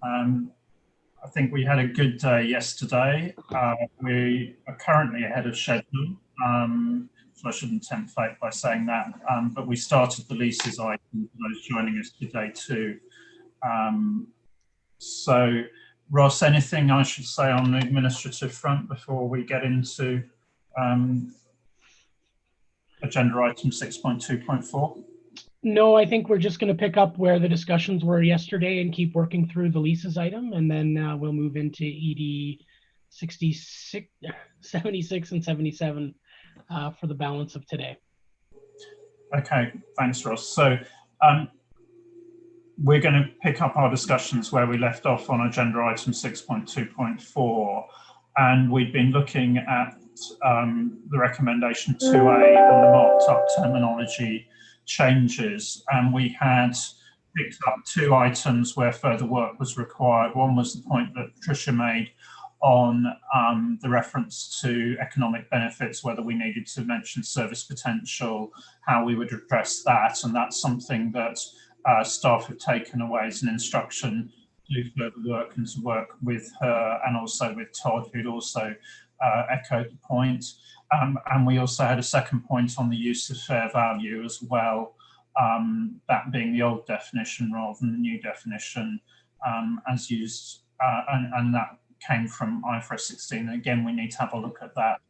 I think we had a good day yesterday. We are currently ahead of schedule, so I shouldn't tempt fate by saying that, but we started the leases item for those joining us today too. So, Ross, anything I should say on the administrative front before we get into agenda item 6.2.4? No, I think we're just going to pick up where the discussions were yesterday and keep working through the leases item, and then we'll move into ED 76, 76 and 77 for the balance of today. Okay, thanks, Ross. So we're going to pick up our discussions where we left off on agenda item 6.2.4, and we've been looking at the recommendation 2A on the marked up terminology changes, and we had picked up two items where further work was required. One was the point that Patricia made on the reference to economic benefits, whether we needed to mention service potential, how we would address that, and that's something that staff have taken away as an instruction to do further work and to work with her and also with Todd, who'd also echoed the point. And we also had a second point on the use of fair value as well, that being the old definition rather than the new definition as used, and that came from IFRS 16. And again, we need to have a look at that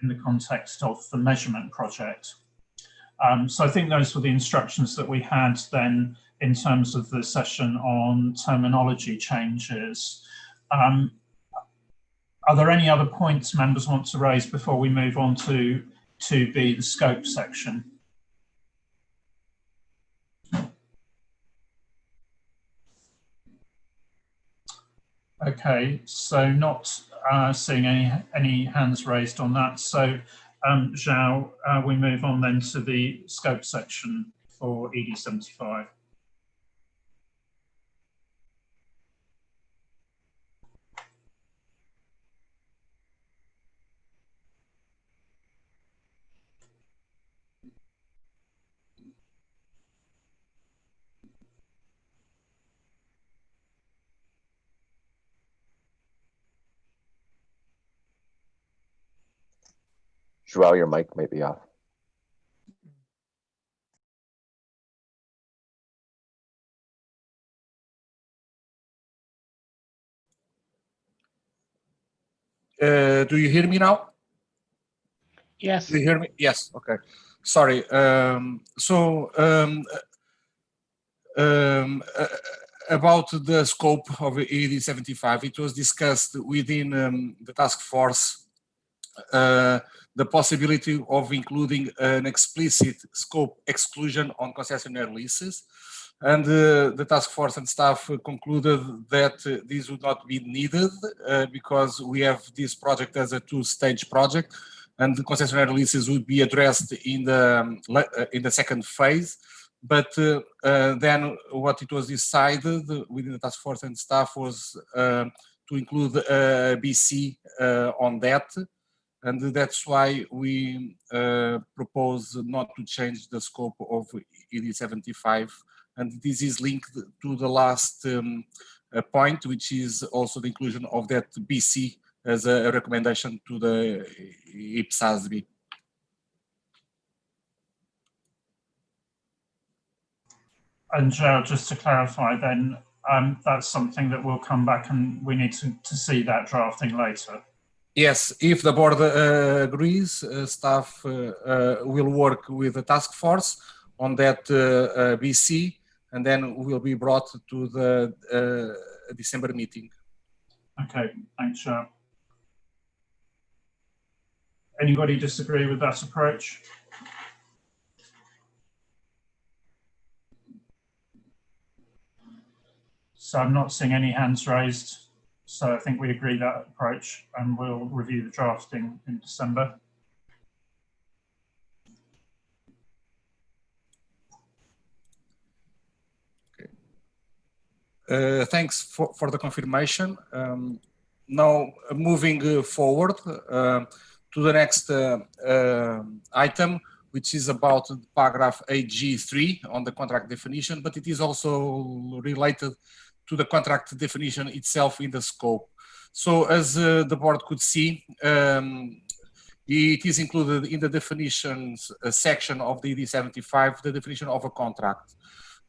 in the context of the measurement project. So I think those were the instructions that we had then in terms of the session on terminology changes. Are there any other points members want to raise before we move on to 2B, the scope section? Okay, so not seeing any hands raised on that. So, Zhao, we move on then to the scope section for ED 75. Joao, your mic might be off. Do you hear me now? Yes. Do you hear me? Yes. Okay. Sorry. About the scope of ED 75, it was discussed within the task force the possibility of including an explicit scope exclusion on concessionaire leases, and the task force and staff concluded that this would not be needed because we have this project as a two-stage project, and the concessionaire leases would be addressed in the second phase. But then what it was decided within the task force and staff was to include BC on that. And that's why we propose not to change the scope of ED 75. And this is linked to the last point, which is also the inclusion of that BC as a recommendation to the IPSASB. And Joe, just to clarify then, that's something that will come back and we need to see that drafting later. Yes, if the board agrees, staff will work with the task force on that BC, and then will be brought to the December meeting. Okay, thanks, Joe. Anybody disagree with that approach? So I'm not seeing any hands raised. So I think we agree that approach, and we'll review the drafting in December. Okay. Thanks for the confirmation. Now moving forward to the next item, which is about paragraph AG3 on the contract definition, but it is also related to the contract definition itself in the scope. So as the board could see, it is included in the definitions section of the ED75, the definition of a contract.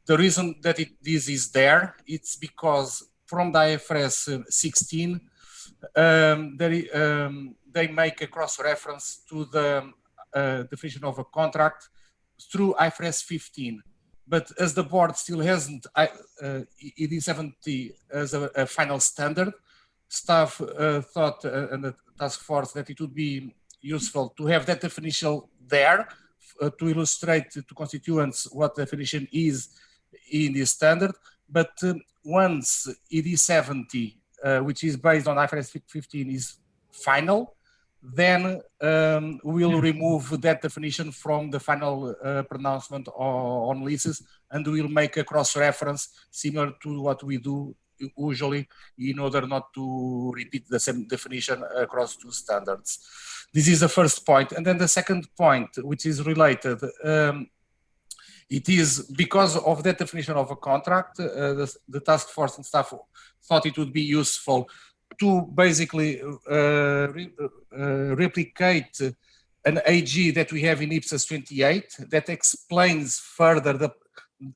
The reason that this is there, it's because from the IFRS 16, they make a cross-reference to the definition of a contract through IFRS 15. But as the board still hasn't ED70 as a final standard, staff thought and the task force that it would be useful to have that definition there to illustrate to constituents what definition is in this standard. But once ED70, which is based on IFRS 15, is final, then we'll remove that definition from the final pronouncement on leases, and we'll make a cross-reference similar to what we do usually in order not to repeat the same definition across two standards. This is the first point. And then the second point, which is related, it is because of that definition of a contract, the task force and staff thought it would be useful to basically replicate an AG that we have in Ipsas 28 that explains further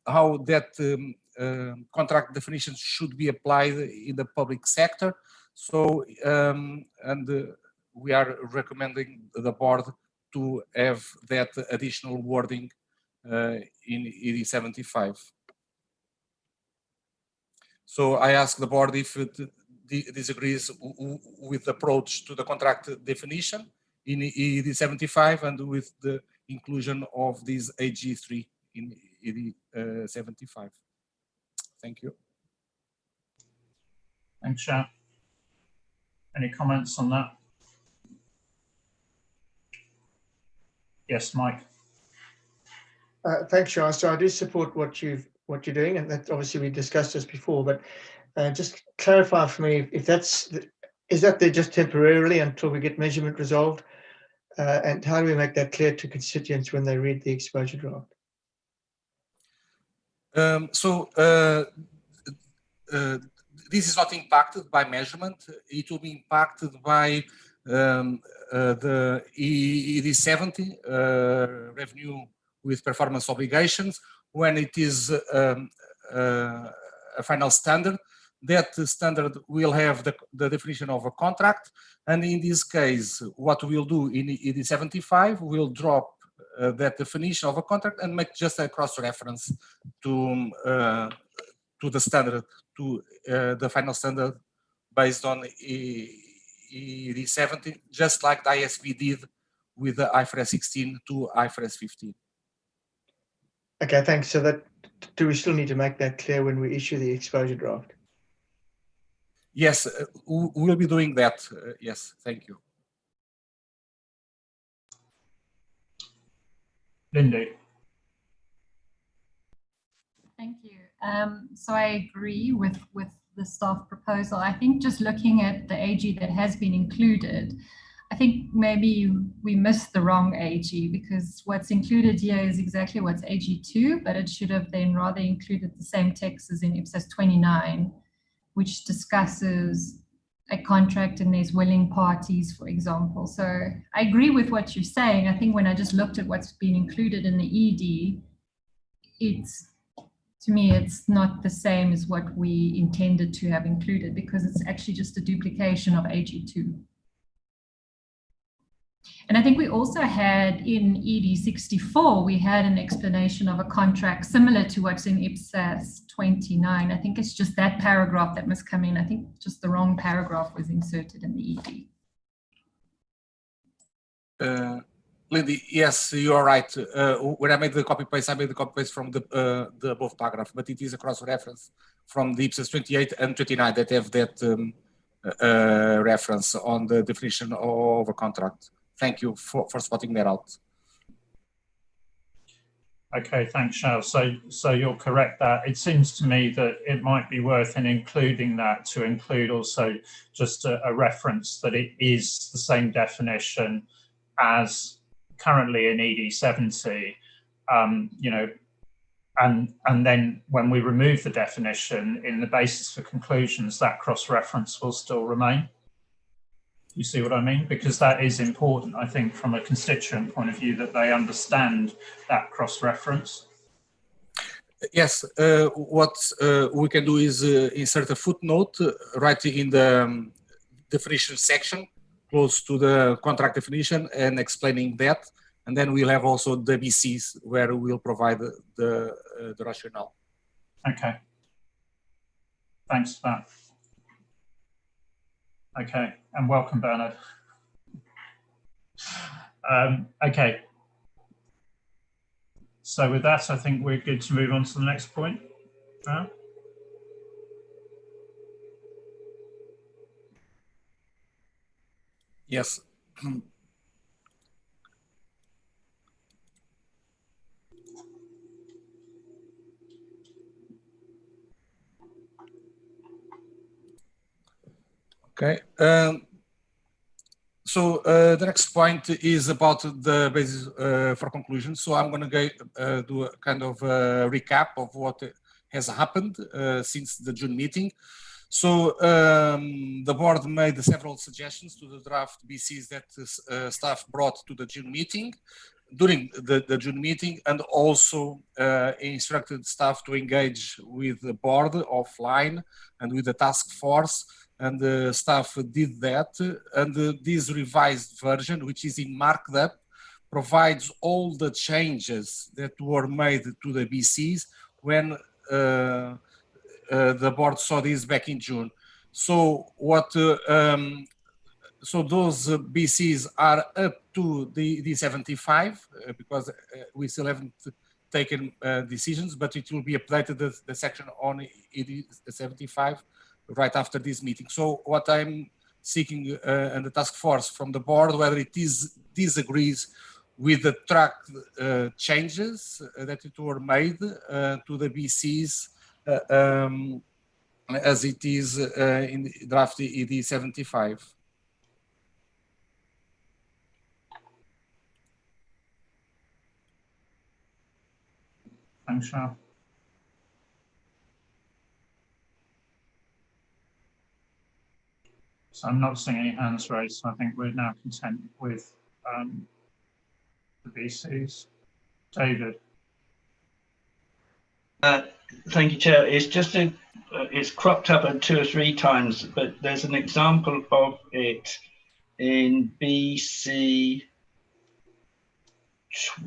how that contract definitions should be applied in the public sector. So, we are recommending the board to have that additional wording in ED75. So I ask the board if it disagrees with the approach to the contract definition in ED75 and with the inclusion of this AG3 in ED75. Thank you. Thanks, Shah. Any comments on that? Yes, Mike. Thanks, Shah. So I do support what you're doing, and that obviously we discussed this before. But just clarify for me if is that there just temporarily until we get measurement resolved, and how do we make that clear to constituents when they read the exposure draft? This is not impacted by measurement. It will be impacted by the ED70 revenue with performance obligations when it is a final standard. That standard will have the definition of a contract, and in this case, what we'll do in ED75, we'll drop that definition of a contract and make just a cross-reference to the standard, to the final standard based on ED70, just like the ISB did with the IFRS 16 to IFRS 15. Okay, thanks. So that, do we still need to make that clear when we issue the exposure draft? Yes, we'll be doing that. Yes, thank you. Lindy. Thank you. So I agree with the staff proposal. I think just looking at the AG that has been included, I think maybe we missed the wrong AG, because what's included here is exactly what's AG2, but it should have then rather included the same text as in Ipsas 29, which discusses a contract and there's willing parties, for example. So I agree with what you're saying. I think when I just looked at what's been included in the ED, to me, it's not the same as what we intended to have included, because it's actually just a duplication of AG2. And I think we also had in ED64, we had an explanation of a contract similar to what's in Ipsas 29. I think it's just that paragraph that must come in. I think just the wrong paragraph was inserted in the ED. Lindy, yes, you are right. When I made the copy paste, I made the copy paste from the above paragraph, but it is a cross reference from the Ipsas 28 and 29 that have that reference on the definition of a contract. Thank you for spotting that out. Okay, thanks, Shao. So you're correct that it seems to me that it might be worth in including that to include also just a reference that it is the same definition as currently in ED70. You know, And then when we remove the definition in the basis for conclusions, that cross-reference will still remain. You see what I mean? Because that is important, I think, from a constituent point of view, that they understand that cross-reference. Yes, what we can do is insert a footnote right in the definition section, close to the contract definition, and explaining that. And then we'll have also the BCs where we'll provide the rationale. Okay. Thanks for that. Okay, and welcome, Bernard. Okay. So with that, I think we're good to move on to the next point. Yes. Okay. So the next point is about the basis for conclusion. So I'm going to do a kind of recap of what has happened since the June meeting. So the board made several suggestions to the draft BCs that staff brought to the June meeting, during the June meeting, and also instructed staff to engage with the board offline and with the task force. And the staff did that, and this revised version, which is in markup, provides all the changes that were made to the BCs when the board saw this back in June. So so those BCs are up to the 75 because we still haven't taken decisions, but it will be updated the section on ED 75 right after this meeting. So what I'm seeking and the task force from the board, whether it disagrees with the track changes that were made to the BCs as it is in the draft ED 75. Thanks, Charles. So I'm not seeing any hands raised, so I think we're now content with the BCs. David. Thank you, Chair. It's just it's cropped up 2 or 3 times, but there's an example of it in BC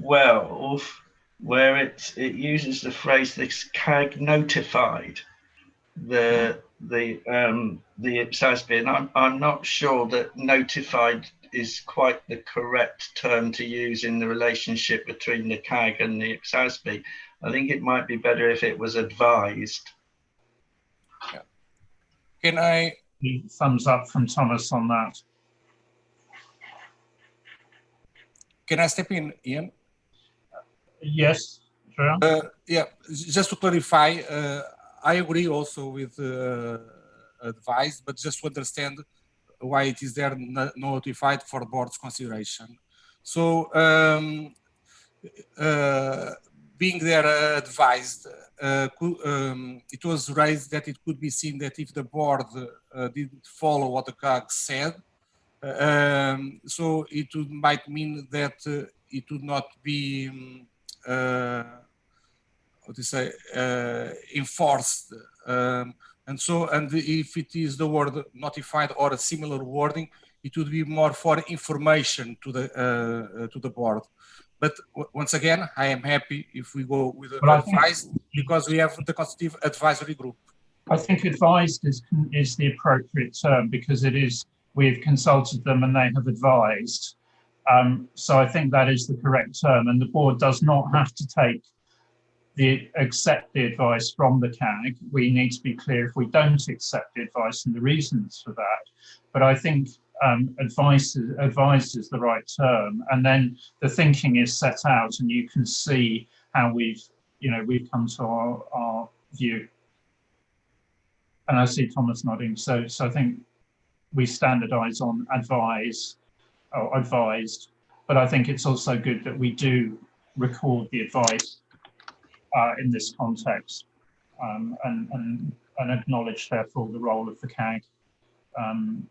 12 where it uses the phrase "this CAG notified" the IPSASB, and I'm not sure that notified is quite the correct term to use in the relationship between the CAG and the IPSASB. I think it might be better if it was advised. Yeah. Can I? Thumbs up from Thomas on that. Can I step in, Ian? Yes, sure. Yeah, just to clarify, I agree also with advised, but just to understand why it is there notified for board's consideration. So being there advised, it was raised that it could be seen that if the board didn't follow what the CAG said, so it might mean that it would not be what to say, enforced. And if it is the word notified or a similar wording, it would be more for information to the board. But once again, I am happy if we go with advised, because we have the constitutive advisory group. I think advised is the appropriate term, because it is, we've consulted them and they have advised. So I think that is the correct term, and the board does not have to accept the advice from the CAG. We need to be clear if we don't accept the advice and the reasons for that. But I think advised is the right term, and then the thinking is set out, and you can see how we've come to our view. And I see Thomas nodding. So I think we standardise on advised, but I think it's also good that we do record the advice in this context, and acknowledge therefore the role of the CAG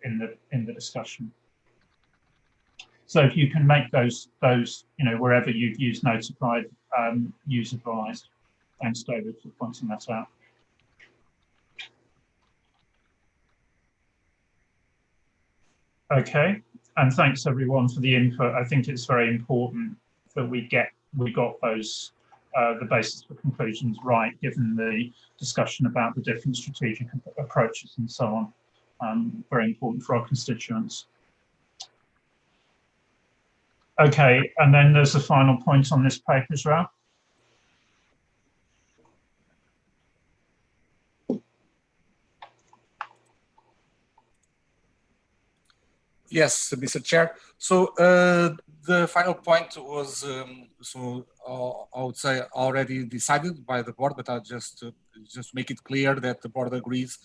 in the discussion. So if you can make those wherever you've used notified, use advised. Thanks, David, for pointing that out. Okay, and thanks everyone for the input. I think it's very important that we got those the basis for conclusions right, given the discussion about the different strategic approaches and so on. Very important for our constituents. Okay, and then there's a final point on this paper as well. Yes, Mr. Chair. So the final point was, I would say already decided by the board, but I'll just make it clear that the board agrees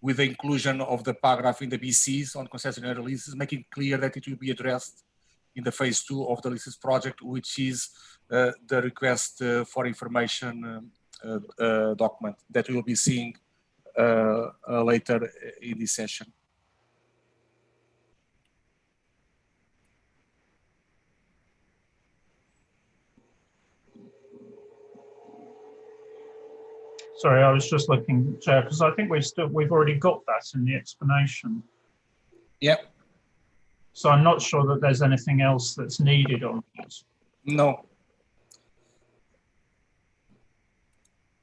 with the inclusion of the paragraph in the BCs on concessionary leases, making clear that it will be addressed in the phase 2 of the leases project, which is the request for information document that we will be seeing later in this session. Sorry, I was just looking, Chair, because I think we've already got that in the explanation. Yep. So I'm not sure that there's anything else that's needed on that. No.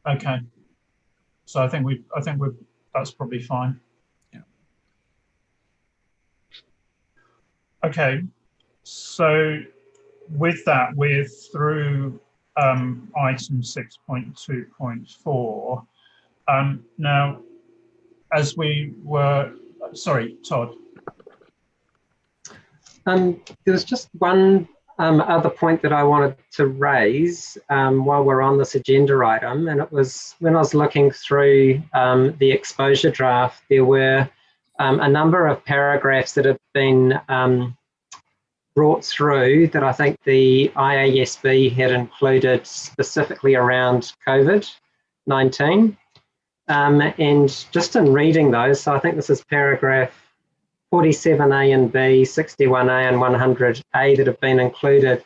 Okay. So I think that's probably fine. Yeah. Okay. So with that, we're through item 6.2.4. Now, as we were, sorry, Todd. There was just one other point that I wanted to raise while we're on this agenda item, and it was when I was looking through the exposure draft, there were a number of paragraphs that have been brought through that I think the IASB had included specifically around COVID-19. And just in reading those, so I think this is paragraph 47A and B, 61A and 100A that have been included.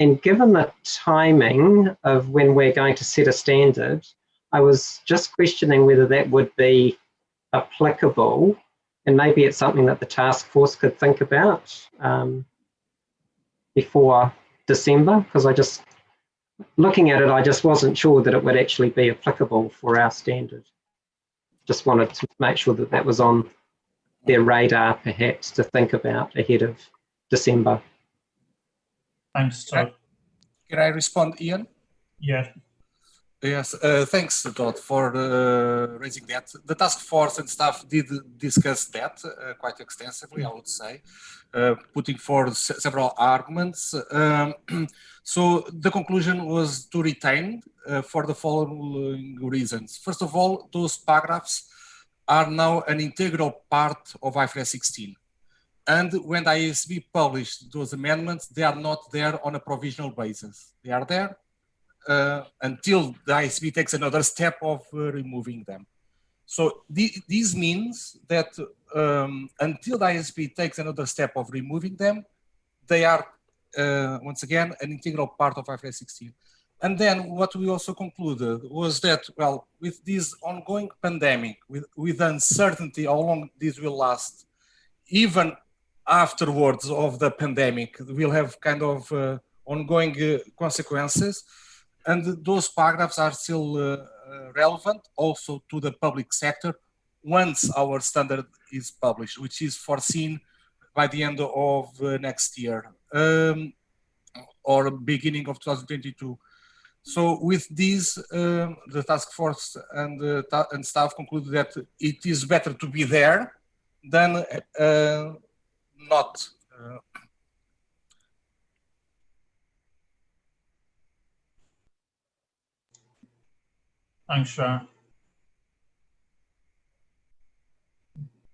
And given the timing of when we're going to set a standard, I was just questioning whether that would be applicable, and maybe it's something that the task force could think about before December, because looking at it, I just wasn't sure that it would actually be applicable for our standard. Just wanted to make sure that that was on their radar, perhaps, to think about ahead of December. Thanks, Todd. Can I respond, Ian? Yeah. Yes, thanks, Todd, for raising that. The task force and staff did discuss that quite extensively, I would say, putting forward several arguments. So the conclusion was to retain for the following reasons. First of all, those paragraphs are now an integral part of IFRS 16. And when the IASB published those amendments, they are not there on a provisional basis. They are there until the IASB takes another step of removing them. So this means that until the IASB takes another step of removing them, they are, once again, an integral part of IFRS 16. And then what we also concluded was that, well, with this ongoing pandemic, with uncertainty how long this will last, even afterwards of the pandemic, we'll have kind of ongoing consequences. And those paragraphs are still relevant also to the public sector once our standard is published, which is foreseen by the end of next year or beginning of 2022. So with this, the task force and staff concluded that it is better to be there than not. Thanks, Sharon.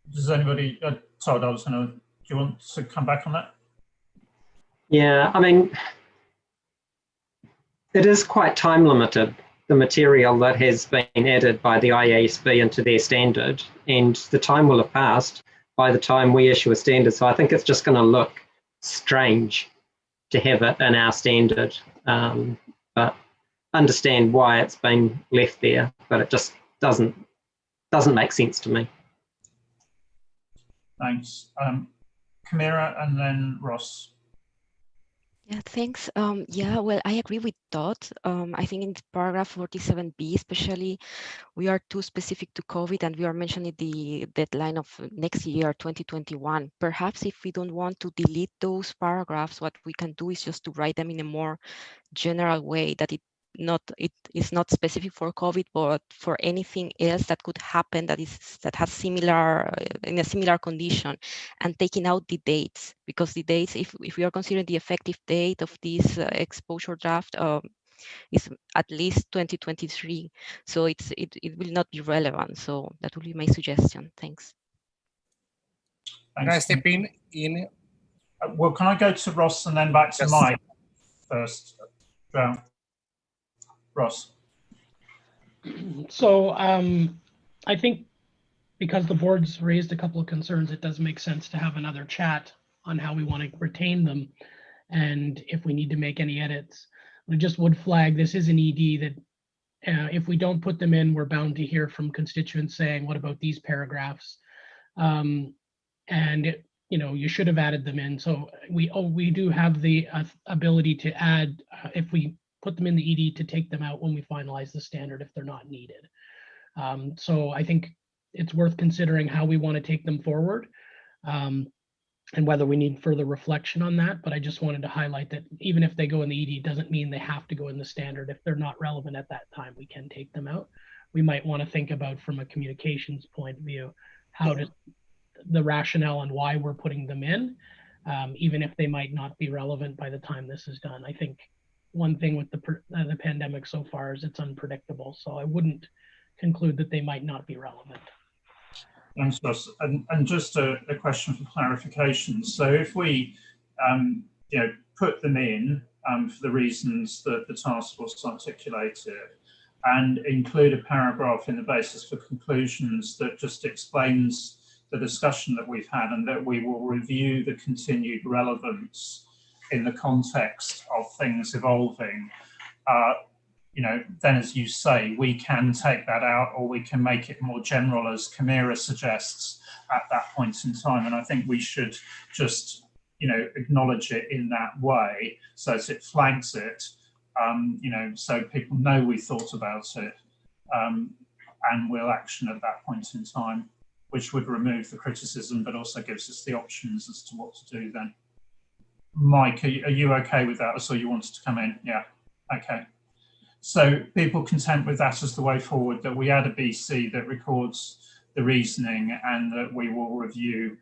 Does anybody, Todd, do you want to come back on that? Yeah, I mean, it is quite time limited. the material that has been added by the IASB into their standard, and the time will have passed by the time we issue a standard. So I think it's just going to look strange to have it in our standard, but understand why it's been left there, but it just doesn't make sense to me. Thanks. Camira and then Ross. Yeah, thanks. Yeah, well, I agree with Todd. I think in paragraph 47B, especially, we are too specific to COVID, and we are mentioning the deadline of next year, 2021. Perhaps if we don't want to delete those paragraphs, what we can do is just to write them in a more general way, that it is not specific for COVID, but for anything else that could happen that has similar in a similar condition, and taking out the dates, because the dates, if we are considering the effective date of this exposure draft, is at least 2023. So it will not be relevant. So that will be my suggestion. Thanks. Can I step in? Well, can I go to Ross and then back to Yes. Mike first? Ross. So I think because the board's raised a couple of concerns, it does make sense to have another chat on how we want to retain them, and if we need to make any edits. We just would flag this is an ED that if we don't put them in, we're bound to hear from constituents saying, what about these paragraphs? And you should have added them in. So we do have the ability to add, if we put them in the ED, to take them out when we finalize the standard if they're not needed. So I think it's worth considering how we want to take them forward, and whether we need further reflection on that. But I just wanted to highlight that even if they go in the ED, doesn't mean they have to go in the standard. If they're not relevant at that time, we can take them out. We might want to think about, from a communications point of view, how to the rationale and why we're putting them in, even if they might not be relevant by the time this is done. I think one thing with the pandemic so far is it's unpredictable, so I wouldn't conclude that they might not be relevant. Thanks, Ross. And just a question for clarification. So if we put them in for the reasons that the task force articulated, and include a paragraph in the basis for conclusions that just explains the discussion that we've had, and that we will review the continued relevance in the context of things evolving, then, as you say, we can take that out, or we can make it more general, as Camira suggests, at that point in time. And I think we should just, acknowledge it in that way, so as it flags it, so people know we thought about it, and will action at that point in time, which would remove the criticism, but also gives us the options as to what to do then. Mike, are you okay with that? I saw you wanted to come in. Yeah, okay. So people content with that as the way forward, that we add a BC that records the reasoning, and that we will review,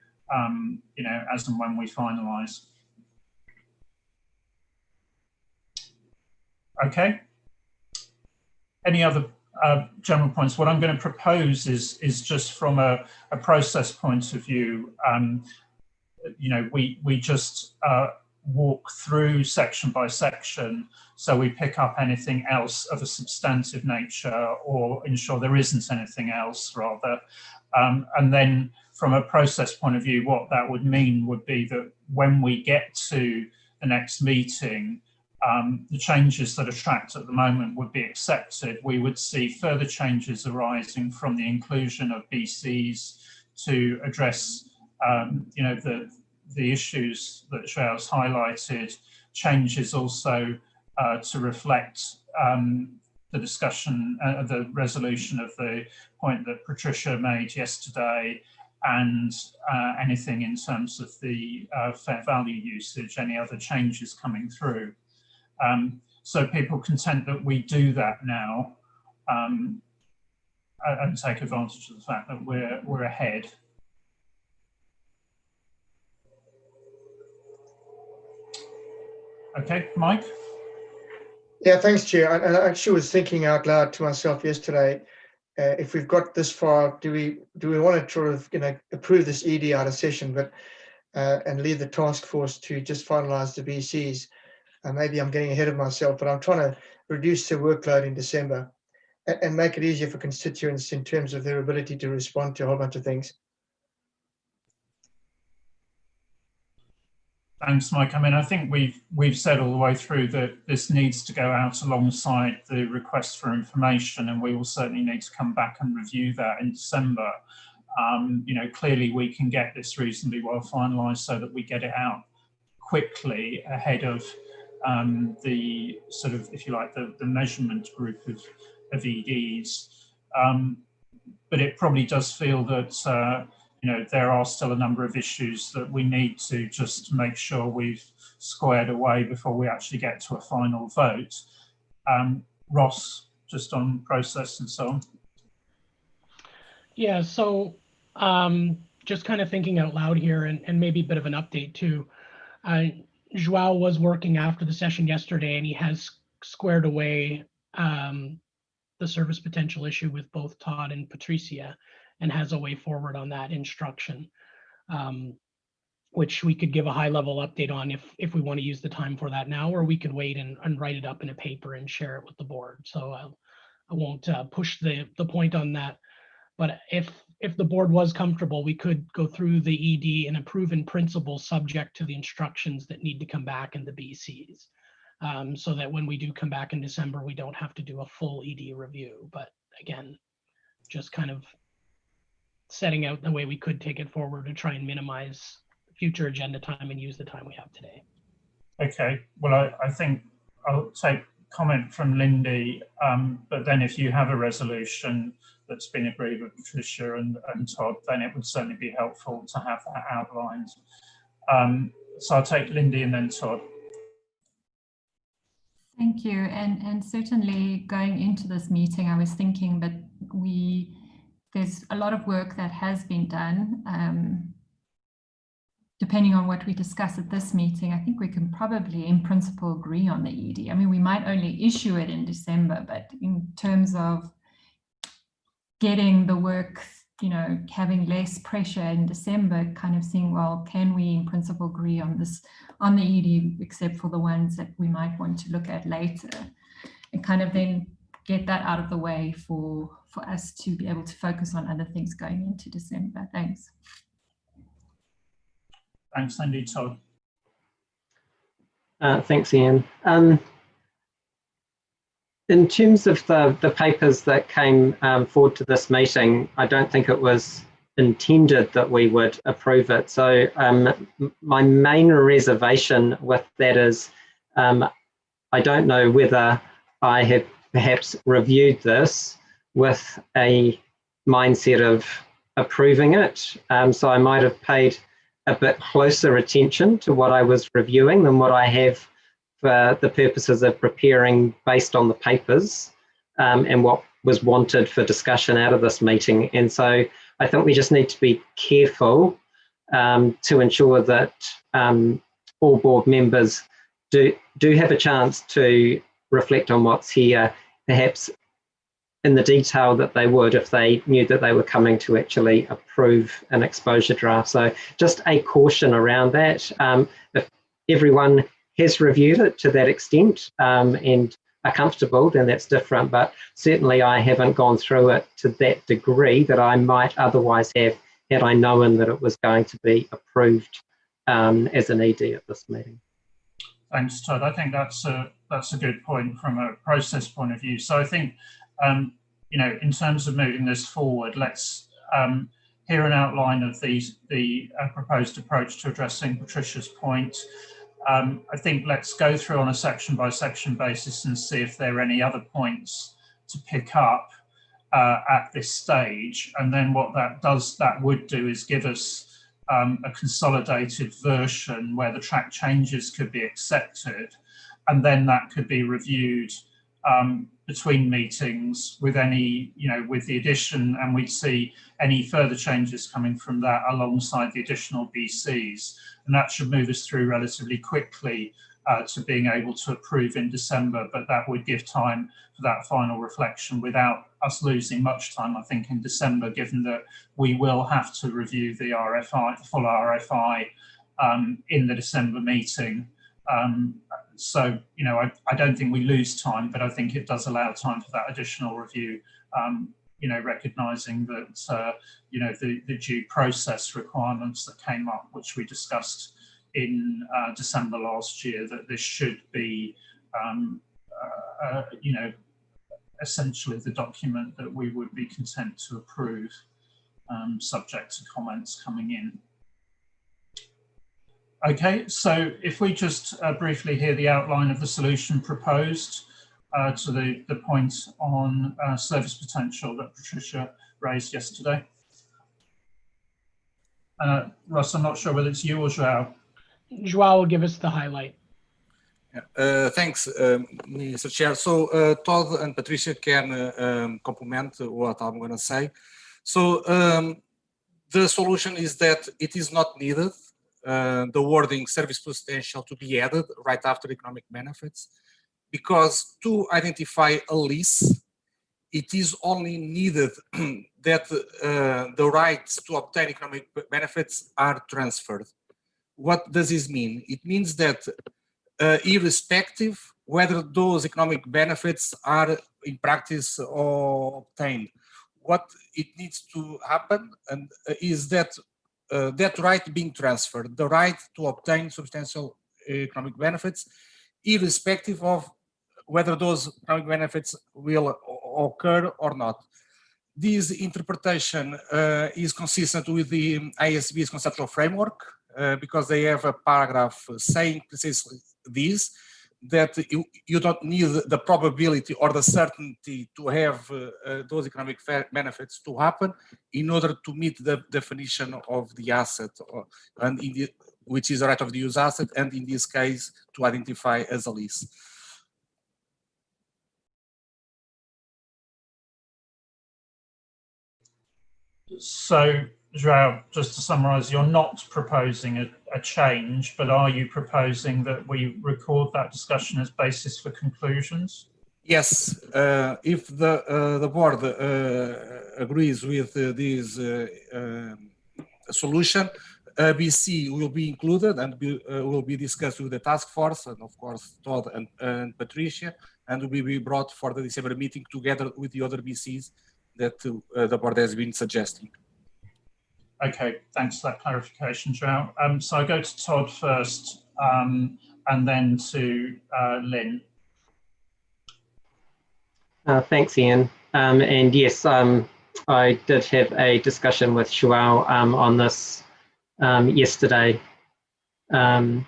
as and when we finalise. Okay. Any other general points? What I'm going to propose is just from a process point of view, we just walk through section by section, so we pick up anything else of a substantive nature, or ensure there isn't anything else, rather. And then from a process point of view, what that would mean would be that when we get to the next meeting, the changes that are tracked at the moment would be accepted. We would see further changes arising from the inclusion of BCs to address, the issues that Joao's highlighted, changes also to reflect the discussion, the resolution of the point that Patricia made yesterday, and anything in terms of the fair value usage, any other changes coming through. So people content that we do that now, and take advantage of the fact that we're ahead. Okay, Mike? Yeah, thanks, Chair. And I actually was thinking out loud to myself yesterday, if we've got this far, do we want to sort of approve this ED out of session, but and leave the task force to just finalise the BCs? maybe I'm getting ahead of myself, but I'm trying to reduce the workload in December and make it easier for constituents in terms of their ability to respond to a whole bunch of things. Thanks, Mike. I mean, I think we've said all the way through that this needs to go out alongside the request for information, and we will certainly need to come back and review that in December. You know, clearly we can get this reasonably well finalised so that we get it out quickly ahead of the sort of, if you like, the measurement group of EDs. But it probably does feel that you know, there are still a number of issues that we need to just make sure we've squared away before we actually get to a final vote. Ross, just on process and so on. Yeah, so just kind of thinking out loud here and maybe a bit of an update too. Joao was working after the session yesterday, and he has squared away the service potential issue with both Todd and Patricia, and has a way forward on that instruction, which we could give a high level update on if we want to use the time for that now, or we could wait and write it up in a paper and share it with the board. So I won't push the point on that. But if the board was comfortable, we could go through the ED and approve in principle subject to the instructions that need to come back in the BCs. So that when we do come back in December, we don't have to do a full ED review. But again, just kind of setting out the way we could take it forward to try and minimize future agenda time and use the time we have today. Okay, well, I think I'll take comment from Lindy, but then if you have a resolution that's been agreed with Patricia and Todd, then it would certainly be helpful to have that outlined. So I'll take Lindy and then Todd. Thank you, and certainly going into this meeting, I was thinking that there's a lot of work that has been done. Depending on what we discuss at this meeting, I think we can probably in principle agree on the ED. I mean, we might only issue it in December, but in terms of getting the work, you know, having less pressure in December, kind of seeing, well, can we in principle agree on this, on the ED, except for the ones that we might want to look at later, and kind of then get that out of the way for us to be able to focus on other things going into December. Thanks. Thanks, Lindy. Todd. Thanks, Ian. In terms of the papers that came forward to this meeting, I don't think it was intended that we would approve it. So my main reservation with that is I don't know whether I have perhaps reviewed this with a mindset of approving it. So I might have paid a bit closer attention to what I was reviewing than what I have for the purposes of preparing based on the papers and what was wanted for discussion out of this meeting. And so I think we just need to be careful to ensure that all board members do have a chance to reflect on what's here, perhaps in the detail that they would if they knew that they were coming to actually approve an exposure draft. So just a caution around that. If everyone has reviewed it to that extent and are comfortable, then that's different. But certainly I haven't gone through it to that degree that I might otherwise have had I known that it was going to be approved as an ED at this meeting. Thanks, Todd. I think that's a good point from a process point of view. So I think, you know, in terms of moving this forward, let's hear an outline of the proposed approach to addressing Patricia's point. I think let's go through on a section by section basis and see if there are any other points to pick up at this stage. And then what that would do is give us a consolidated version where the track changes could be accepted, and then that could be reviewed between meetings with any, you know, with the addition, and we'd see any further changes coming from that alongside the additional BCs. And that should move us through relatively quickly to being able to approve in December, but that would give time for that final reflection without us losing much time, I think, in December, given that we will have to review the RFI, the full RFI in the December meeting. So, you know, I don't think we lose time, but I think it does allow time for that additional review, you know, recognising that, you know, the due process requirements that came up, which we discussed in December last year, that this should be, you know, essentially the document that we would be content to approve, subject to comments coming in. Okay, so if we just briefly hear the outline of the solution proposed to the point on service potential that Patricia raised yesterday. Russ, I'm not sure whether it's you or João. João will give us the highlight. Thanks, Mr. Chair. So Todd and Patricia can complement what I'm going to say. So the solution is that it is not needed, the wording service potential to be added right after economic benefits, because to identify a lease, it is only needed that the rights to obtain economic benefits are transferred. What does this mean? It means that irrespective whether those economic benefits are in practice or obtained, what it needs to happen and is that that right being transferred, the right to obtain substantial economic benefits, irrespective of whether those economic benefits will occur or not. This interpretation is consistent with the IPSASB's conceptual framework because they have a paragraph saying precisely this, that you don't need the probability or the certainty to have those economic benefits to happen in order to meet the definition of the asset, and which is the right of the use asset, and in this case to identify as a lease. So, João, just to summarise, you're not proposing a change, but are you proposing that we record that discussion as basis for conclusions? Yes, if the board agrees with this solution, BC will be included and will be discussed with the task force, and of course Todd and Patricia, and will be brought for the December meeting together with the other BCs that the board has been suggesting. Okay, thanks for that clarification, João. So I go to Todd first, and then to Lynn. Thanks, Ian. And yes, I did have a discussion with João on this yesterday. In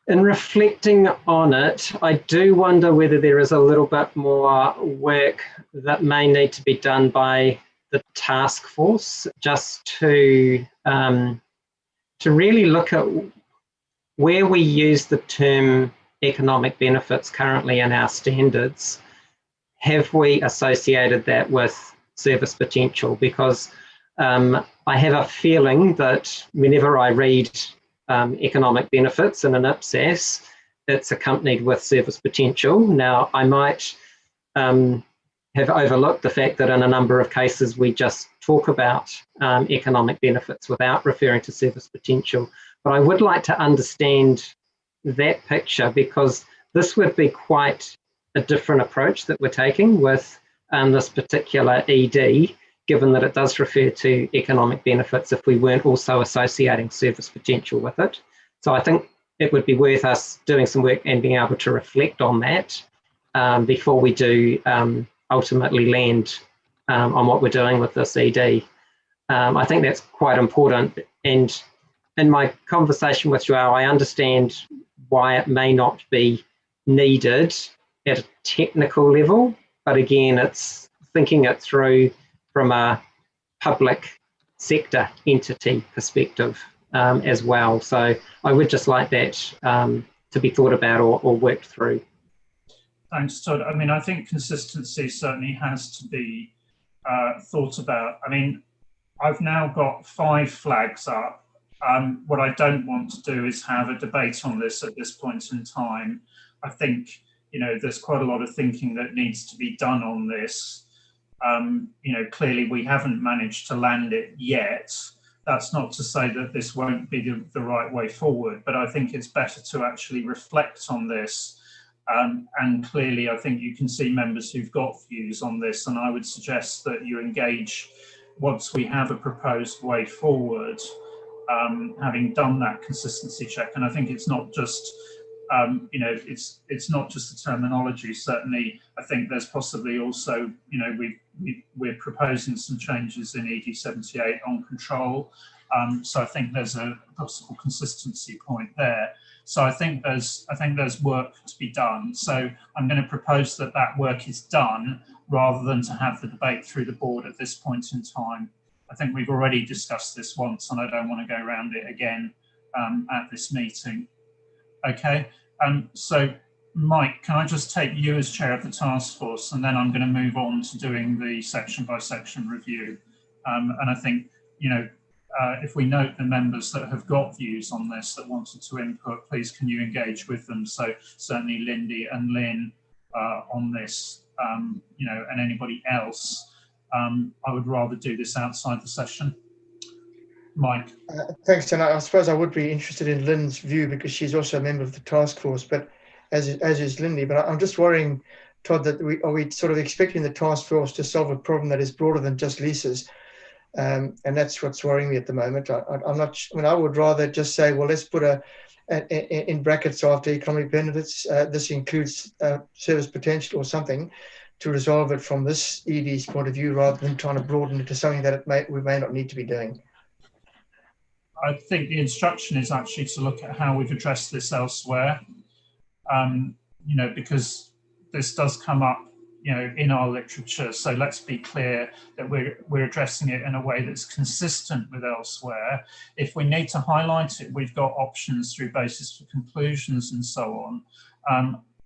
reflecting on it, I do wonder whether there is a little bit more work that may need to be done by the task force, just to really look at where we use the term economic benefits currently in our standards. Have we associated that with service potential? Because I have a feeling that whenever I read economic benefits in an Ipsas, it's accompanied with service potential. Now, I might have overlooked the fact that in a number of cases we just talk about economic benefits without referring to service potential. But I would like to understand that picture, because this would be quite a different approach that we're taking with this particular ED, given that it does refer to economic benefits if we weren't also associating service potential with it. So I think it would be worth us doing some work and being able to reflect on that before we do ultimately land on what we're doing with this ED. I think that's quite important. And in my conversation with João, I understand why it may not be needed at a technical level, but again, it's thinking it through from a public sector entity perspective as well. So I would just like that to be thought about or worked through. Thanks, Todd. I mean, I think consistency certainly has to be thought about. I mean, I've now got 5 flags up. What I don't want to do is have a debate on this at this point in time. I think, you know, there's quite a lot of thinking that needs to be done on this. You know, clearly we haven't managed to land it yet, That's not to say that this won't be the right way forward, but I think it's better to actually reflect on this. And clearly, I think you can see members who've got views on this, and I would suggest that you engage once we have a proposed way forward, having done that consistency check. And I think it's not just, it's not just the terminology. Certainly, I think there's possibly also, we're proposing some changes in ED 78 on control. So I think there's a possible consistency point there. So I think there's work to be done. So I'm going to propose that that work is done rather than to have the debate through the board at this point in time. I think we've already discussed this once, and I don't want to go around it again at this meeting. Okay, so Mike, can I just take you as chair of the task force, and then I'm going to move on to doing the section by section review. And I think, if we note the members that have got views on this that wanted to input, please can you engage with them? So certainly Lindy and Lynn on this, and anybody else. I would rather do this outside the session. Mike. Thanks, and I suppose I would be interested in Lynn's view because she's also a member of the task force, but as is Lindy. But I'm just worrying, Todd, that are we sort of expecting the task force to solve a problem that is broader than just leases? And that's what's worrying me at the moment. I'm not. I mean, I would rather just say, well, let's put in brackets after economic benefits. This includes service potential or something to resolve it from this ED's point of view, rather than trying to broaden it to something that we may not need to be doing. I think the instruction is actually to look at how we've addressed this elsewhere. Because this does come up, in our literature. So let's be clear that we're addressing it in a way that's consistent with elsewhere. If we need to highlight it, we've got options through basis for conclusions and so on.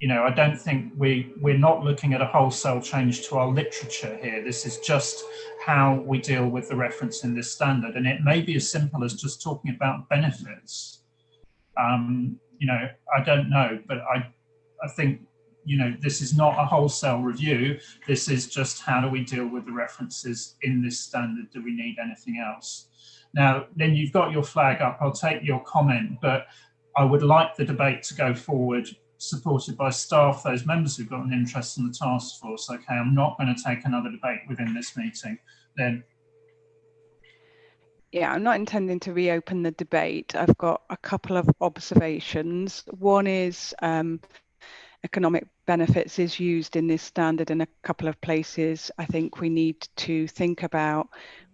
I don't think we're not looking at a wholesale change to our literature here. This is just how we deal with the reference in this standard. And it may be as simple as just talking about benefits. I don't know, but I think, this is not a wholesale review. This is just how do we deal with the references in this standard? Do we need anything else? Now, then you've got your flag up. I'll take your comment, but I would like the debate to go forward, supported by staff, those members who've got an interest in the task force. Okay, I'm not going to take another debate within this meeting. Then. Yeah, I'm not intending to reopen the debate. I've got a couple of observations. One is economic benefits is used in this standard in a couple of places. I think we need to think about,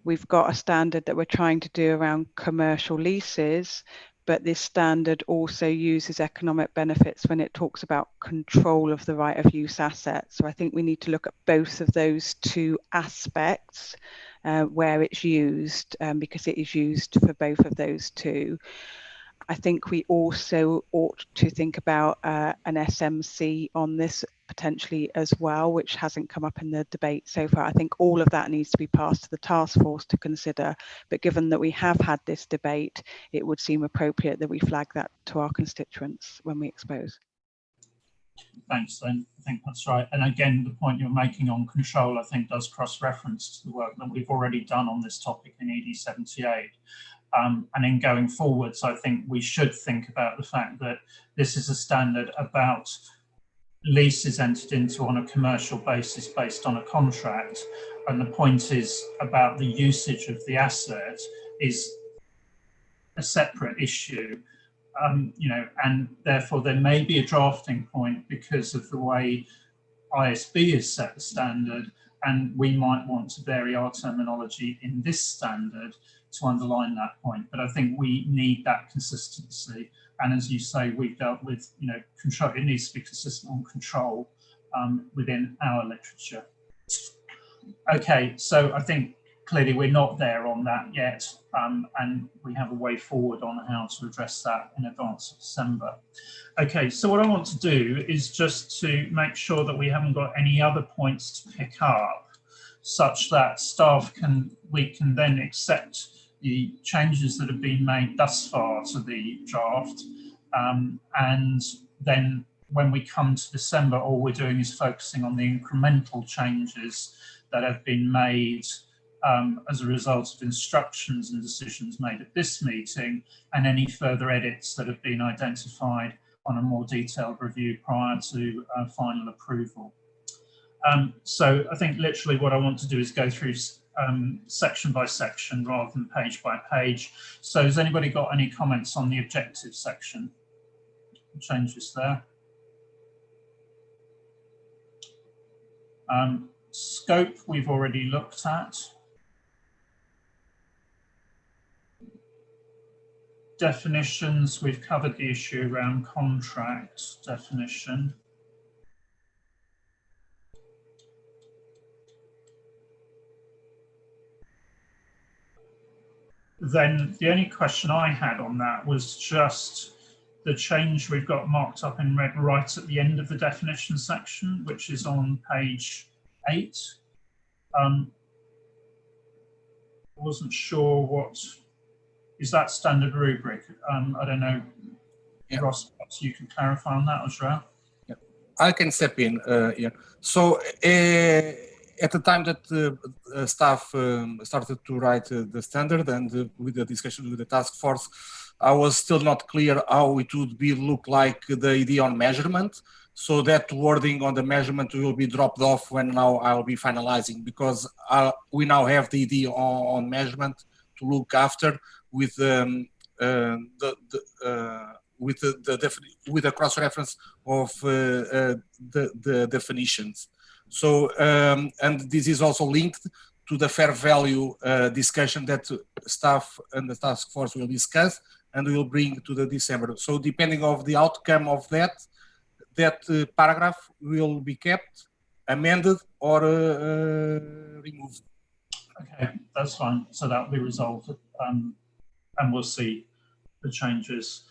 we've got a standard that we're trying to do around commercial leases, but this standard also uses economic benefits when it talks about control of the right of use assets. So I think we need to look at both of those two aspects where it's used, because it is used for both of those two. I think we also ought to think about an SMC on this potentially as well, which hasn't come up in the debate so far. I think all of that needs to be passed to the task force to consider. But given that we have had this debate, it would seem appropriate that we flag that to our constituents when we expose. Thanks, Lynn. I think that's right. And again, the point you're making on control, I think, does cross-reference to the work that we've already done on this topic in ED 78. And in going forwards, I think we should think about the fact that this is a standard about leases entered into on a commercial basis based on a contract. And the point is about the usage of the asset is a separate issue. And therefore there may be a drafting point because of the way ISB has set the standard, and we might want to vary our terminology in this standard to underline that point. But I think we need that consistency. And as you say, we've dealt with, control. It needs to be consistent on control within our literature. Okay, so I think clearly we're not there on that yet, and we have a way forward on how to address that in advance of December. Okay, so what I want to do is just to make sure that we haven't got any other points to pick up, such that we can then accept the changes that have been made thus far to the draft, and then when we come to December, all we're doing is focusing on the incremental changes that have been made as a result of instructions and decisions made at this meeting, and any further edits that have been identified on a more detailed review prior to final approval. So I think literally what I want to do is go through section by section rather than page by page. So has anybody got any comments on the objective section? Changes there. Scope we've already looked at. Definitions, we've covered the issue around contract definition. Then the only question I had on that was just the change we've got marked up in red right at the end of the definition section, which is on page 8. I wasn't sure what, is that standard rubric? I don't know, yeah. Ross, perhaps you can clarify on that as well. Yeah. I can step in here. So at the time that staff started to write the standard and with the discussion with the task force, I was still not clear how it would be look like the idea on measurement. So that wording on the measurement will be dropped off when now I'll be finalizing, because we now have the idea on measurement to look after with with the cross reference of the definitions. So and this is also linked to the fair value discussion that staff and the task force will discuss and will bring to the December. So depending on the outcome of that, paragraph will be kept, amended, or removed. Okay, that's fine. So that will be resolved, and we'll see the changes.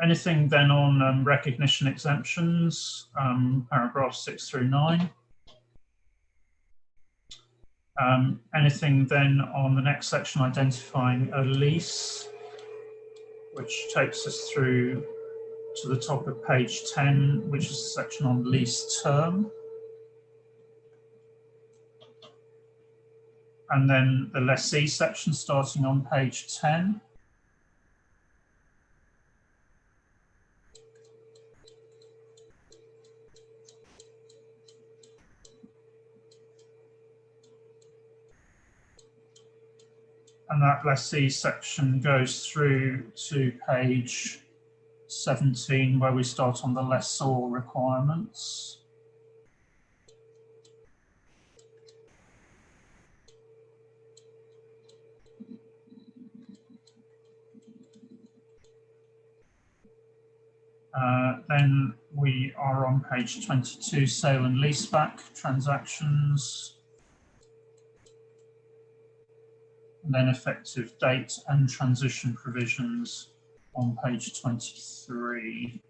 Anything then on recognition exemptions, paragraphs 6 through 9? Anything then on the next section, identifying a lease, which takes us through to the top of page 10, which is the section on lease term. And then the lessee section starting on page 10. And that lessee section goes through to page 17, where we start on the lessor requirements. Then we are on page 22, sale and leaseback transactions. And then effective date and transition provisions on page 23.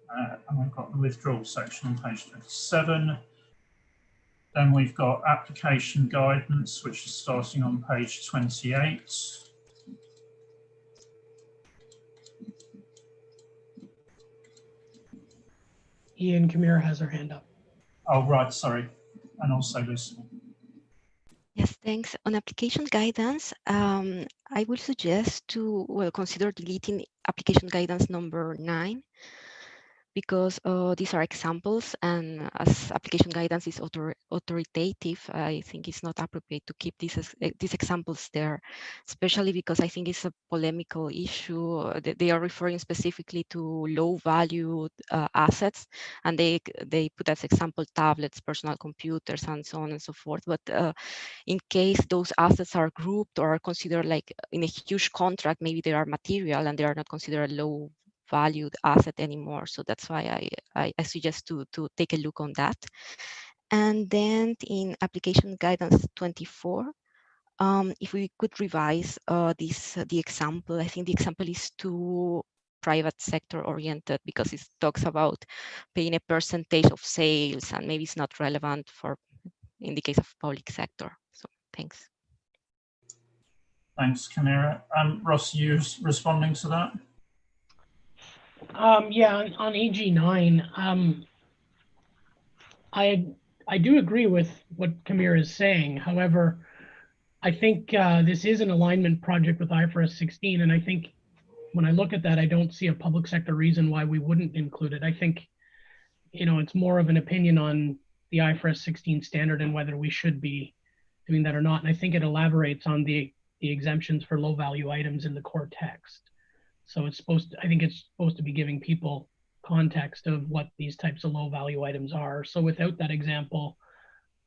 And we've got the withdrawal section on page 27. Then we've got application guidance, which is starting on page 28. Ian, Camira has her hand up. Oh, right, sorry. And also Lucy. Yes, thanks. On application guidance, I would suggest to consider deleting application guidance number 9, because these are examples, and as application guidance is authoritative, I think it's not appropriate to keep these examples there, especially because I think it's a polemical issue. They are referring specifically to low value assets, and they put as example tablets, personal computers, and so on and so forth. But in case those assets are grouped or are considered like in a huge contract, maybe they are material and they are not considered a low valued asset anymore. So that's why I suggest to take a look on that. And then in application guidance 24, if we could revise the example, I think the example is too private sector oriented, because it talks about paying a percentage of sales, and maybe it's not relevant for in the case of public sector. So thanks. Thanks, Camira. Ross, you responding to that? Yeah, on AG9, I do agree with what Kamira is saying. However, I think this is an alignment project with IFRS 16, and I think when I look at that, I don't see a public sector reason why we wouldn't include it. I think, it's more of an opinion on the IFRS 16 standard and whether we should be doing that or not. And I think it elaborates on the exemptions for low value items in the core text. So I think it's supposed to be giving people context of what these types of low value items are. So without that example,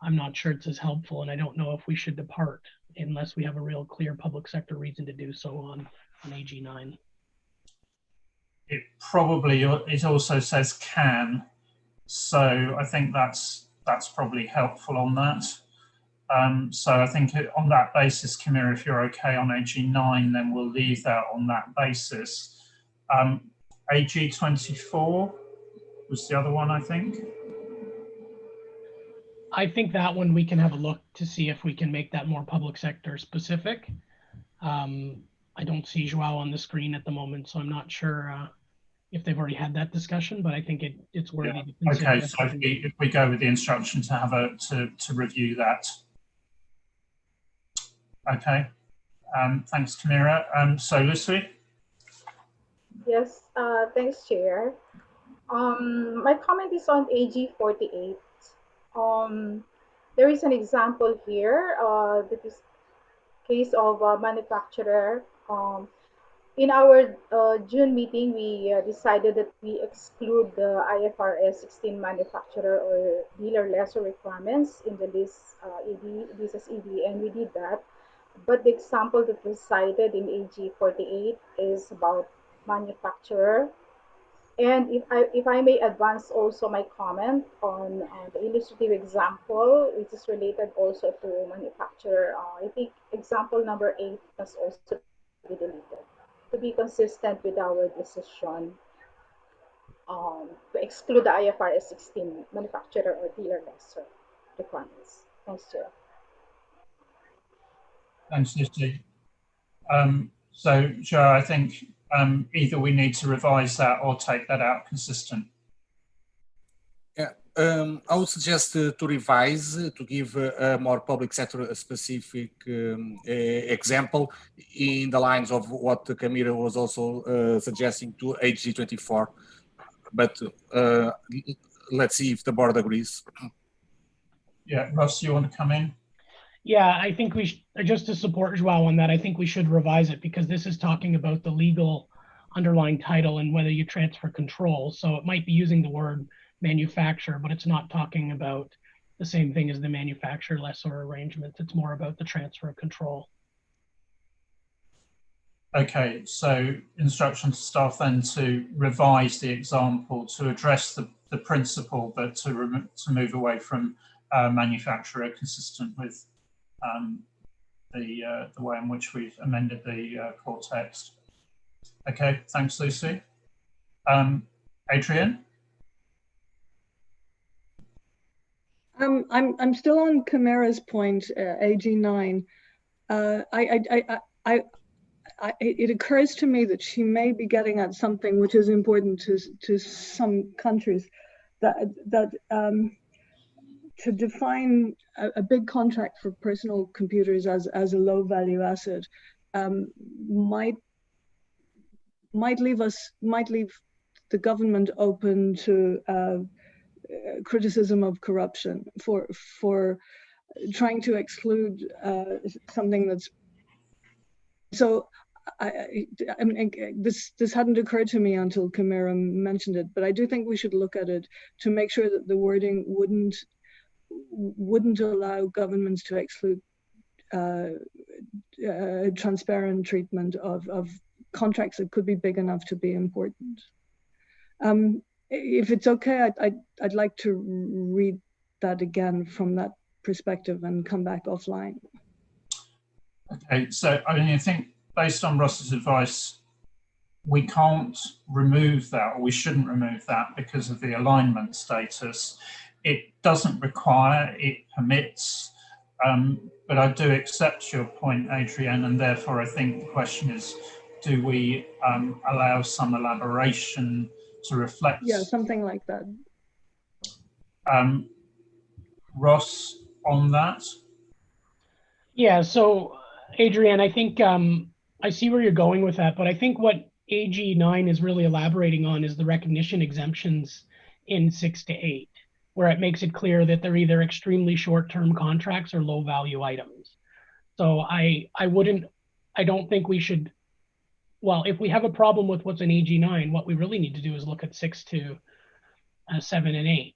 I'm not sure it's as helpful, and I don't know if we should depart unless we have a real clear public sector reason to do so on AG9. It also says can, so I think that's probably helpful on that. So I think on that basis, Kamira, if you're okay on AG9, then we'll leave that on that basis. AG24 was the other one, I think. I think that one we can have a look to see if we can make that more public sector specific. I don't see Joao on the screen at the moment, so I'm not sure if they've already had that discussion, but I think it's worthy to consider. Okay, so if we go with the instruction to have to review that. Okay, thanks, Kamira. So Lucy? Yes, thanks, Chair. My comment is on AG 48. There is an example here. That is case of a manufacturer. In our June meeting, we decided that we exclude the IFRS 16 manufacturer or dealer lessor requirements in the list Ipsas ED, and we did that. But the example that was cited in AG 48 is about manufacturer. And if I may advance also my comment on the illustrative example, which is related also to manufacturer, I think example number 8 must also be deleted to be consistent with our decision to exclude the IFRS 16 manufacturer or dealer lessor requirements. Thanks, Chair. Thanks, Lucy. So, Joe, I think either we need to revise that or take that out consistent. Yeah, I would suggest to revise, to give a more public sector specific example in the lines of what Kamira was also suggesting to AG24. But let's see if the board agrees. Yeah, Ross, you want to come in? Yeah, I think just to support Joao on that, I think we should revise it because this is talking about the legal underlying title and whether you transfer control. So it might be using the word manufacturer, but it's not talking about the same thing as the manufacturer lessor arrangement. It's more about the transfer of control. Okay, so instruction to staff then to revise the example to address the principle, but to move away from manufacturer, consistent with the way in which we've amended the core text. Okay, thanks, Lucy. Adrienne? I'm still on Kamira's point, AG9. It occurs to me that she may be getting at something which is important to some countries, that to define a big contract for personal computers as a low value asset might leave the government open to criticism of corruption for trying to exclude something that's so. I mean, this hadn't occurred to me until Kamira mentioned it, but I do think we should look at it to make sure that the wording wouldn't allow governments to exclude transparent treatment of contracts that could be big enough to be important. If it's okay, I'd like to read that again from that perspective and come back offline. Okay, so I mean, I think based on Ross's advice, we can't remove that, or we shouldn't remove that because of the alignment status. It doesn't require, it permits, but I do accept your point, Adrienne, and therefore I think the question is do we allow some elaboration to reflect? Yeah, something like that. Ross, on that? Yeah, so Adrienne, I think I see where you're going with that, but I think what AG9 is really elaborating on is the recognition exemptions in 6 to 8, where it makes it clear that they're either extremely short-term contracts or low-value items. So I don't think we should, well, if we have a problem with what's in AG9, what we really need to do is look at 6 to 7 and 8,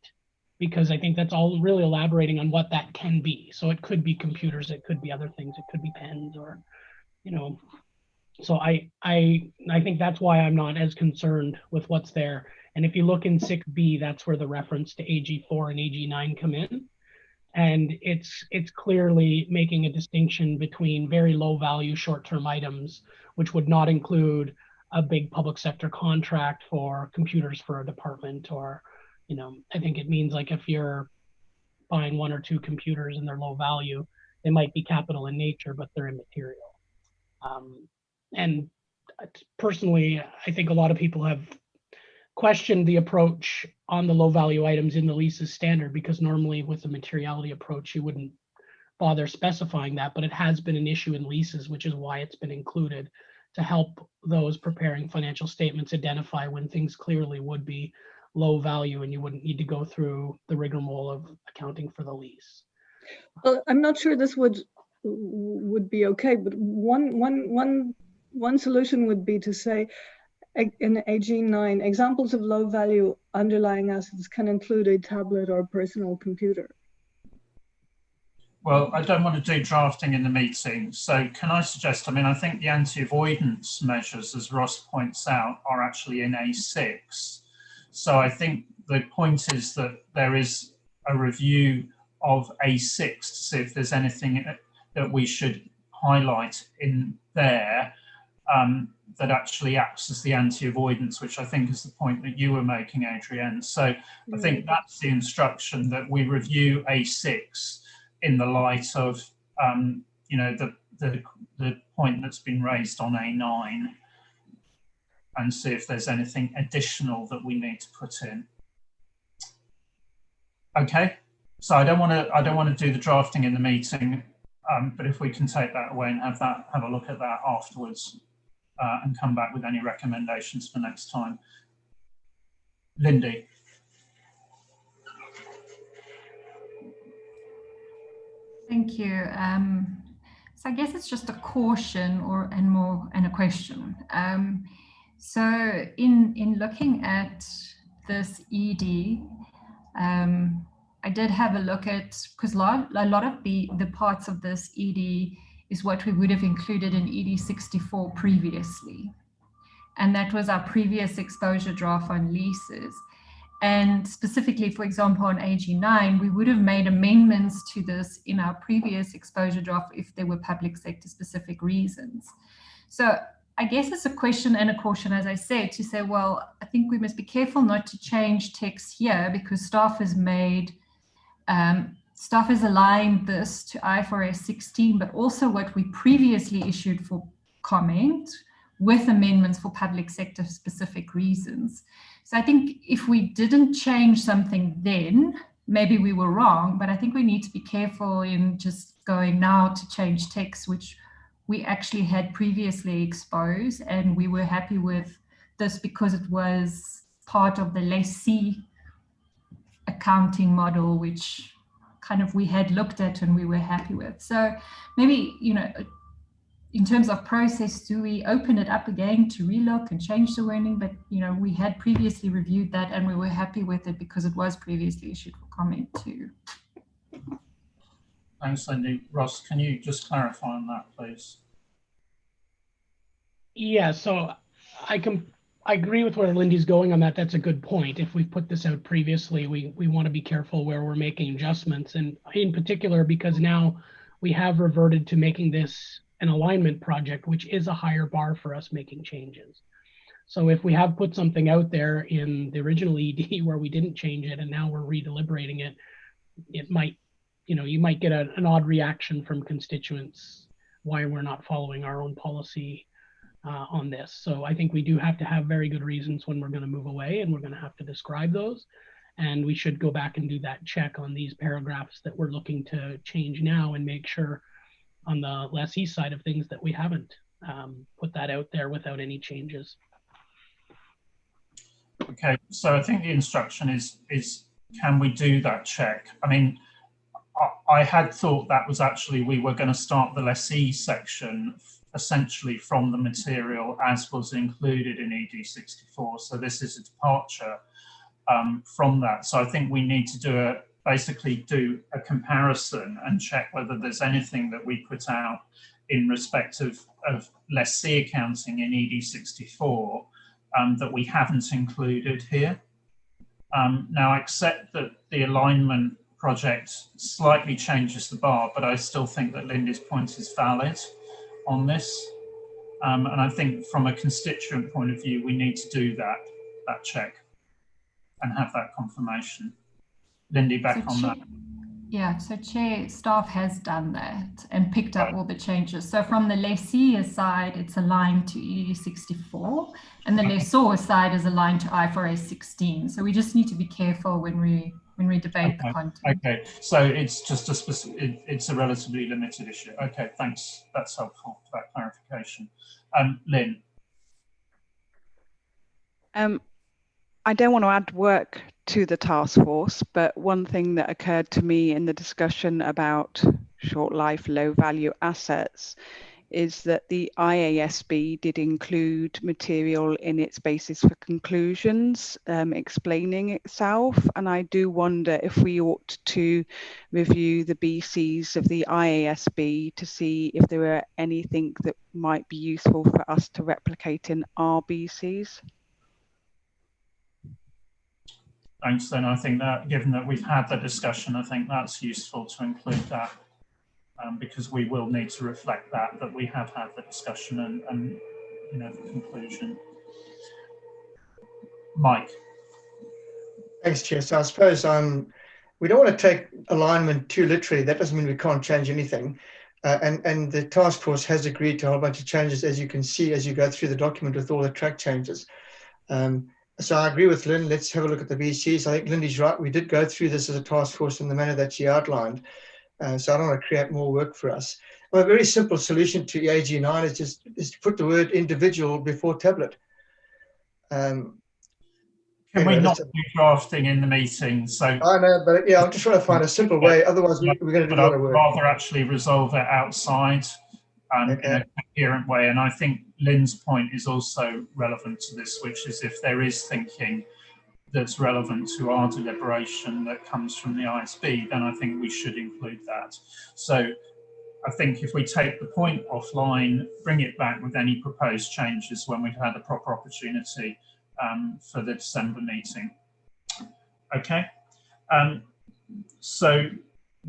because I think that's all really elaborating on what that can be. So it could be computers, it could be other things, it could be pens, or, you know. So I think that's why I'm not as concerned with what's there. And if you look in 6B, that's where the reference to AG4 and AG9 come in. And it's clearly making a distinction between very low value short-term items, which would not include a big public sector contract for computers for a department, or, you know, I think it means like if you're buying 1 or 2 computers and they're low value, they might be capital in nature, but they're immaterial. And personally, I think a lot of people have questioned the approach on the low value items in the leases standard, because normally with the materiality approach, you wouldn't bother specifying that, but it has been an issue in leases, which is why it's been included to help those preparing financial statements identify when things clearly would be low value and you wouldn't need to go through the rigmarole of accounting for the lease. Well, I'm not sure this would be okay, but one solution would be to say, in AG9, examples of low value underlying assets can include a tablet or personal computer. Well, I don't want to do drafting in the meeting. So can I suggest, I mean, I think the anti-avoidance measures, as Ross points out, are actually in A6. So I think the point is that there is a review of A6 to see if there's anything that we should highlight in there that actually acts as the anti-avoidance, which I think is the point that you were making, Adrienne. So I think that's the instruction, that we review A6 in the light of, you know, the point that's been raised on A9, and see if there's anything additional that we need to put in. Okay, so I don't want to do the drafting in the meeting, but if we can take that away and have a look at that afterwards, and come back with any recommendations for next time. Lindy. Thank you. So I guess it's just a caution and a question. So in looking at this ED, I did have a look at, because a lot of the parts of this ED is what we would have included in ED 64 previously. And that was our previous exposure draft on leases. And specifically, for example, on AG9, we would have made amendments to this in our previous exposure draft if there were public sector specific reasons. So I guess it's a question and a caution, as I said, to say, well, I think we must be careful not to change text here, because staff has aligned this to IFRS 16, but also what we previously issued for comment, with amendments for public sector specific reasons. So I think if we didn't change something then, maybe we were wrong, but I think we need to be careful in just going now to change text, which we actually had previously exposed, and we were happy with this because it was part of the lessee accounting model, which kind of we had looked at and we were happy with. So maybe, you know, in terms of process, do we open it up again to relook and change the wording? But, you know, we had previously reviewed that and we were happy with it because it was previously issued for comment too. Thanks, Lindy. Ross, can you just clarify on that, please? Yeah, so I agree with where Lindy's going on that. That's a good point. If we put this out previously, we want to be careful where we're making adjustments, and in particular because now we have reverted to making this an alignment project, which is a higher bar for us making changes. So if we have put something out there in the original ED where we didn't change it and now we're redeliberating it, it might, you know, you might get an odd reaction from constituents why we're not following our own policy on this. So I think we do have to have very good reasons when we're going to move away, and we're going to have to describe those. And we should go back and do that check on these paragraphs that we're looking to change now, and make sure on the lessee side of things that we haven't put that out there without any changes. Okay, so I think the instruction is can we do that check? I mean, I had thought that was actually, we were going to start the lessee section essentially from the material as was included in ED64. So this is a departure from that. So I think we need to basically do a comparison and check whether there's anything that we put out in respect of lessee accounting in ED64 that we haven't included here. Now, I accept that the alignment project slightly changes the bar, but I still think that Lindy's point is valid on this. And I think from a constituent point of view, we need to do that check and have that confirmation. Lindy, back on that. Yeah, so Chair, staff has done that and picked up all the changes. So from the lessee side, it's aligned to ED64, and the lessor side is aligned to IFRS 16. So we just need to be careful when we debate the content. Okay, so it's just a specific, it's a relatively limited issue. Okay, thanks. That's helpful for that clarification. Lynn. I don't want to add work to the task force, but one thing that occurred to me in the discussion about short life, low value assets is that the IASB did include material in its basis for conclusions, explaining itself. And I do wonder if we ought to review the BCs of the IASB to see if there are anything that might be useful for us to replicate in our BCs. Thanks, then. I think that, given that we've had the discussion, I think that's useful to include that because we will need to reflect that we have had the discussion and you know, the conclusion. Mike. Thanks, Chair. So I suppose we don't want to take alignment too literally. That doesn't mean we can't change anything. And the task force has agreed to a whole bunch of changes, as you can see as you go through the document with all the track changes. So I agree with Lynn. Let's have a look at the BCs. I think Lindy's right. We did go through this as a task force in the manner that she outlined. So I don't want to create more work for us. Well, a very simple solution to AG9 is to put the word individual before tablet. Can we not do drafting in the meeting? So I know, but yeah, I'm just trying to find a simple way. Otherwise, we're going to do a lot of work. Rather actually resolve it outside in a coherent way. And I think Lynn's point is also relevant to this, which is if there is thinking that's relevant to our deliberation that comes from the ISB, then I think we should include that. So I think if we take the point offline, bring it back with any proposed changes when we've had a proper opportunity for the December meeting. Okay. So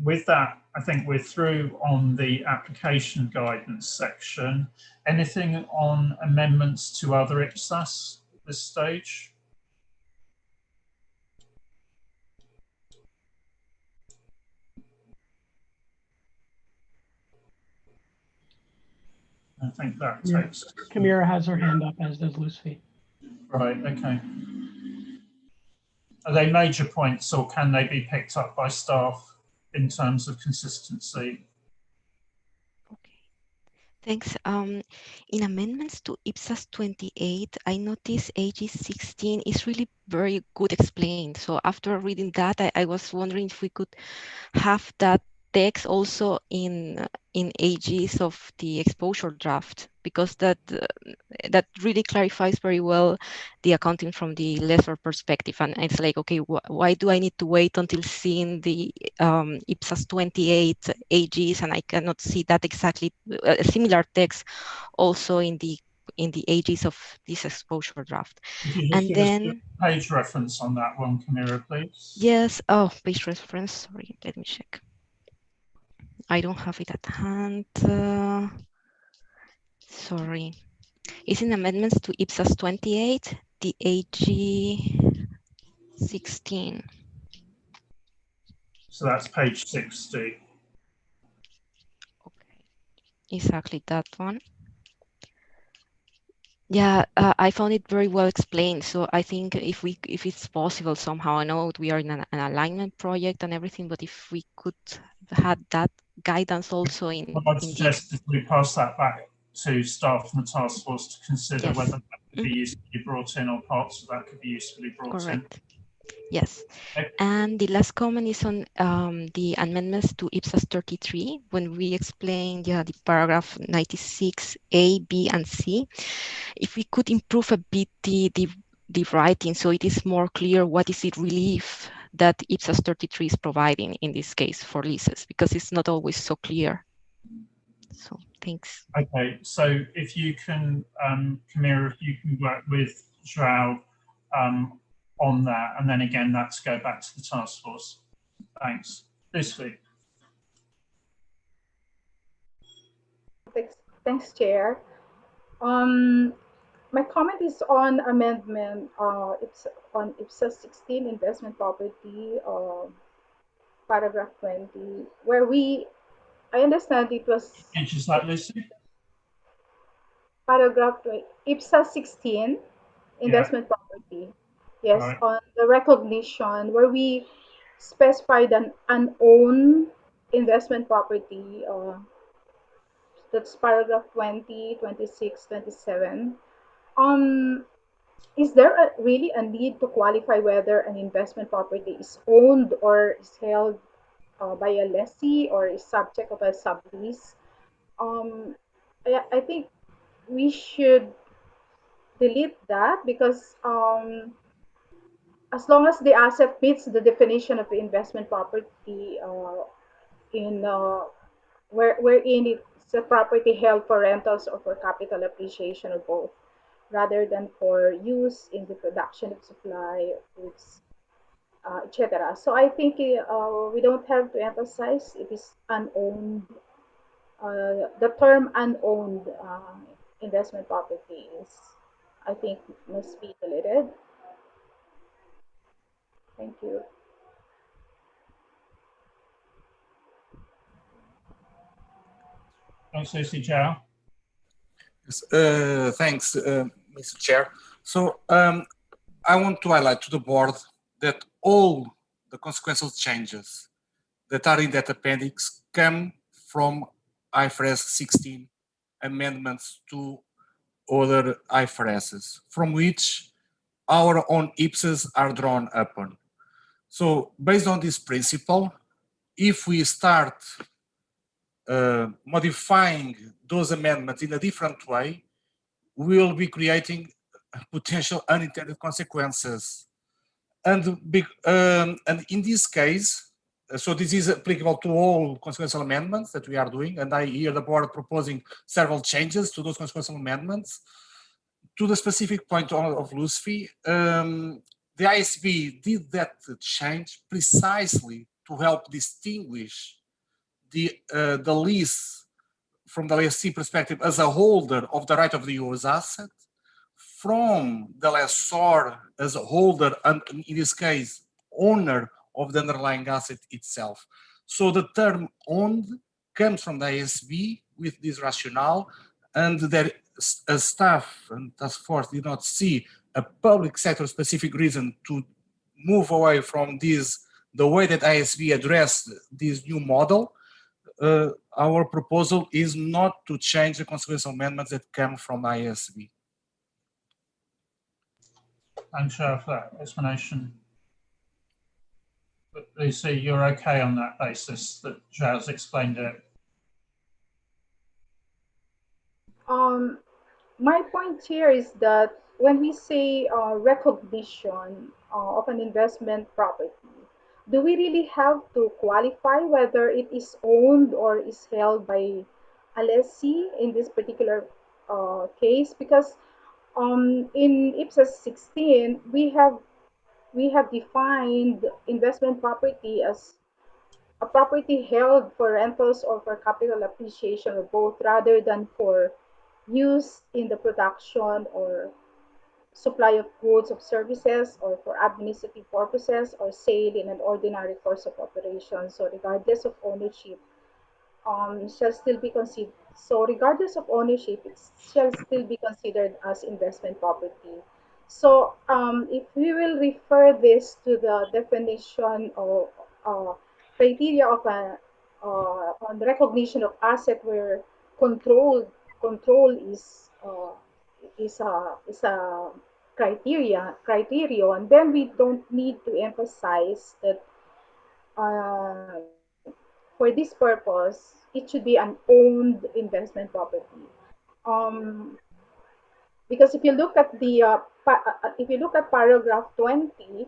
with that, I think we're through on the application guidance section. Anything on amendments to other Ipsas at this stage? I think that takes. Kamira has her hand up, as does Lucy. Right, okay. Are they major points or can they be picked up by staff in terms of consistency? Okay, thanks. In amendments to Ipsas 28, I noticed AG 16 is really very good explained. So after reading that, I was wondering if we could have that text also in AGs of the exposure draft, because that really clarifies very well the accounting from the lessor perspective. And it's like, okay, why do I need to wait until seeing the Ipsas 28 AGs, and I cannot see that exactly a similar text also in the AGs of this exposure draft? And then page reference on that one, Kamira, please. Yes. Oh, page reference. Sorry, let me check. I don't have it at hand. Sorry. It's in amendments to Ipsas 28, the AG 16. So that's page 60. Okay, exactly that one. Yeah, I found it very well explained. So I think if it's possible somehow, I know we are in an alignment project and everything, but if we could have that guidance also What I'd in the suggest is we pass that back to staff from the task force to consider yes, whether that could be usefully brought in or parts of that could be usefully brought in. correct. Yes. Okay. And the last comment is on the amendments to Ipsas 33, when we explained the paragraph 96A, B, and C. If we could improve a bit the writing so it is more clear what is it relief that Ipsas 33 is providing in this case for leases, because it's not always so clear. So thanks. Okay, so if you can, Camilla, if you can work with Joao on that, and then again, that's go back to the task force. Thanks. Lucy. Thanks, Chair. My comment is on amendment. It's on Ipsas 16 investment property, paragraph 20, where I understand it was Is that Lucy? paragraph 20, Ipsas 16 investment property. Yes, Right. on the recognition where we specified an unowned investment property. That's paragraph 20, 26, 27. Um, is there really a need to qualify whether an investment property is owned or is held by a lessee or is subject of a sublease? Um, I think we should delete that because as long as the asset meets the definition of the investment property in wherein it's a property held for rentals or for capital appreciation or both, rather than for use in the production of supply of goods, etc. So I think we don't have to emphasize it is unowned. The term unowned investment property is, I think, must be deleted. Thank you. Thanks, Lucy. Joao. Yes, thanks, Mr. Chair. So I want to highlight to the board that all the consequential changes that are in that appendix come from IFRS 16 amendments to other IFRSs, from which our own Ipsas are drawn upon. So based on this principle, if we start modifying those amendments in a different way, we will be creating potential unintended consequences. And in this case, so this is applicable to all consequential amendments that we are doing, and I hear the board proposing several changes to those consequential amendments. To the specific point of Lucy, the ISB did that change precisely to help distinguish the lease from the lessee perspective as a holder of the right of the use asset from the lessor as a holder and, in this case, owner of the underlying asset itself. So the term owned comes from the ISB with this rationale, and that as staff and task force did not see a public sector specific reason to move away from this, the way that ISB addressed this new model, our proposal is not to change the consequential amendments that come from ISB. Thanks, Joao, for that explanation. But Lucy, you're okay on that basis that Joao's explained it? My point here is that when we say recognition of an investment property, do we really have to qualify whether it is owned or is held by a lessee in this particular case? Because in Ipsas 16, we have defined investment property as a property held for rentals or for capital appreciation or both, rather than for use in the production or supply of goods or services or for administrative purposes or sale in an ordinary course of operation. So regardless of ownership, shall still be So regardless of ownership, it shall still be considered as investment property. So if we will refer this to the definition of criteria of on the recognition of asset where control is a criterion, then we don't need to emphasize that for this purpose it should be an owned investment property. Um, because if you look at the if you look at paragraph 20,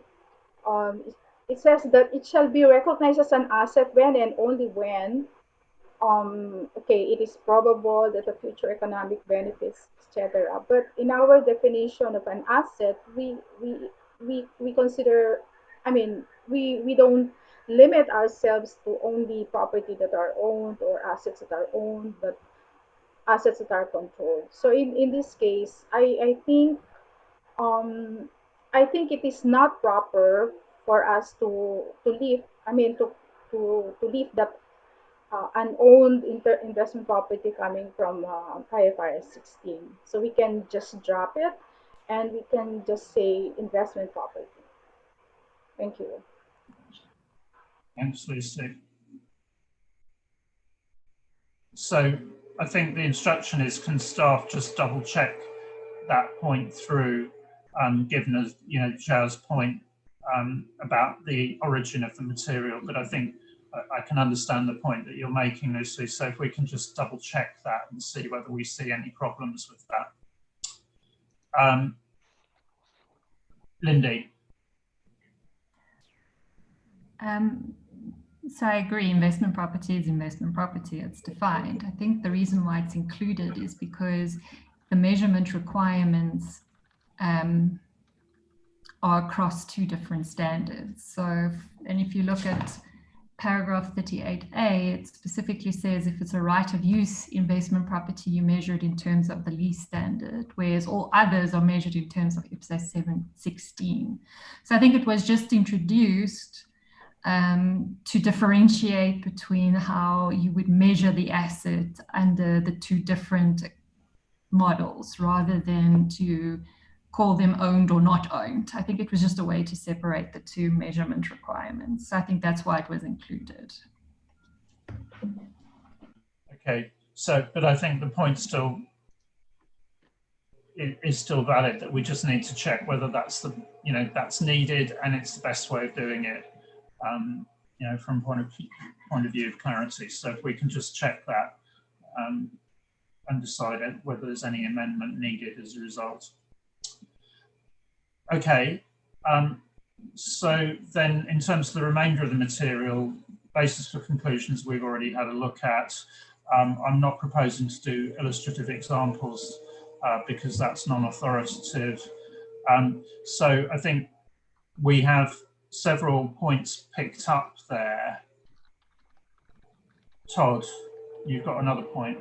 it says that it shall be recognized as an asset when and only when okay, it is probable that the future economic benefits, etc. But in our definition of an asset, we consider, I mean, we don't limit ourselves to only property that are owned or assets that are owned, but assets that are controlled. So in this case, um, I think it is not proper for us to leave, I mean, to leave that unowned investment property coming from IFRS 16. So we can just drop it and we can just say investment property. Thank you. Thanks, Lucy. So I think the instruction is, can staff just double check that point through, given as, you know, Zhao's point about the origin of the material, but I think I can understand the point that you're making, Lucy. So if we can just double check that and see whether we see any problems with that. Lindy. So I agree, investment property is investment property, it's defined. I think the reason why it's included is because the measurement requirements are across two different standards. So, and if you look at paragraph 38A, it specifically says if it's a right of use investment property, you measure it in terms of the lease standard, whereas all others are measured in terms of Ipsas 716. So I think it was just introduced to differentiate between how you would measure the asset under the two different models rather than to call them owned or not owned. I think it was just a way to separate the two measurement requirements. So I think that's why it was included. Okay, so, but I think the point still is still valid, that we just need to check whether that's the, you know, that's needed and it's the best way of doing it. You know, from point of view of clarity. So if we can just check that and decide whether there's any amendment needed as a result. Okay, so then in terms of the remainder of the material, basis for conclusions we've already had a look at. I'm not proposing to do illustrative examples because that's non-authoritative. So I think we have several points picked up there. Todd, you've got another point.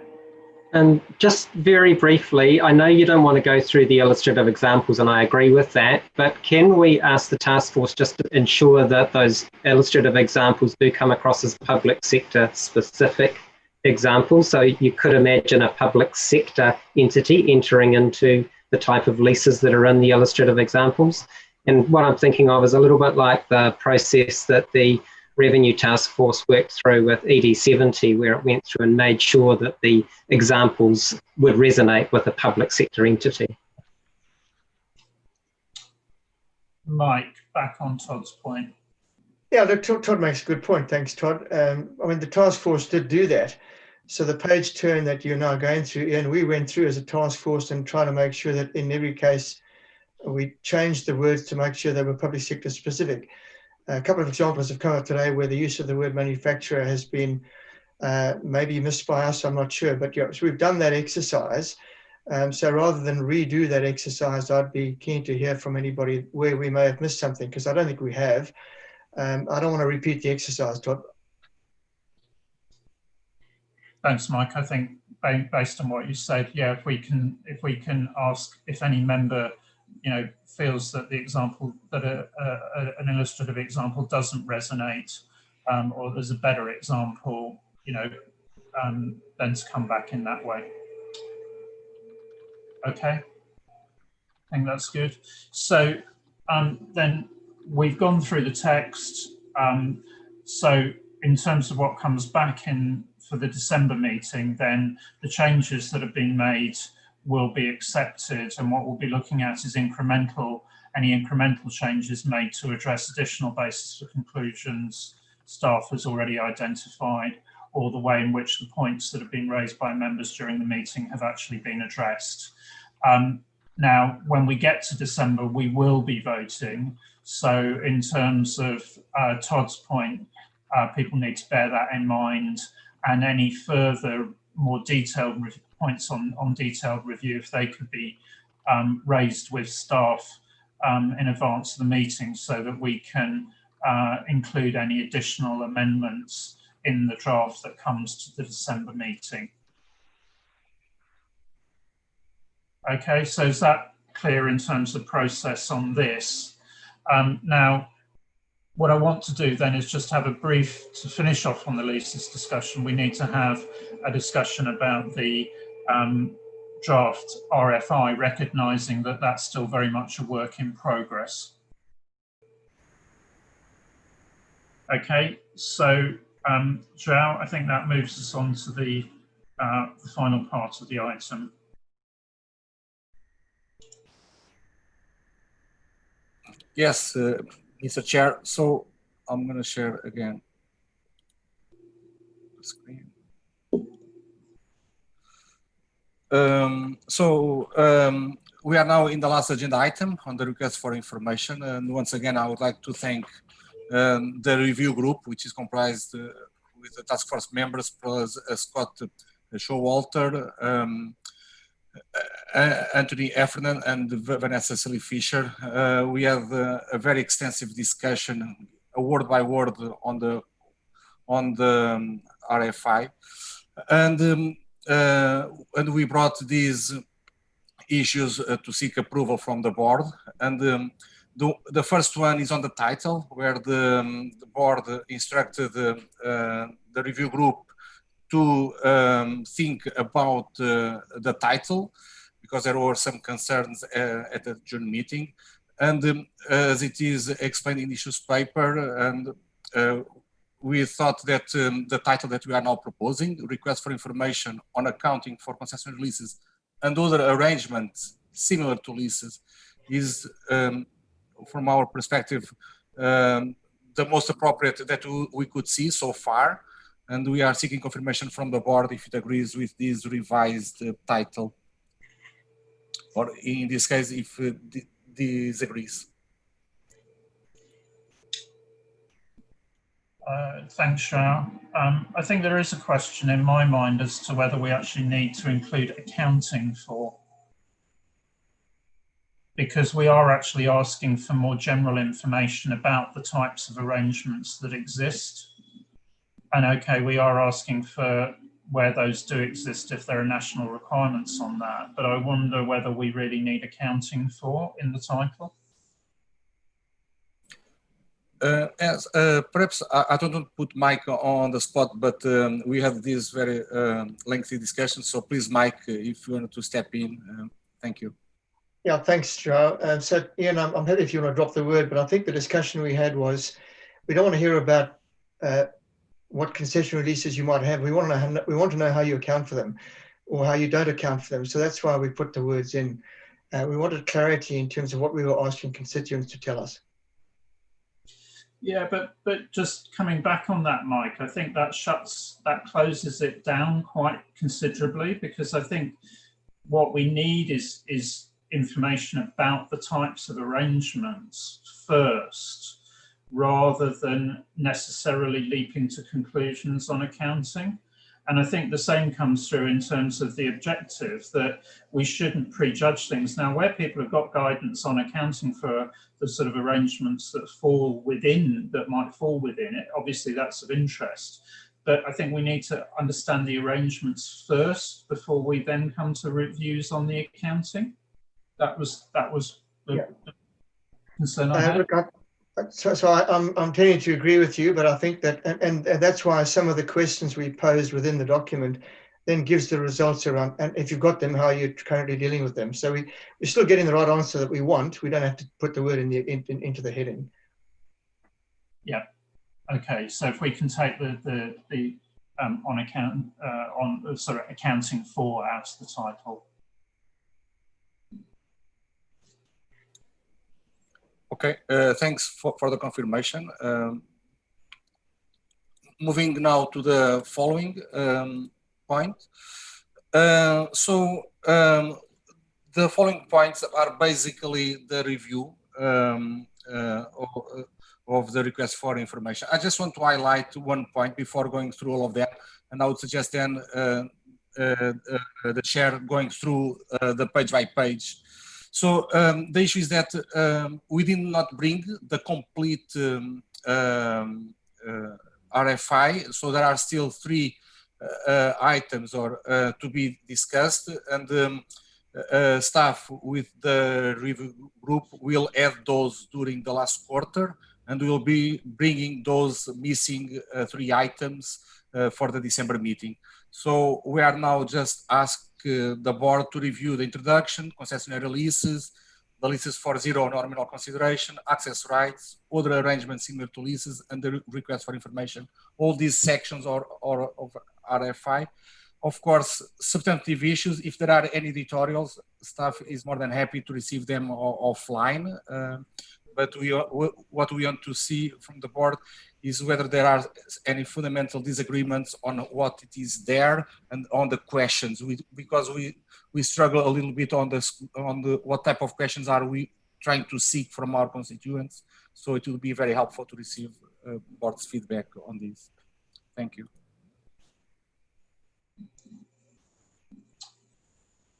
And just very briefly, I know you don't want to go through the illustrative examples, and I agree with that, but can we ask the task force just to ensure that those illustrative examples do come across as public sector specific examples? So you could imagine a public sector entity entering into the type of leases that are in the illustrative examples. And what I'm thinking of is a little bit like the process that the Revenue Task Force worked through with ED70, where it went through and made sure that the examples would resonate with a public sector entity. Mike, back on Todd's point. Yeah, look, Todd makes a good point. Thanks, Todd. I mean, the task force did do that. So the page turn that you're now going through, and we went through as a task force and trying to make sure that in every case, we changed the words to make sure they were public sector specific. A couple of examples have come up today where the use of the word manufacturer has been maybe missed by us, I'm not sure, but yeah, so we've done that exercise. So rather than redo that exercise, I'd be keen to hear from anybody where we may have missed something, because I don't think we have. I don't want to repeat the exercise, Todd. Thanks, Mike. I think based on what you said, yeah, if we can ask if any member, you know, feels that the example, that an illustrative example doesn't resonate, or there's a better example, you know, then to come back in that way. Okay, I think that's good. So then we've gone through the text. So in terms of what comes back in for the December meeting, then the changes that have been made will be accepted, and what we'll be looking at is any incremental changes made to address additional basis for conclusions staff has already identified, or the way in which the points that have been raised by members during the meeting have actually been addressed. Now, when we get to December, we will be voting. So in terms of Todd's point, people need to bear that in mind, and any further more detailed points on detailed review, if they could be raised with staff in advance of the meeting, so that we can include any additional amendments in the draft that comes to the December meeting. Okay, so is that clear in terms of process on this? Now, what I want to do then is just have a brief, to finish off on the leases discussion, we need to have a discussion about the draft RFI, recognising that that's still very much a work in progress. Okay, so João, I think that moves us on to the final part of the item. Yes, Mr. Chair. So I'm going to share again the screen. We are now in the last agenda item on the request for information. And once again, I would like to thank the review group, which is comprised with the task force members plus Scott Showalter, Anthony Effernan, and Vanessa Silly Fisher. We have a very extensive discussion, word by word, on the RFI, and we brought these issues to seek approval from the board. And the first one is on the title, where the board instructed the review group to think about the title, because there were some concerns at the June meeting. And as it is explained in the issues paper, and we thought that the title that we are now proposing, Request for Information on Accounting for Concession Leases and Other Arrangements Similar to Leases, is, from our perspective, the most appropriate that we could see so far. And we are seeking confirmation from the board if it agrees with this revised title, or in this case, if it disagrees. Thanks, João. I think there is a question in my mind as to whether we actually need to include accounting for, because we are actually asking for more general information about the types of arrangements that exist. And okay, we are asking for where those do exist, if there are national requirements on that, but I wonder whether we really need accounting for in the title. Yes, perhaps I don't want to put Mike on the spot, but we had this very lengthy discussion. So please, Mike, if you want to step in, thank you. Yeah, thanks, João. So Ian, I'm happy if you want to drop the word, but I think the discussion we had was, we don't want to hear about what concession releases you might have. We want to know how you account for them, or how you don't account for them. So that's why we put the words in. We wanted clarity in terms of what we were asking constituents to tell us. Yeah, but just coming back on that, Mike, I think that closes it down quite considerably, because I think what we need is information about the types of arrangements first, rather than necessarily leaping to conclusions on accounting. And I think the same comes through in terms of the objective, that we shouldn't prejudge things. Now, where people have got guidance on accounting for the sort of arrangements that might fall within it, obviously that's of interest. But I think we need to understand the arrangements first before we then come to reviews on the accounting. That was the concern I had. Look, I'm tending to agree with you, but I think that, and that's why some of the questions we posed within the document then gives the results around, and if you've got them, how you're currently dealing with them. So we're still getting the right answer that we want. We don't have to put the word into the heading. Yeah. Okay. So if we can take the accounting for out of the title. Okay, thanks for the confirmation. Moving now to the following point. The following points are basically the review of the request for information. I just want to highlight one point before going through all of that, and I would suggest then the chair going through the page by page. So the issue is that we did not bring the complete RFI, so there are still 3 items to be discussed, and staff with the review group will add those during the last quarter, and we will be bringing those missing 3 items for the December meeting. So we are now just asked the board to review the introduction, concessionary leases, the leases for zero nominal consideration, access rights, other arrangements similar to leases, and the request for information. All these sections are of RFI. Of course, substantive issues, if there are any editorials, staff is more than happy to receive them offline. But what we want to see from the board is whether there are any fundamental disagreements on what it is there and on the questions. Because we struggle a little bit on what type of questions are we trying to seek from our constituents. So it will be very helpful to receive board's feedback on this. Thank you.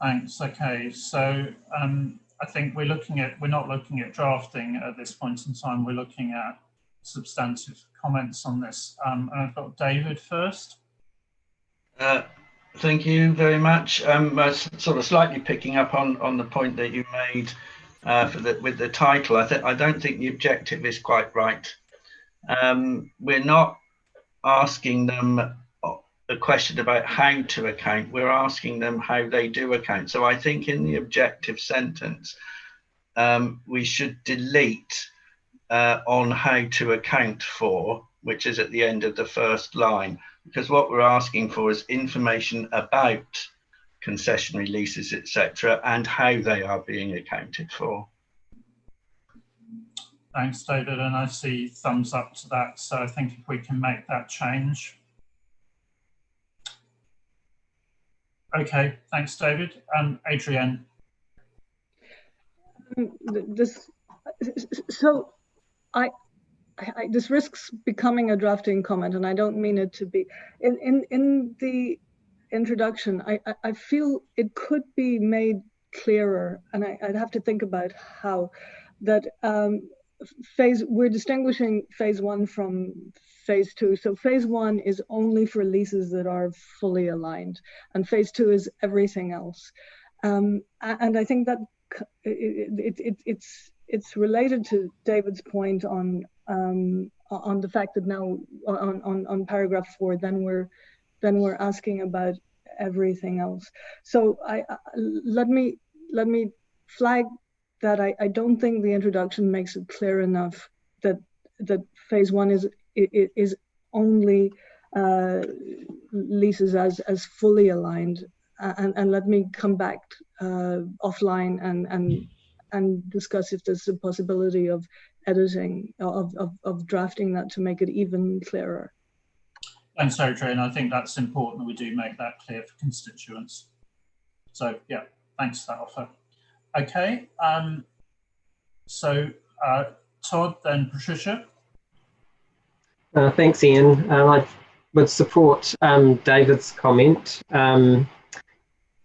Thanks. Okay, so I think we're not looking at drafting at this point in time. We're looking at substantive comments on this. And I've got David first. Thank you very much. Sort of slightly picking up on the point that you made with the title. I don't think the objective is quite right. We're not asking them a question about how to account. We're asking them how they do account. So I think in the objective sentence, we should delete on how to account for, which is at the end of the first line, because what we're asking for is information about concessionary leases, etc., and how they are being accounted for. Thanks, David, and I see thumbs up to that. So I think if we can make that change. Okay, thanks, David. Adrienne. This risks becoming a drafting comment, and I don't mean it to be. In the introduction, I feel it could be made clearer, and I'd have to think about how, that we're distinguishing phase 1 from phase 2. So phase 1 is only for leases that are fully aligned, and phase 2 is everything else. And I think that it's related to David's point on the fact that now on paragraph 4, then we're asking about everything else. So let me flag that I don't think the introduction makes it clear enough that phase 1 is only leases as fully aligned, and let me come back offline and discuss if there's a possibility of editing, of drafting that to make it even clearer. Thanks, Adrienne. I think that's important that we do make that clear for constituents. So yeah, thanks for that offer. Okay, so Todd, then Patricia. Thanks, Ian. I would support David's comment. And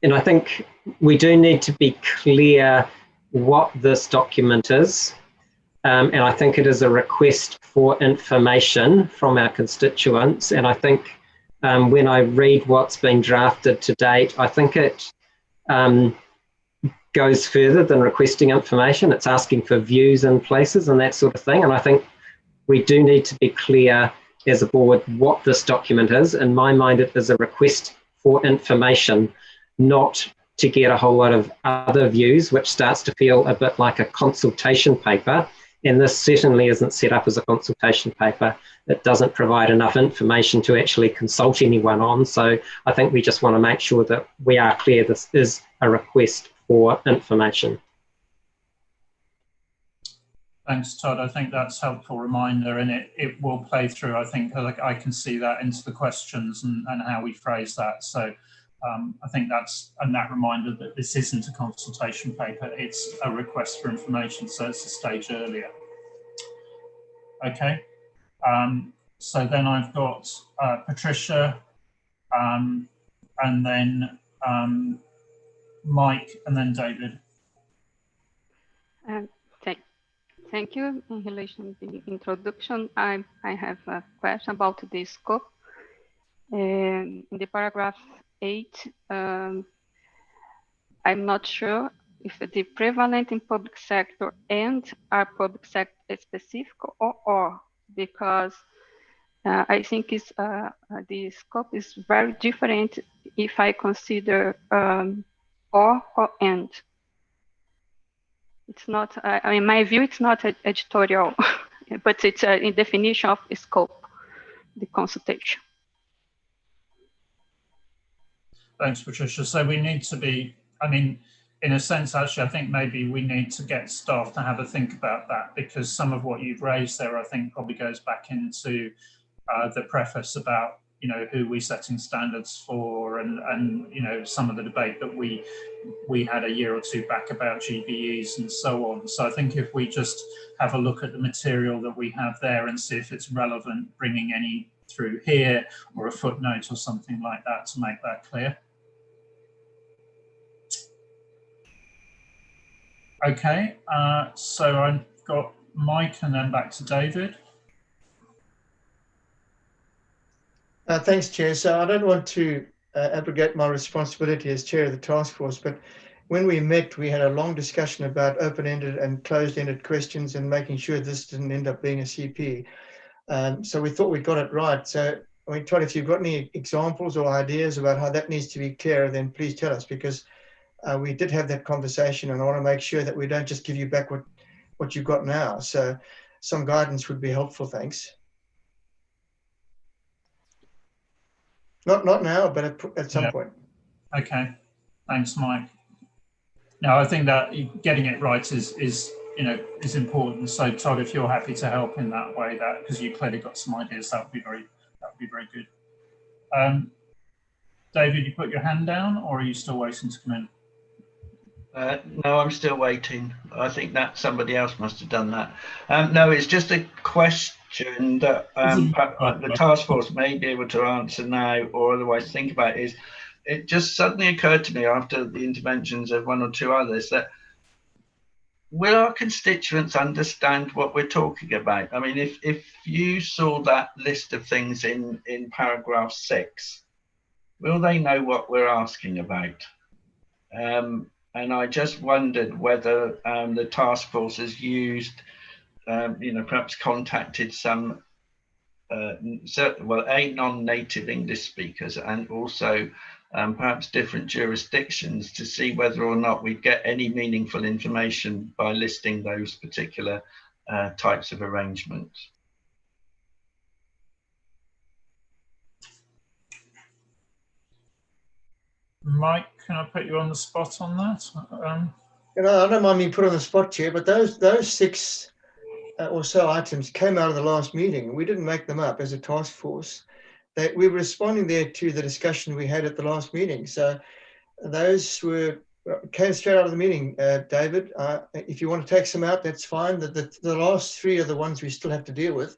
I think we do need to be clear what this document is. And I think it is a request for information from our constituents. And I think when I read what's been drafted to date, I think it goes further than requesting information. It's asking for views in places and that sort of thing. And I think we do need to be clear as a board what this document is. In my mind, it is a request for information, not to get a whole lot of other views, which starts to feel a bit like a consultation paper. And this certainly isn't set up as a consultation paper. It doesn't provide enough information to actually consult anyone on. So I think we just want to make sure that we are clear this is a request for information. Thanks, Todd. I think that's a helpful reminder, and it will play through. I think like I can see that into the questions and how we phrase that. So I think that's that reminder that this isn't a consultation paper, it's a request for information, so it's a stage earlier. Okay, so then I've got Patricia, and then Mike, and then David. Thank you. In relation to the introduction, I have a question about the scope. In the paragraph 8, I'm not sure if the prevalent in public sector and are public sector specific or because I think it's, the scope is very different if I consider or and. It's not, I mean, my view, it's not editorial, but it's a definition of scope, the consultation. Thanks, Patricia. So we need to be, I mean, in a sense, actually, I think maybe we need to get staff to have a think about that, because some of what you've raised there, I think, probably goes back into the preface about, you know, who we're setting standards for, and you know, some of the debate that we had a year or two back about GBEs and so on. So I think if we just have a look at the material that we have there and see if it's relevant, bringing any through here or a footnote or something like that to make that clear. Okay, so I've got Mike and then back to David. Thanks, Chair. So I don't want to abrogate my responsibility as Chair of the task force, but when we met, we had a long discussion about open-ended and closed-ended questions and making sure this didn't end up being a CP. So we thought we got it right. So I mean, Todd, if you've got any examples or ideas about how that needs to be clearer, then please tell us, because we did have that conversation and I want to make sure that we don't just give you back what you've got now. So some guidance would be helpful, thanks. Not now, but at some point. Okay, thanks, Mike. Now, I think that getting it right is you know, is important. So Todd, if you're happy to help in that way, that because you clearly got some ideas, that would be very good. David, you put your hand down, or are you still waiting to come in? No, I'm still waiting. I think that somebody else must have done that. No, it's just a question that the task force may be able to answer now or otherwise think about. Is it just suddenly occurred to me after the interventions of one or two others that will our constituents understand what we're talking about? I mean, if you saw that list of things in paragraph 6, will they know what we're asking about? And I just wondered whether the task force has used, you know, perhaps contacted some, non-native English speakers and also perhaps different jurisdictions to see whether or not we get any meaningful information by listing those particular types of arrangements. Mike, can I put you on the spot on that? You know, I don't mind being put on the spot, Chair, but those 6 or so items came out of the last meeting. We didn't make them up as a task force. We were responding there to the discussion we had at the last meeting. So those came straight out of the meeting, David. If you want to take some out, that's fine. The last 3 are the ones we still have to deal with.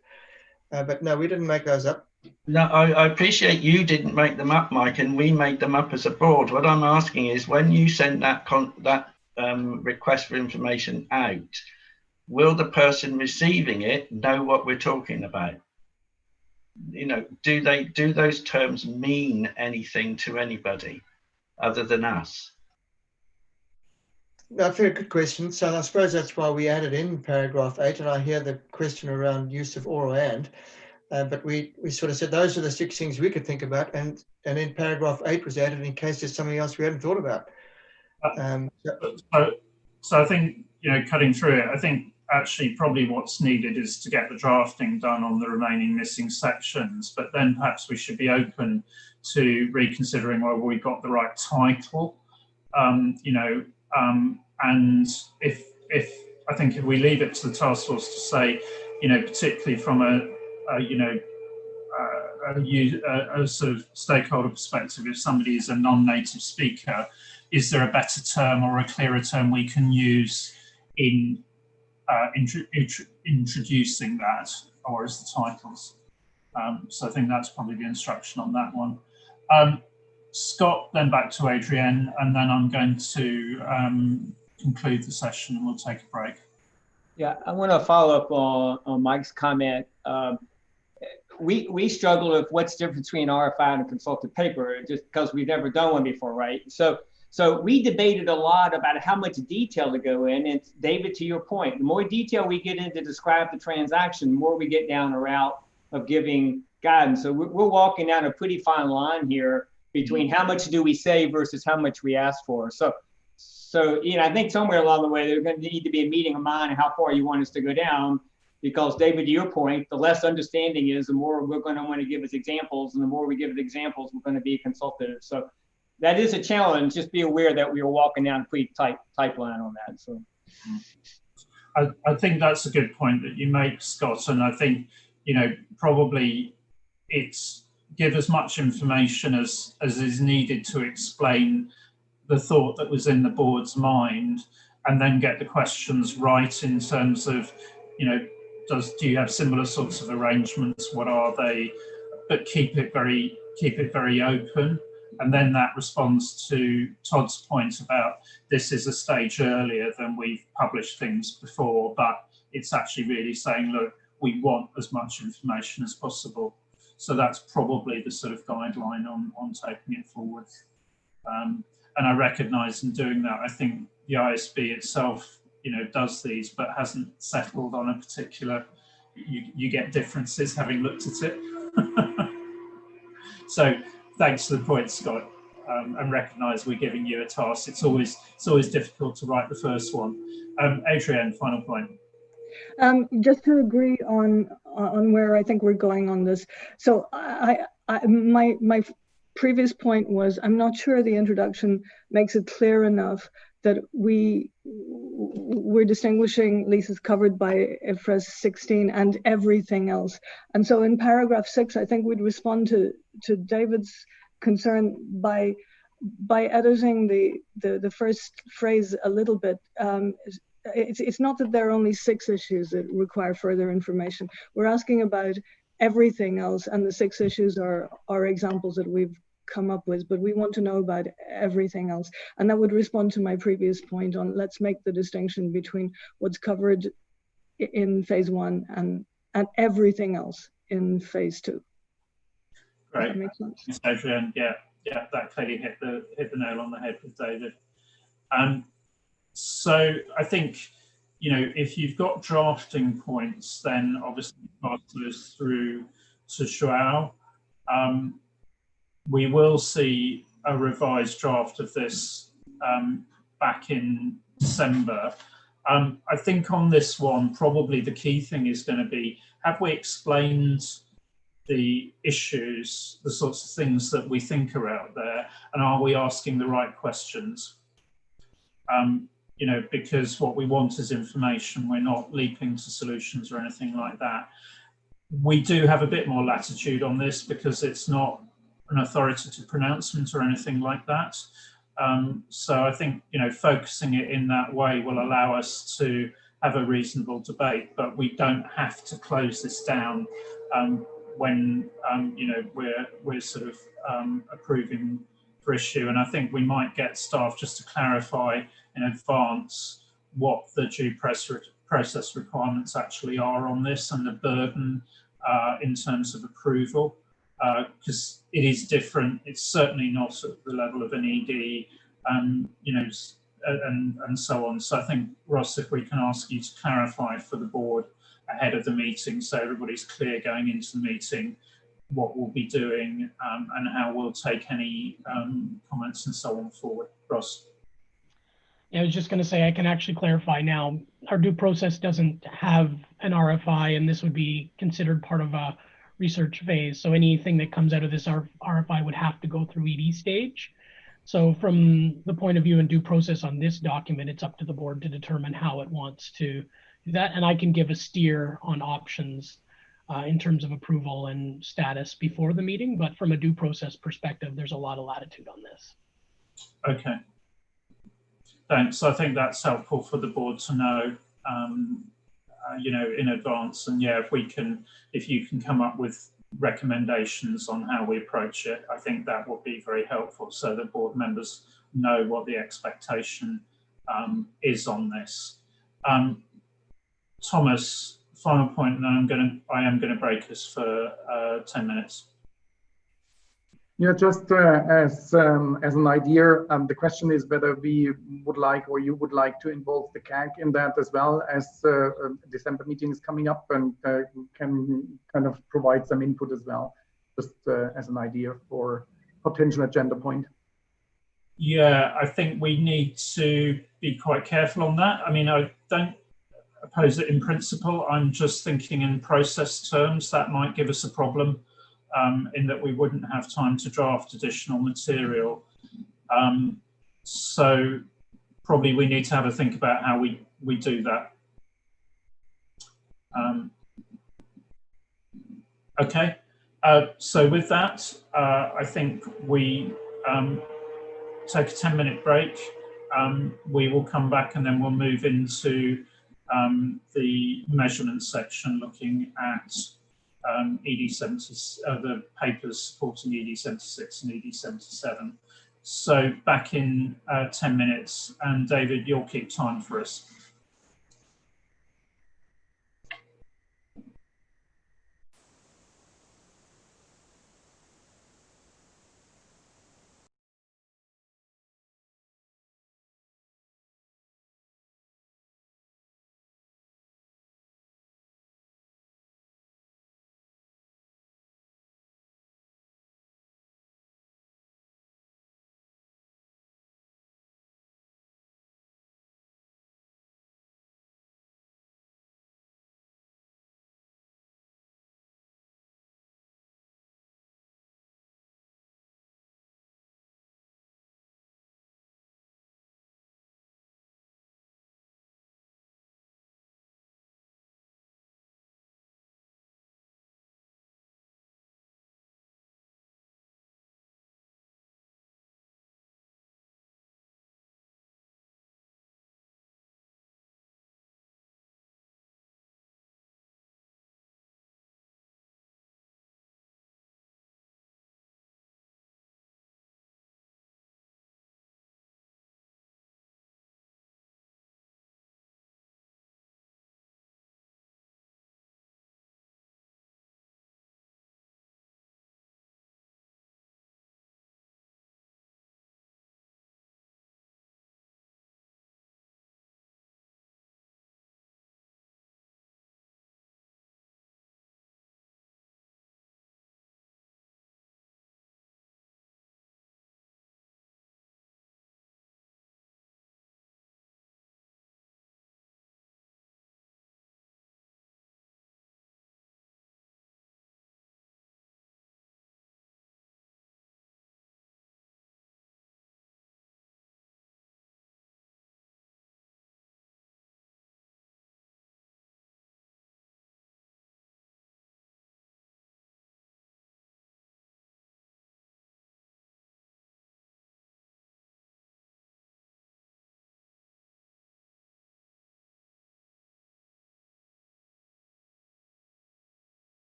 But no, we didn't make those up. No, I appreciate you didn't make them up, Mike, and we made them up as a board. What I'm asking is, when you send that request for information out, will the person receiving it know what we're talking about? You know, do those terms mean anything to anybody other than us? No, very good question. So I suppose that's why we added in paragraph 8, and I hear the question around use of or and, but we sort of said those are the 6 things we could think about, and then paragraph 8 was added in case there's something else we hadn't thought about. So I think, you know, cutting through it, I think actually probably what's needed is to get the drafting done on the remaining missing sections, but then perhaps we should be open to reconsidering whether we got the right title, you know, and if I think if we leave it to the task force to say, you know, particularly from a sort of stakeholder perspective, if somebody is a non-native speaker, is there a better term or a clearer term we can use in introducing that, or as the titles? So I think that's probably the instruction on that one. Scott, then back to Adrienne, and then I'm going to conclude the session and we'll take a break. Yeah, I want to follow up on Mike's comment. We struggle with what's the difference between RFI and a consulted paper, just because we've never done one before, right? So we debated a lot about how much detail to go in. And David, to your point, the more detail we get in to describe the transaction, the more we get down the route of giving guidance. So we're walking down a pretty fine line here between how much do we say versus how much we ask for. So you know, I think somewhere along the way, there's going to need to be a meeting of mind of how far you want us to go down. Because David, to your point, the less understanding is, the more we're going to want to give us examples, and the more we give it examples, we're going to be consultative. So that is a challenge. Just be aware that we are walking down a pretty tight line on that. So I think that's a good point that you make, Scott. And I think, you know, probably it's give as much information as is needed to explain the thought that was in the board's mind, and then get the questions right in terms of, you know, do you have similar sorts of arrangements? What are they? But keep it very open. And then that responds to Todd's point about this is a stage earlier than we've published things before, but it's actually really saying, look, we want as much information as possible. So that's probably the sort of guideline on taking it forward. And I recognise in doing that, I think the ISB itself, you know, does these, but hasn't settled on a particular, you get differences having looked at it. So thanks for the point, Scott, and recognise we're giving you a task. It's always difficult to write the first one. Adrienne, final point. Just to agree on where I think we're going on this. So my previous point was, I'm not sure the introduction makes it clear enough that we're distinguishing leases covered by IFRS 16 and everything else. And so in paragraph 6, I think we'd respond to David's concern by editing the first phrase a little bit. It's not that there are only 6 issues that require further information. We're asking about everything else, and the 6 issues are examples that we've come up with, but we want to know about everything else. And that would respond to my previous point on, let's make the distinction between what's covered in phase 1 and everything else in phase 2. Great. That makes sense. Thanks, Adrienne. Yeah, that clearly hit the nail on the head with David. So I think, you know, if you've got drafting points, then obviously pass those through to Joao. We will see a revised draft of this back in December. I think on this one, probably the key thing is going to be, have we explained the issues, the sorts of things that we think are out there, and are we asking the right questions? You know, because what we want is information. We're not leaping to solutions or anything like that. We do have a bit more latitude on this because it's not an authoritative pronouncement or anything like that. So I think, you know, focusing it in that way will allow us to have a reasonable debate, but we don't have to close this down when you know, we're sort of approving for issue. And I think we might get staff just to clarify in advance what the due process requirements actually are on this and the burden in terms of approval. Because it is different. It's certainly not at the level of an ED. You know, and so on. So I think, Ross, if we can ask you to clarify for the board ahead of the meeting, so everybody's clear going into the meeting what we'll be doing and how we'll take any comments and so on forward. Ross. Yeah, I was just going to say, I can actually clarify now. Our due process doesn't have an RFI, and this would be considered part of a research phase. So anything that comes out of this RFI would have to go through ED stage. So from the point of view and due process on this document, it's up to the board to determine how it wants to do that. And I can give a steer on options in terms of approval and status before the meeting. But from a due process perspective, there's a lot of latitude on this. Okay. Thanks. I think that's helpful for the board to know, you know, in advance. And yeah, if you can come up with recommendations on how we approach it, I think that will be very helpful so that board members know what the expectation is on this. Thomas, final point, and then I am going to break us for 10 minutes. Yeah, just as an idea, the question is whether we would like, or you would like, to involve the CAG in that as well, as December meeting is coming up, and can kind of provide some input as well, just as an idea for potential agenda point. Yeah, I think we need to be quite careful on that. I mean, I don't oppose it in principle. I'm just thinking in process terms that might give us a problem. In that we wouldn't have time to draft additional material. So probably we need to have a think about how we do that. Okay, so with that, I think we take a 10-minute break. We will come back and then we'll move into the measurement section, looking at ED70, the papers supporting ED76 and ED77. So back in 10 minutes, and David, you'll keep time for us.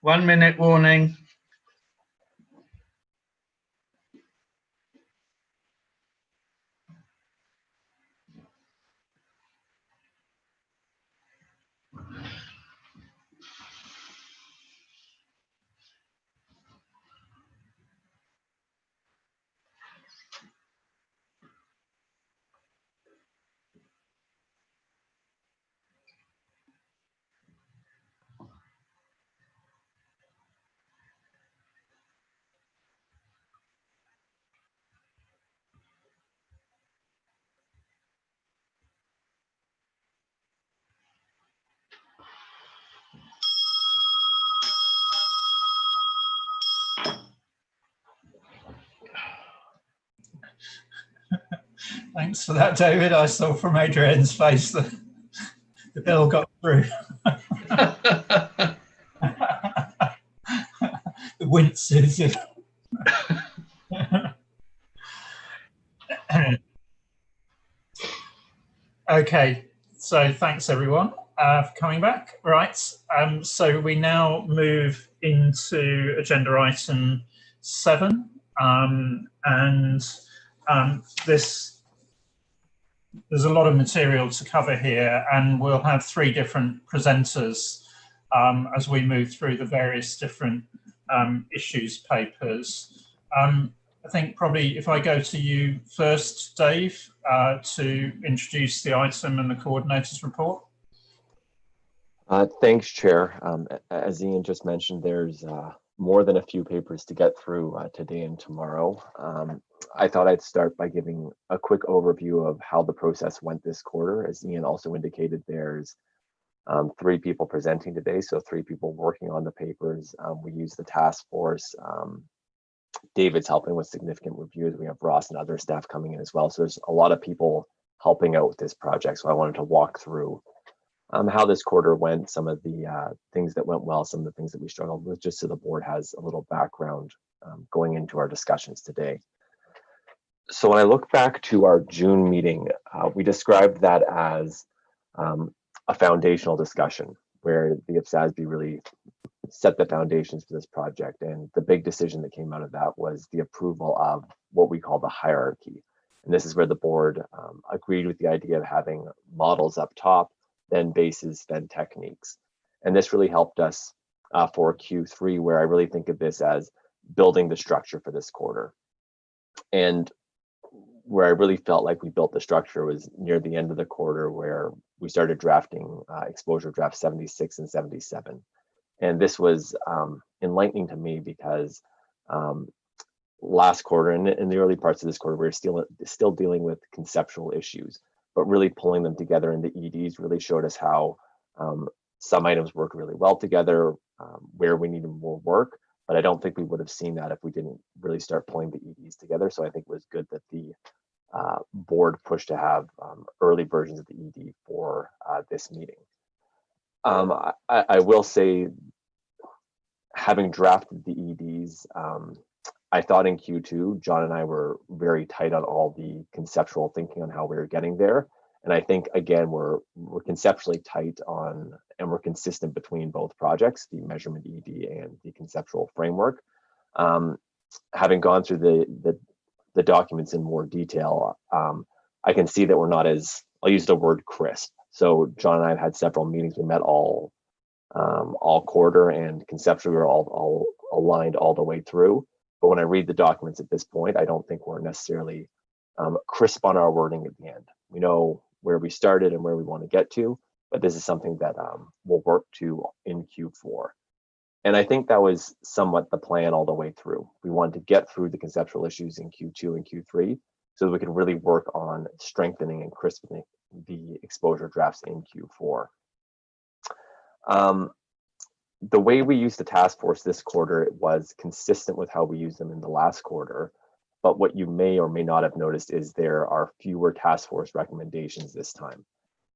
1 minute warning. Thanks for that, David. I saw from Adrian's face that the bill got through. The winces. Okay, so thanks everyone for coming back. Right, so we now move into agenda item 7, there's a lot of material to cover here, and we'll have 3 different presenters as we move through the various different issues papers. I think probably if I go to you first, Dave, to introduce the item and the coordinators report. Thanks, Chair. As Ian just mentioned, there's more than a few papers to get through today and tomorrow. I thought I'd start by giving a quick overview of how the process went this quarter. As Ian also indicated, there's 3 people presenting today, so 3 people working on the papers. We use the task force. David's helping with significant reviews. We have Ross and other staff coming in as well. So there's a lot of people helping out with this project. So I wanted to walk through how this quarter went, some of the things that went well, some of the things that we struggled with, just so the board has a little background going into our discussions today. So when I look back to our June meeting, we described that as a foundational discussion where the IPSASB really set the foundations for this project. And the big decision that came out of that was the approval of what we call the hierarchy. And this is where the board agreed with the idea of having models up top, then bases, then techniques. And this really helped us for Q3, where I really think of this as building the structure for this quarter. And where I really felt like we built the structure was near the end of the quarter, where we started drafting exposure draft 76 and 77. And this was enlightening to me because last quarter and in the early parts of this quarter, we were still dealing with conceptual issues, but really pulling them together in the EDs really showed us how some items work really well together, where we needed more work. But I don't think we would have seen that if we didn't really start pulling the EDs together. So I think it was good that the board pushed to have early versions of the ED for this meeting. I will say, having drafted the EDs, I thought in Q2, John and I were very tight on all the conceptual thinking on how we were getting there. And I think, again, we're conceptually tight on, and we're consistent between both projects, the measurement ED and the conceptual framework. Having gone through the documents in more detail, I can see that we're not as, I'll use the word crisp. So John and I have had several meetings. We met all quarter, and conceptually we're all aligned all the way through. But when I read the documents at this point, I don't think we're necessarily crisp on our wording at the end. We know where we started and where we want to get to, but this is something that we'll work to in Q4. And I think that was somewhat the plan all the way through. We wanted to get through the conceptual issues in Q2 and Q3 so that we can really work on strengthening and crispening the exposure drafts in Q4. The way we used the task force this quarter was consistent with how we used them in the last quarter. But what you may or may not have noticed is there are fewer task force recommendations this time.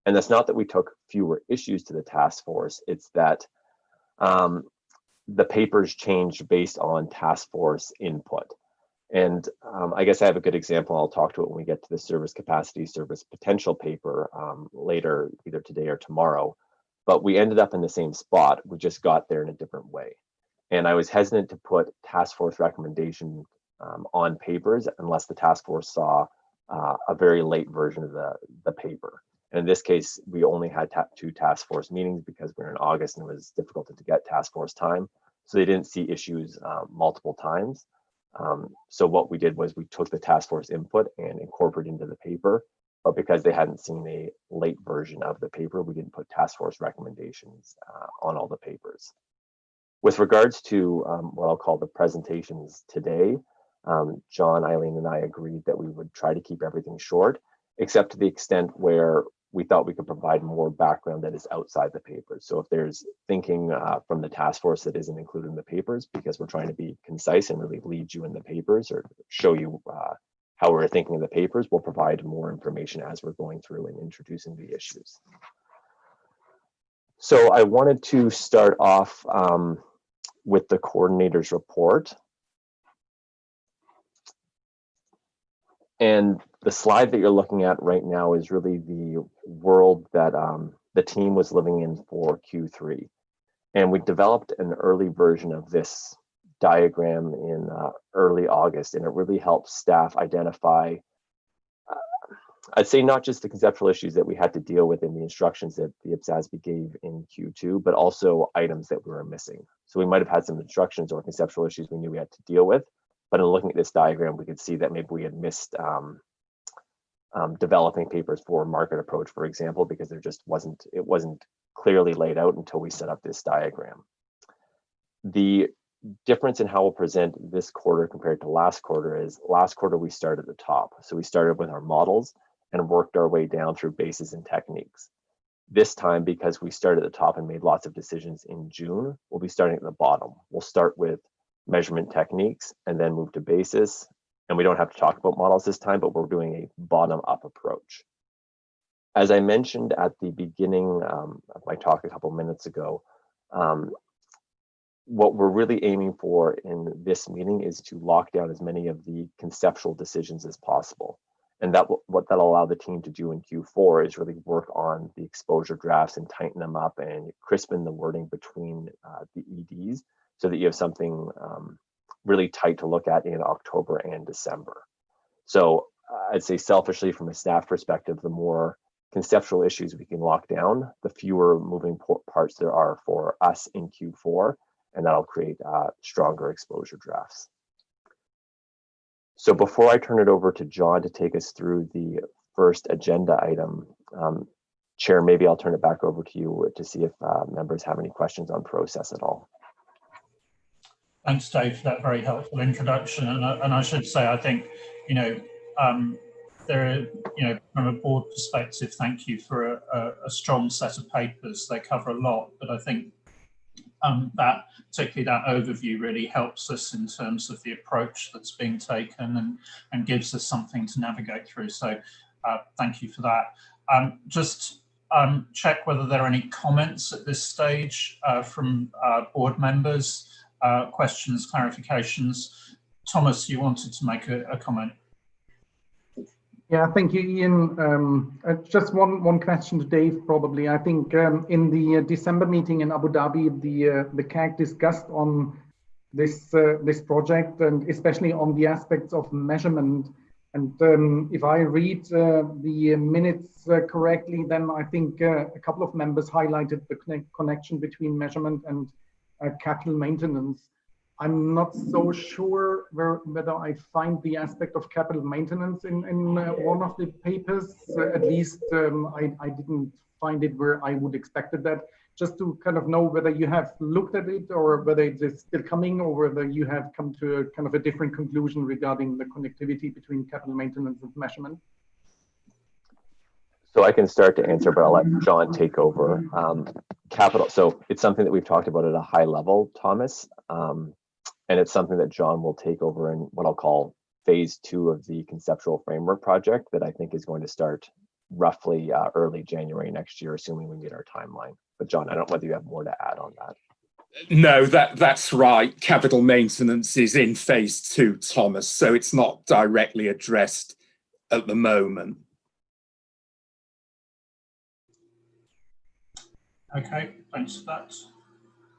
And that's not that we took fewer issues to the task force, it's that the papers changed based on task force input. And I guess I have a good example. I'll talk to it when we get to the service capacity, service potential paper later, either today or tomorrow. But we ended up in the same spot. We just got there in a different way. And I was hesitant to put task force recommendation on papers unless the task force saw a very late version of the paper. And in this case, we only had 2 task force meetings because we're in August and it was difficult to get task force time. So they didn't see issues multiple times. So what we did was we took the task force input and incorporated into the paper. But because they hadn't seen a late version of the paper, we didn't put task force recommendations on all the papers. With regards to what I'll call the presentations today, John, Eileen, and I agreed that we would try to keep everything short, except to the extent where we thought we could provide more background that is outside the papers. So if there's thinking from the task force that isn't included in the papers, because we're trying to be concise and really lead you in the papers or show you how we're thinking of the papers, we'll provide more information as we're going through and introducing the issues. So I wanted to start off with the coordinator's report. And the slide that you're looking at right now is really the world that the team was living in for Q3. And we developed an early version of this diagram in early August, and it really helps staff identify, I'd say not just the conceptual issues that we had to deal with in the instructions that the IPSASB gave in Q2, but also items that we were missing. So we might have had some instructions or conceptual issues we knew we had to deal with, but in looking at this diagram, we could see that maybe we had missed developing papers for market approach, for example, because it wasn't clearly laid out until we set up this diagram. The difference in how we'll present this quarter compared to last quarter is last quarter we started at the top. So we started with our models and worked our way down through bases and techniques. This time, because we started at the top and made lots of decisions in June, we'll be starting at the bottom. We'll start with measurement techniques and then move to basis. And we don't have to talk about models this time, but we're doing a bottom-up approach. As I mentioned at the beginning of my talk a couple minutes ago, what we're really aiming for in this meeting is to lock down as many of the conceptual decisions as possible. And what that'll allow the team to do in Q4 is really work on the exposure drafts and tighten them up and crispen the wording between the EDs so that you have something really tight to look at in October and December. So I'd say selfishly from a staff perspective, the more conceptual issues we can lock down, the fewer moving parts there are for us in Q4, and that'll create stronger exposure drafts. So before I turn it over to John to take us through the first agenda item, Chair, maybe I'll turn it back over to you to see if members have any questions on process at all. Thanks, Dave, for that very helpful introduction. And I should say, I think, from a board perspective, thank you for a strong set of papers. They cover a lot, but I think that particularly that overview really helps us in terms of the approach that's being taken and gives us something to navigate through. So thank you for that. Just check whether there are any comments at this stage from board members, questions, clarifications. Thomas, you wanted to make a comment. Yeah, thank you, Ian. Just one question to Dave, probably. I think in the December meeting in Abu Dhabi, the CAG discussed on this project and especially on the aspects of measurement. And if I read the minutes correctly, then I think a couple of members highlighted the connection between measurement and capital maintenance. I'm not so sure whether I find the aspect of capital maintenance in one of the papers. At least I didn't find it where I would expected that. Just to kind of know whether you have looked at it or whether it is still coming or whether you have come to a kind of a different conclusion regarding the connectivity between capital maintenance and measurement. So I can start to answer, but I'll let John take over. Capital, so it's something that we've talked about at a high level, Thomas. And it's something that John will take over in what I'll call phase 2 of the conceptual framework project that I think is going to start roughly early January next year, assuming we meet our timeline. But John, I don't know whether you have more to add on that. No, that's right. Capital maintenance is in phase 2, Thomas, so it's not directly addressed at the moment. Okay, thanks for that.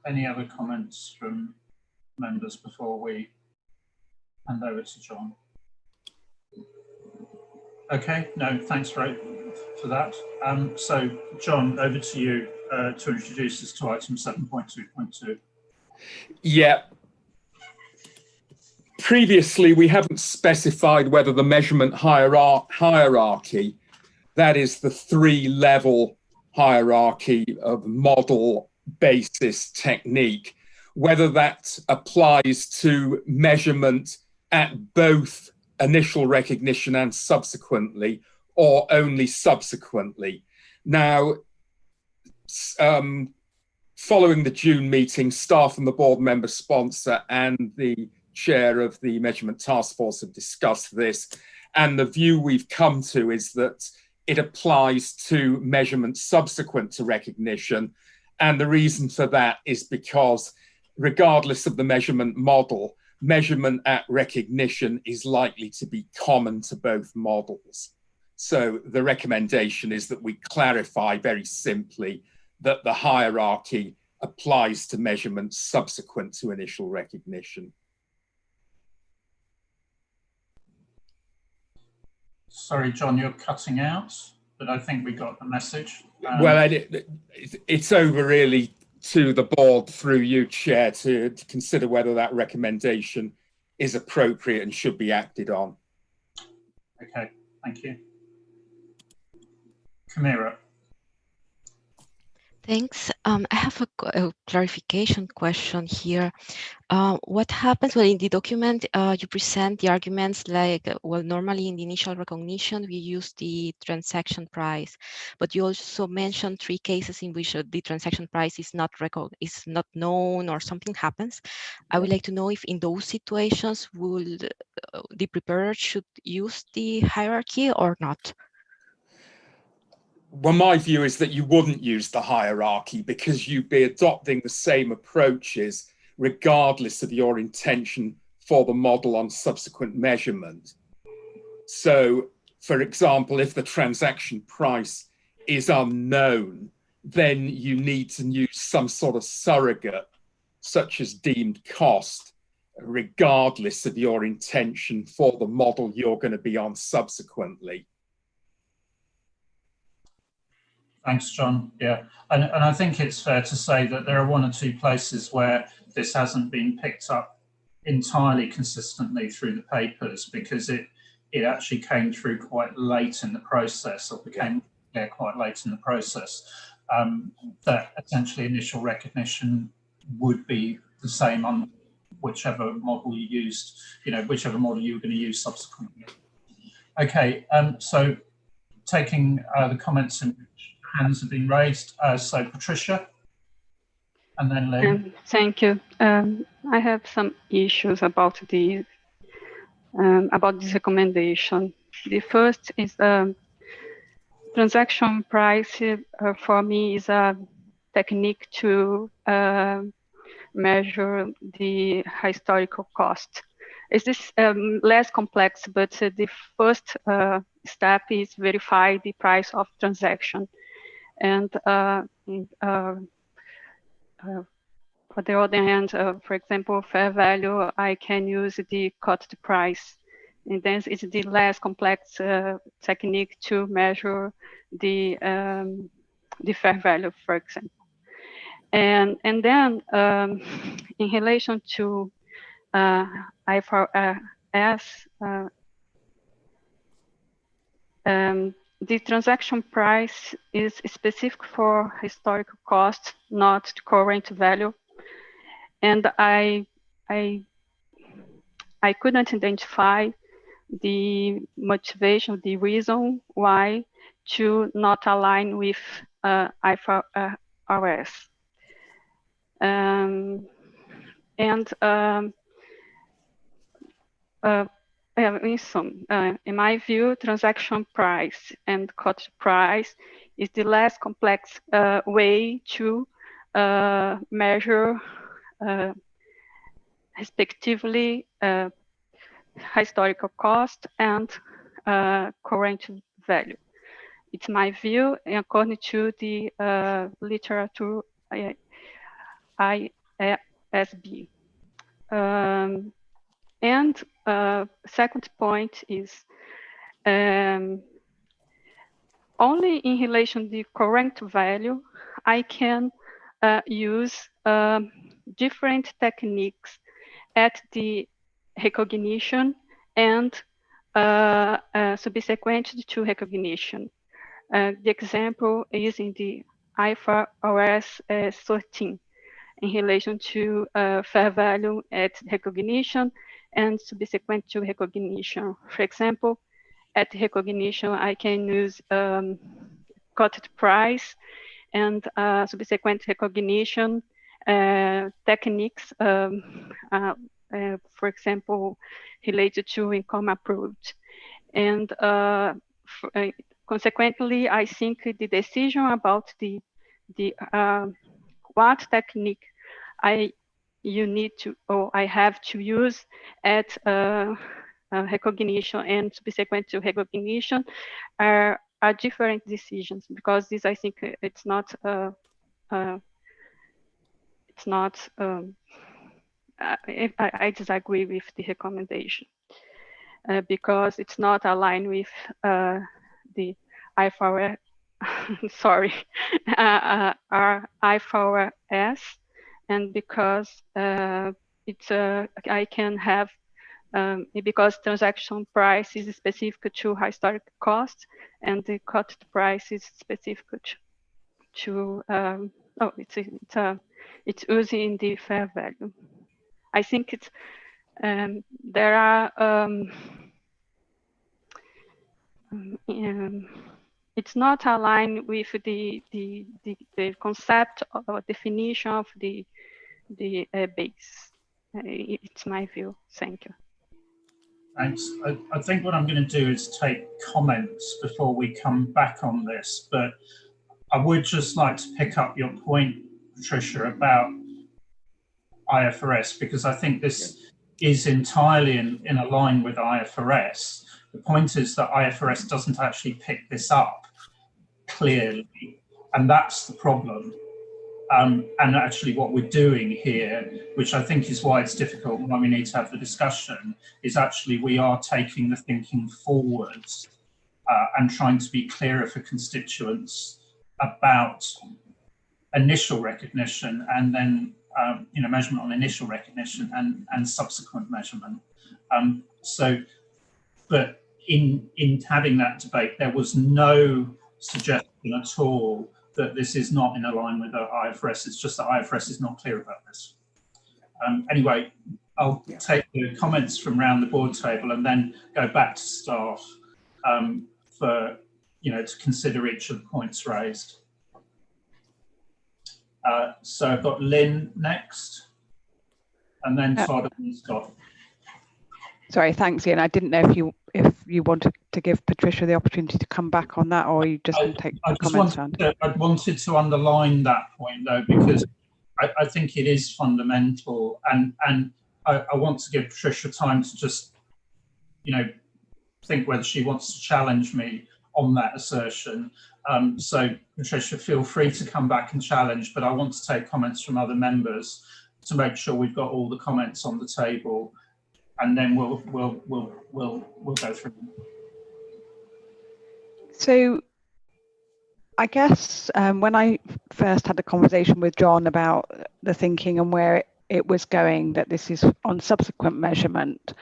Any other comments from members before we hand over to John? Okay, no, thanks for that. So, John, over to you to introduce us to item 7.2.2. Yeah. Previously, we haven't specified whether the measurement hierarchy, that is the three-level hierarchy of model, basis, technique, whether that applies to measurement at both initial recognition and subsequently, or only subsequently. Now, following the June meeting, staff and the board member sponsor and the chair of the measurement task force have discussed this, and the view we've come to is that it applies to measurement subsequent to recognition. And the reason for that is because regardless of the measurement model, measurement at recognition is likely to be common to both models. So the recommendation is that we clarify very simply that the hierarchy applies to measurements subsequent to initial recognition. Sorry, John, you're cutting out, but I think we got the message. Well, it's over really to the board through you, Chair, to consider whether that recommendation is appropriate and should be acted on. Okay, thank you. Camira. Thanks. I have a clarification question here. What happens when in the document you present the arguments like, well, normally in the initial recognition, we use the transaction price, but you also mentioned 3 cases in which the transaction price is not known or something happens. I would like to know if in those situations, the preparer should use the hierarchy or not? Well, my view is that you wouldn't use the hierarchy because you'd be adopting the same approaches regardless of your intention for the model on subsequent measurement. So, for example, if the transaction price is unknown, then you need to use some sort of surrogate, such as deemed cost, regardless of your intention for the model you're going to be on subsequently. Thanks, John. Yeah, and I think it's fair to say that there are 1 or 2 places where this hasn't been picked up entirely consistently through the papers because it actually came through quite late in the process, or became clear quite late in the process, that essentially initial recognition would be the same on whichever model you used, whichever model you were going to use subsequently. Okay, so taking the comments in which hands have been raised, so Patricia, and then Lynn. Thank you. I have some issues about this recommendation. The first is transaction price for me is a technique to measure the historical cost. Is this less complex, but the first step is verify the price of transaction. And for the other hand, for example, fair value, I can use the cut price. And then it's the less complex technique to measure the fair value, for example. And then in relation to IFRS, the transaction price is specific for historical cost, not current value. And I couldn't identify the motivation, the reason why to not align with IFRS. In my view, transaction price and cut price is the less complex way to measure respectively historical cost and current value. It's my view, and according to the literature IPSASB. and second point is only in relation to the correct value, I can use different techniques at the recognition and subsequent to recognition. The example is in the IFRS 13 in relation to fair value at recognition and subsequent to recognition. For example, at recognition, I can use quoted price and subsequent recognition techniques, for example, related to income approved. And consequently, I think the decision about the what technique I have to use at recognition and subsequent to recognition are different decisions, because this, I think, it's not I disagree with the recommendation because it's not aligned with the IFRS, sorry, our IFRS, and because it's I can have because transaction price is specific to historic cost, and the cut price is specific to it's using the fair value. I think it's there are it's not aligned with the concept or definition of the base. It's my view. Thank you. Thanks. I think what I'm going to do is take comments before we come back on this, but I would just like to pick up your point, Patricia, about IFRS, because I think this is entirely in a line with IFRS. The point is that IFRS doesn't actually pick this up clearly, and that's the problem. And actually what we're doing here, which I think is why it's difficult, why we need to have the discussion, is actually we are taking the thinking forwards and trying to be clearer for constituents about initial recognition and then measurement on initial recognition and subsequent measurement. But in having that debate, there was no suggestion at all that this is not in line with the IFRS. It's just that IFRS is not clear about this. Anyway, I'll take the comments from around the board table and then go back to staff for to consider each of the points raised. So I've got Lynn next, and then Todd and Scott. Sorry, thanks, Ian. I didn't know if you wanted to give Patricia the opportunity to come back on that, or you just want to take comments on. I wanted to underline that point though, because I think it is fundamental, and I want to give Patricia time to just think whether she wants to challenge me on that assertion. So Patricia, feel free to come back and challenge, but I want to take comments from other members to make sure we've got all the comments on the table, and then we'll go through them. So I guess when I first had the conversation with John about the thinking and where it was going, that this is on subsequent measurement,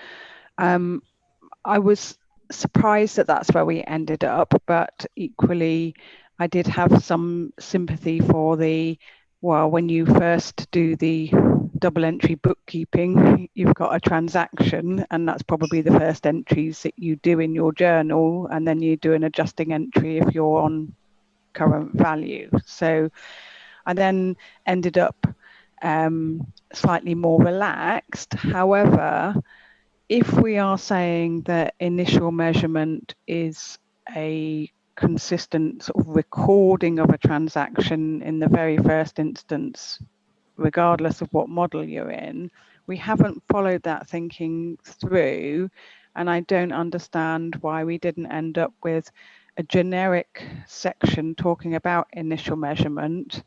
I was surprised that that's where we ended up, but equally I did have some sympathy for when you first do the double entry bookkeeping, you've got a transaction, and that's probably the first entries that you do in your journal, and then you do an adjusting entry if you're on current value. So I then ended up slightly more relaxed. However, if we are saying that initial measurement is a consistent sort of recording of a transaction in the very first instance, regardless of what model you're in, we haven't followed that thinking through, and I don't understand why we didn't end up with a generic section talking about initial measurement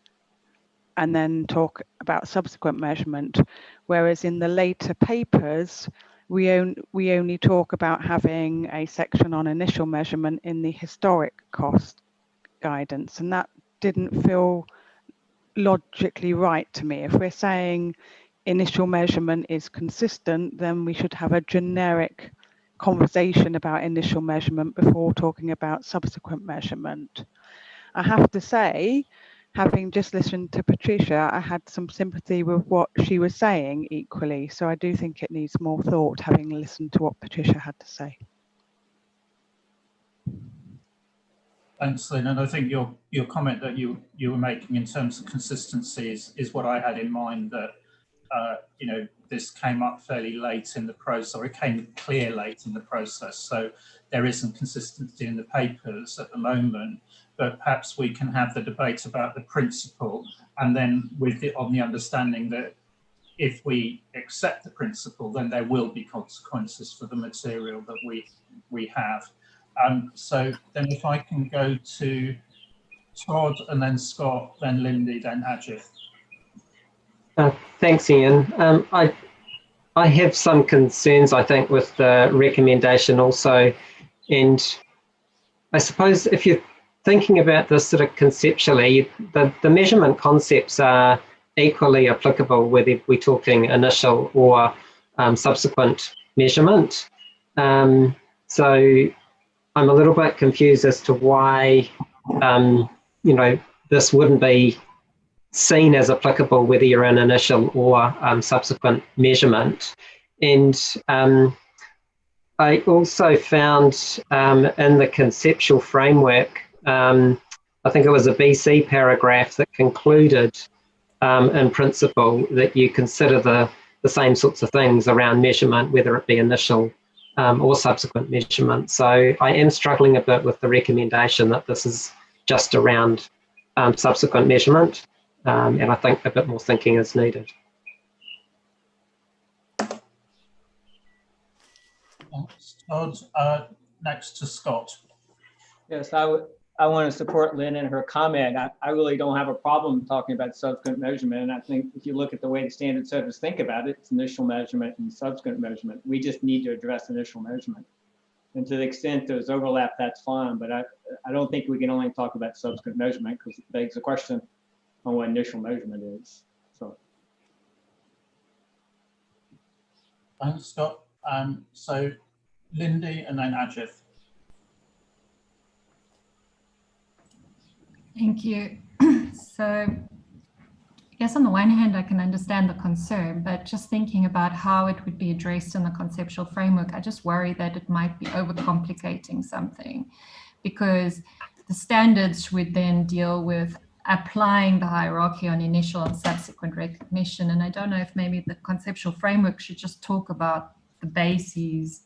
and then talk about subsequent measurement. Whereas in the later papers, we only talk about having a section on initial measurement in the historic cost guidance, and that didn't feel logically right to me. If we're saying initial measurement is consistent, then we should have a generic conversation about initial measurement before talking about subsequent measurement. I have to say, having just listened to Patricia, I had some sympathy with what she was saying equally. So I do think it needs more thought, having listened to what Patricia had to say. Thanks, Lynn. And I think your comment that you were making in terms of consistency is what I had in mind, that you know, this came up fairly late in the process, or it came clear late in the process. So there isn't consistency in the papers at the moment, but perhaps we can have the debate about the principle, and then on the understanding that if we accept the principle, then there will be consequences for the material that we have. So then if I can go to Todd, and then Scott, then Lindy, then Ajith. Thanks, Ian. I have some concerns, I think, with the recommendation also. And I suppose if you're thinking about this sort of conceptually, the measurement concepts are equally applicable whether we're talking initial or subsequent measurement. So I'm a little bit confused as to why, you know, this wouldn't be seen as applicable whether you're in initial or subsequent measurement. And I also found in the conceptual framework, I think it was a BC paragraph that concluded in principle that you consider the same sorts of things around measurement, whether it be initial or subsequent measurement. So I am struggling a bit with the recommendation that this is just around subsequent measurement. And I think a bit more thinking is needed. Thanks, Todd. Next to Scott. Yes, I want to support Lynn in her comment. I really don't have a problem talking about subsequent measurement. And I think if you look at the way the standard setters think about it, it's initial measurement and subsequent measurement. We just need to address initial measurement. And to the extent there's overlap, that's fine. But I don't think we can only talk about subsequent measurement, because it begs the question on what initial measurement is. So Thanks, Scott. So Lindy, and then Ajith. Thank you. So I guess on the one hand, I can understand the concern, but just thinking about how it would be addressed in the conceptual framework, I just worry that it might be overcomplicating something, because the standards would then deal with applying the hierarchy on initial and subsequent recognition. And I don't know if maybe the conceptual framework should just talk about the bases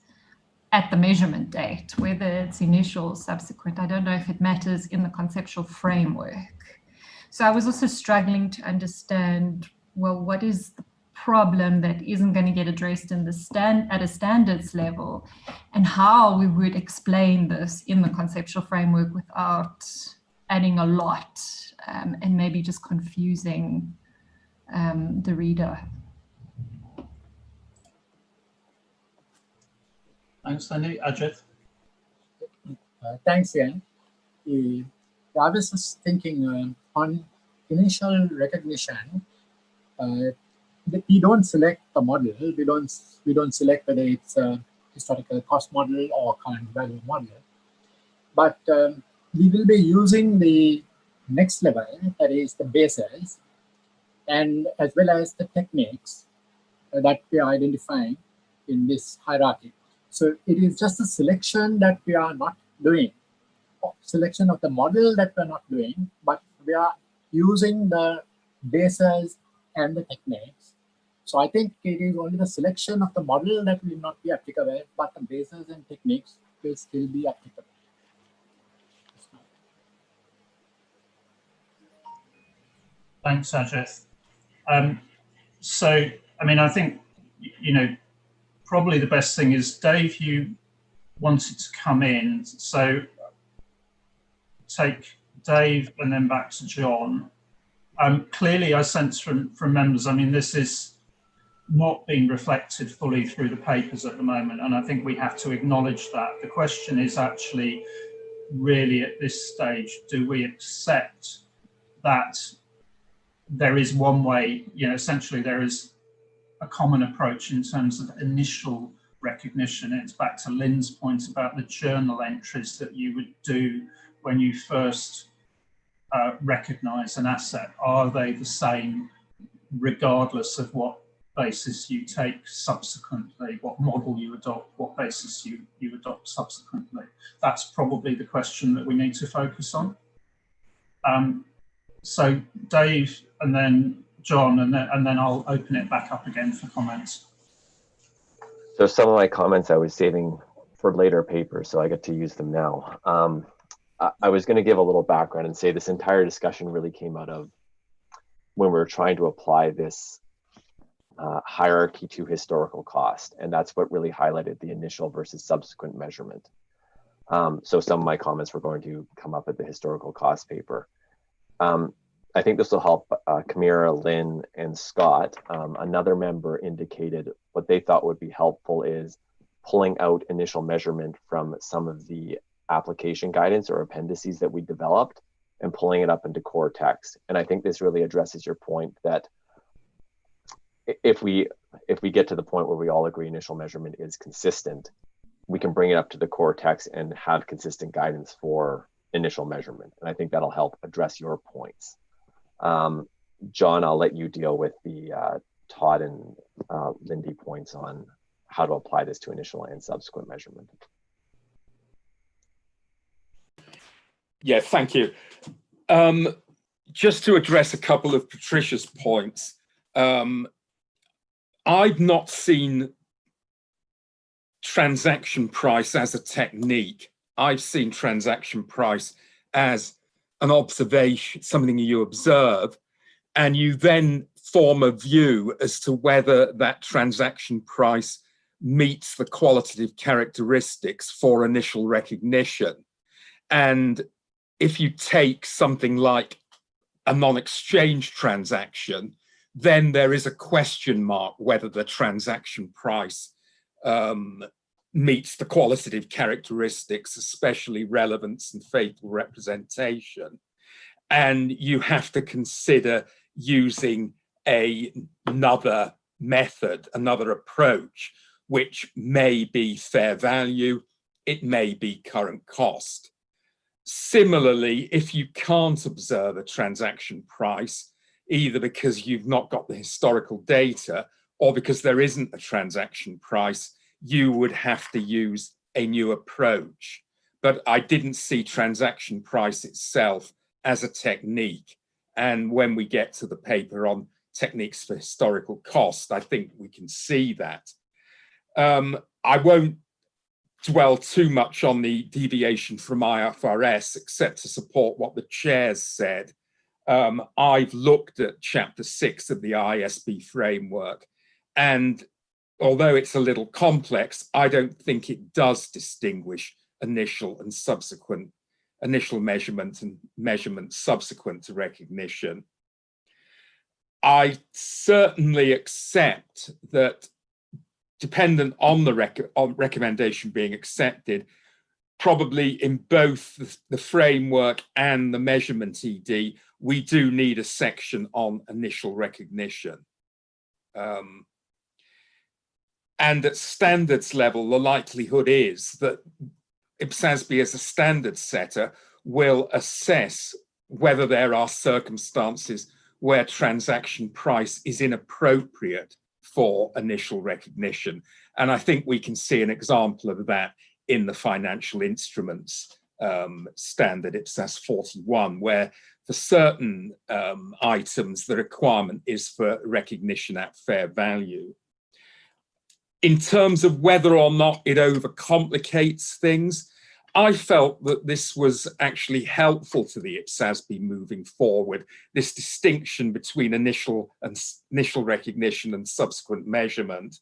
at the measurement date, whether it's initial or subsequent. I don't know if it matters in the conceptual framework. So I was also struggling to understand, well, what is the problem that isn't going to get addressed in the at a standards level, and how we would explain this in the conceptual framework without adding a lot and maybe just confusing the reader. Thanks, Lindy. Ajith. Thanks, Ian. I was just thinking on initial recognition, we don't select the model. We don't select whether it's a historical cost model or current value model. But we will be using the next level, that is the bases, and as well as the techniques that we are identifying in this hierarchy. So it is just a selection that we are not doing, selection of the model that we are not doing, but we are using the bases and the techniques. So I think it is only the selection of the model that will not be applicable, but the bases and techniques will still be applicable. Thanks, Ajith. So, I mean, I think, you know, probably the best thing is, Dave, you wanted to come in. So take Dave and then back to John. Clearly, I sense from members, I mean, this is not being reflected fully through the papers at the moment, and I think we have to acknowledge that. The question is actually really at this stage, do we accept that there is one way, essentially there is a common approach in terms of initial recognition. It's back to Lynn's point about the journal entries that you would do when you first recognize an asset. Are they the same regardless of what basis you take subsequently, what model you adopt, what basis you adopt subsequently? That's probably the question that we need to focus on. So Dave, and then John, and then I'll open it back up again for comments. So some of my comments I was saving for later papers, so I get to use them now. I was going to give a little background and say this entire discussion really came out of when we were trying to apply this hierarchy to historical cost, and that's what really highlighted the initial versus subsequent measurement. So some of my comments were going to come up at the historical cost paper. I think this will help Kamira, Lynn, and Scott. Another member indicated what they thought would be helpful is pulling out initial measurement from some of the application guidance or appendices that we developed and pulling it up into core text. And I think this really addresses your point that if we get to the point where we all agree initial measurement is consistent, we can bring it up to the core text and have consistent guidance for initial measurement. And I think that'll help address your points. John, I'll let you deal with the Todd and Lindy points on how to apply this to initial and subsequent measurement. Yeah, thank you. Just to address a couple of Patricia's points, I've not seen transaction price as a technique. I've seen transaction price as an observation, something you observe, and you then form a view as to whether that transaction price meets the qualitative characteristics for initial recognition. And if you take something like a non-exchange transaction, then there is a question mark whether the transaction price meets the qualitative characteristics, especially relevance and faithful representation. And you have to consider using another method, another approach, which may be fair value, it may be current cost. Similarly, if you can't observe a transaction price, either because you've not got the historical data or because there isn't a transaction price, you would have to use a new approach. But I didn't see transaction price itself as a technique. And when we get to the paper on techniques for historical cost, I think we can see that. I won't dwell too much on the deviation from IFRS, except to support what the chairs said. I've looked at Chapter 6 of the ISB framework, and although it's a little complex, I don't think it does distinguish initial and subsequent, initial measurement and measurement subsequent to recognition. I certainly accept that, dependent on the recommendation being accepted, probably in both the framework and the measurement ED, we do need a section on initial recognition. And at standards level, the likelihood is that IPSASB as a standard setter will assess whether there are circumstances where transaction price is inappropriate for initial recognition. And I think we can see an example of that in the financial instruments standard IPSAS 41, where for certain items, the requirement is for recognition at fair value. In terms of whether or not it overcomplicates things, I felt that this was actually helpful to the IPSASB moving forward, this distinction between initial recognition and subsequent measurement.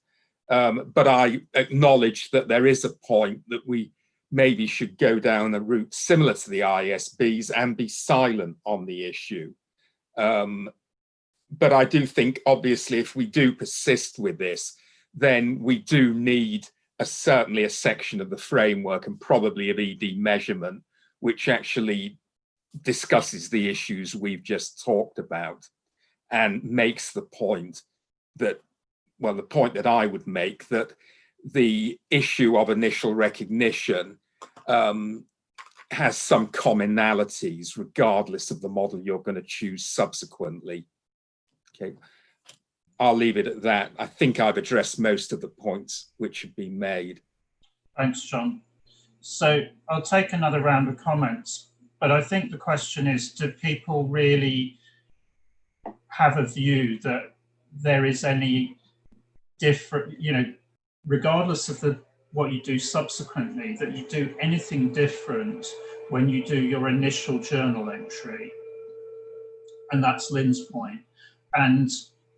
But I acknowledge that there is a point that we maybe should go down a route similar to the ISBs and be silent on the issue. But I do think, obviously, if we do persist with this, then we do need certainly a section of the framework and probably of ED measurement, which actually discusses the issues we've just talked about and makes the point that, well, the point that I would make, that the issue of initial recognition has some commonalities regardless of the model you're going to choose subsequently. Okay, I'll leave it at that. I think I've addressed most of the points which have been made. Thanks, John. So I'll take another round of comments, but I think the question is, do people really have a view that there is any different, you know, regardless of what you do subsequently, that you do anything different when you do your initial journal entry? And that's Lynn's point. And,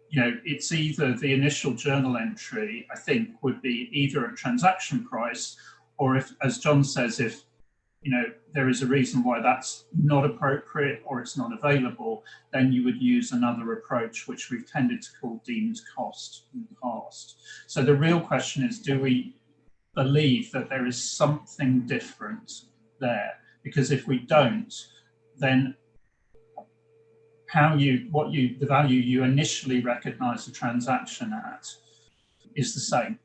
you know, it's either the initial journal entry, I think, would be either a transaction price, or if, as John says, if, you know, there is a reason why that's not appropriate or it's not available, then you would use another approach, which we've tended to call deemed cost in the past. So the real question is, do we believe that there is something different there? Because if we don't, then the value you initially recognize the transaction at is the same,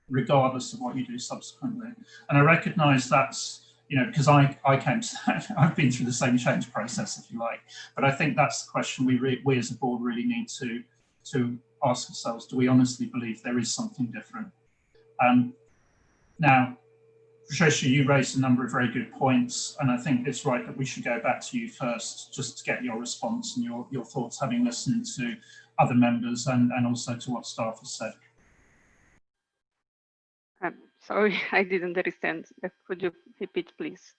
regardless of what you do subsequently. And I recognize that's, you know, because I've been through the same change process, if you like, but I think that's the question we as a board really need to ask ourselves. Do we honestly believe there is something different? Now, Patricia, you raised a number of very good points, and I think it's right that we should go back to you first, just to get your response and your thoughts, having listened to other members and also to what staff has said. Sorry, I didn't understand. Could you repeat, please?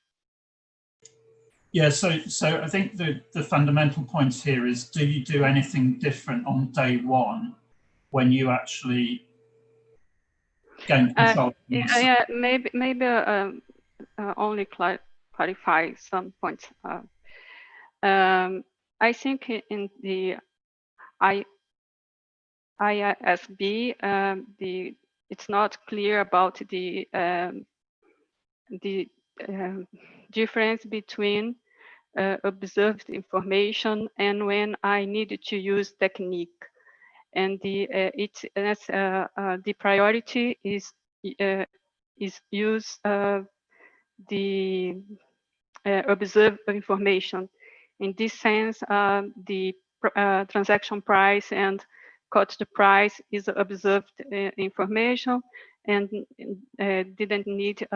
Yeah, so I think the fundamental point here is, do you do anything different on day one when you actually gain control? Yeah, maybe only clarify some points. I think in the IPSASB, it's not clear about the difference between observed information and when I needed to use technique, and the priority is use the observed information. In this sense, the transaction price and cost price is observed information and didn't need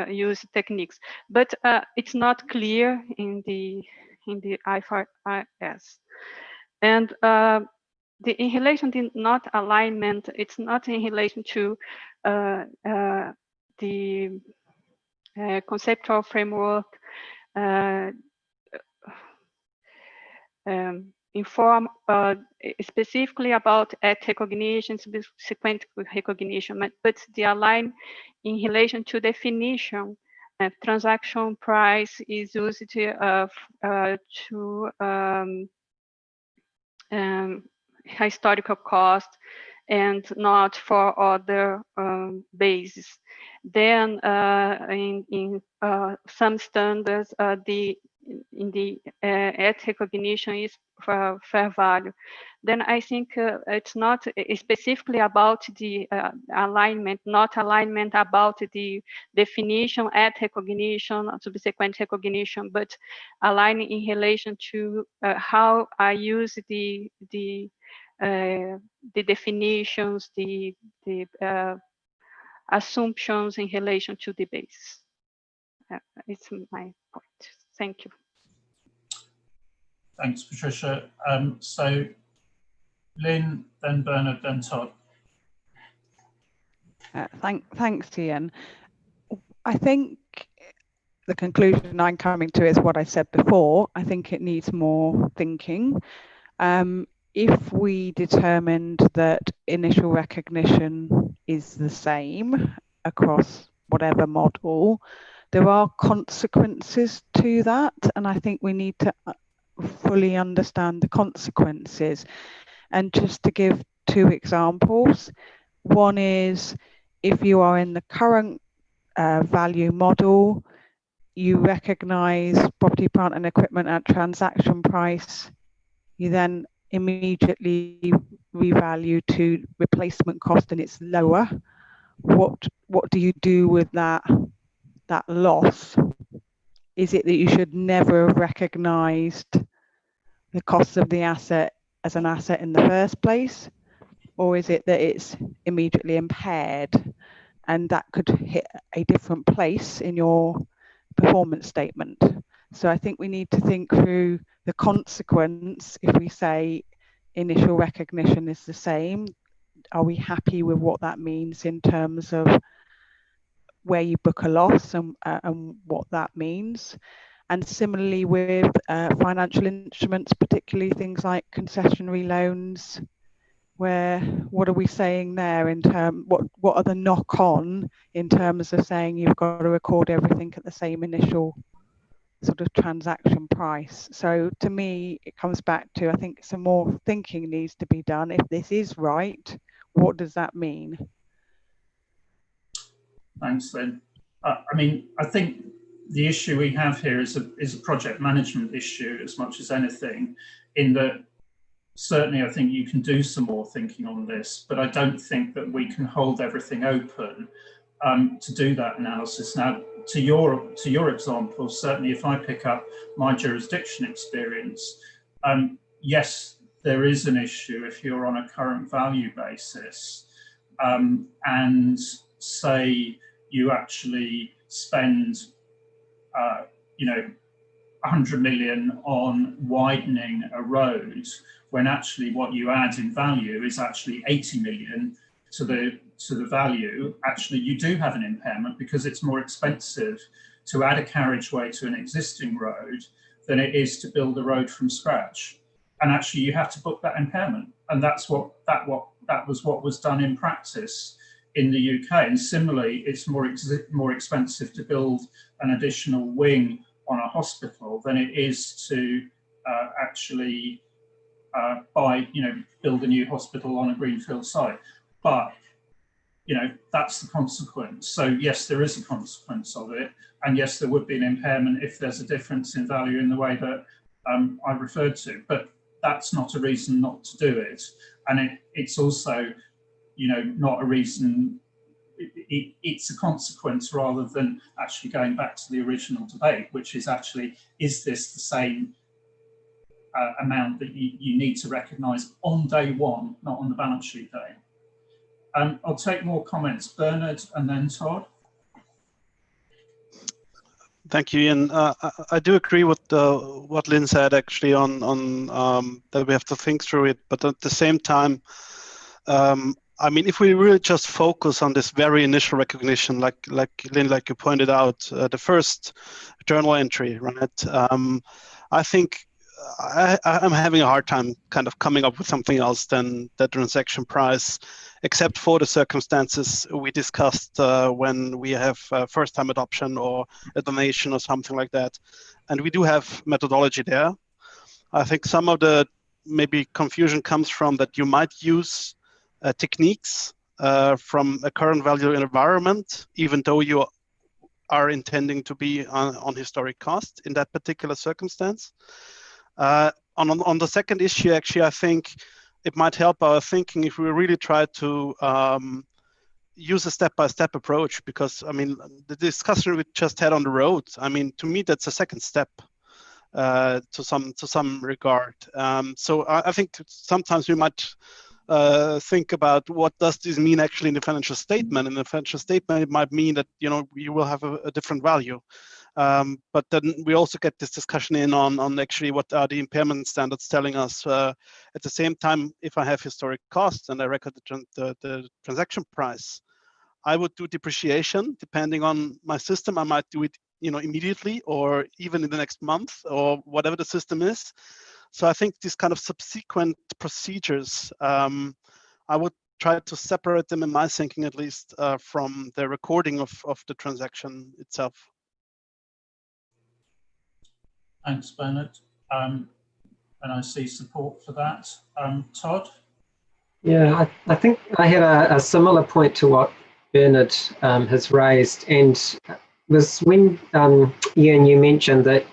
use techniques. But it's not clear in the IFRS. And in relation to not alignment, it's not in relation to the conceptual framework inform specifically about at recognition, subsequent recognition, but the align in relation to definition. Transaction price is used to historical cost and not for other bases. Then in some standards, in the at recognition is for fair value. Then I think it's not specifically about the alignment, not alignment about the definition at recognition, subsequent recognition, but aligning in relation to how I use the definitions, the assumptions in relation to the base. It's my point. Thank you. Thanks, Patricia. So Lynn, then Bernard, then Todd. Thanks, Ian. I think the conclusion I'm coming to is what I said before. I think it needs more thinking. If we determined that initial recognition is the same across whatever model, there are consequences to that, and I think we need to fully understand the consequences. And just to give two examples, one is if you are in the current value model, you recognize property, plant and equipment at transaction price, you then immediately revalue to replacement cost and it's lower. What do you do with that loss? Is it that you should never have recognized the cost of the asset as an asset in the first place? Or is it that it's immediately impaired and that could hit a different place in your performance statement? So I think we need to think through the consequence. If we say initial recognition is the same, are we happy with what that means in terms of where you book a loss and what that means? And similarly with financial instruments, particularly things like concessionary loans, where what are we saying there in terms, what are the knock-on in terms of saying you've got to record everything at the same initial sort of transaction price? So to me, it comes back to, I think some more thinking needs to be done. If this is right, what does that mean? Thanks, Lynn. I mean, I think the issue we have here is a project management issue as much as anything, in that certainly I think you can do some more thinking on this, but I don't think that we can hold everything open to do that analysis. Now, to your example, certainly if I pick up my jurisdiction experience, yes, there is an issue if you're on a current value basis, and say you actually spend, 100 million on widening a road, when actually what you add in value is actually 80 million to the value. Actually, you do have an impairment because it's more expensive to add a carriageway to an existing road than it is to build a road from scratch. And actually, you have to book that impairment, and that was what was done in practice in the UK. And similarly, it's more expensive to build an additional wing on a hospital than it is to actually build a new hospital on a greenfield site. But that's the consequence. So yes, there is a consequence of it, and yes, there would be an impairment if there's a difference in value in the way that I referred to. But that's not a reason not to do it, and it's also not a reason. It's a consequence rather than actually going back to the original debate, which is actually, is this the same amount that you need to recognise on day one, not on the balance sheet day? I'll take more comments. Bernard and then Todd. Thank you, Ian. I do agree with what Lynn said, actually, on that we have to think through it. But at the same time, I mean, if we really just focus on this very initial recognition, like Lynn, like you pointed out, the first journal entry, right? I think I'm having a hard time kind of coming up with something else than the transaction price, except for the circumstances we discussed when we have first-time adoption or a donation or something like that. And we do have methodology there. I think some of the maybe confusion comes from that you might use techniques from a current value environment, even though you are intending to be on historic cost in that particular circumstance. On the second issue, actually, I think it might help our thinking if we really try to use a step-by-step approach, because, I mean, the discussion we just had on the road, I mean, to me, that's a second step to some regard. So I think sometimes we might think about what does this mean actually in the financial statement. In the financial statement, it might mean that you will have a different value. But then we also get this discussion in on actually what are the impairment standards telling us. At the same time, if I have historic costs and I record the transaction price, I would do depreciation depending on my system. I might do it immediately or even in the next month or whatever the system is. So I think these kind of subsequent procedures, I would try to separate them in my thinking, at least, from the recording of the transaction itself. Thanks, Bernard. and I see support for that. Todd? Yeah, I think I had a similar point to what Bernard has raised, and was when Ian, you mentioned that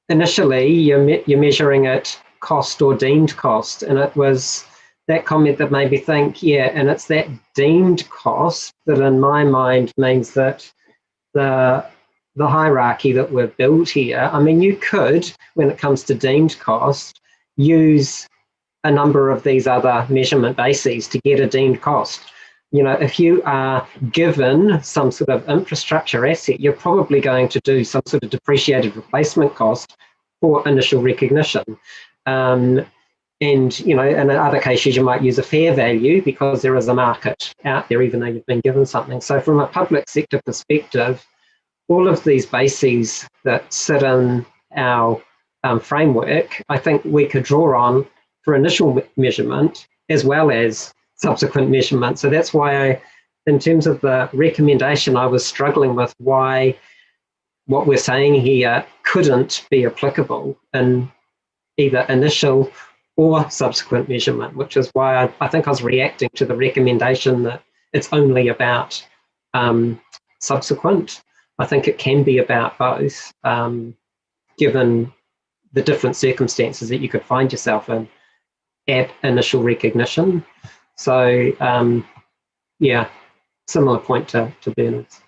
initially you're measuring it cost or deemed cost, and it was that comment that made me think, yeah, and it's that deemed cost that in my mind means that the hierarchy that we've built here, I mean, you could, when it comes to deemed cost, use a number of these other measurement bases to get a deemed cost. You know, if you are given some sort of infrastructure asset, you're probably going to do some sort of depreciated replacement cost for initial recognition. And, you know, in other cases, you might use a fair value because there is a market out there, even though you've been given something. So from a public sector perspective, all of these bases that sit in our framework, I think we could draw on for initial measurement as well as subsequent measurement. So that's why in terms of the recommendation, I was struggling with why what we're saying here couldn't be applicable in either initial or subsequent measurement, which is why I think I was reacting to the recommendation that it's only about subsequent. I think it can be about both, given the different circumstances that you could find yourself in at initial recognition. So yeah, similar point to Bernard's.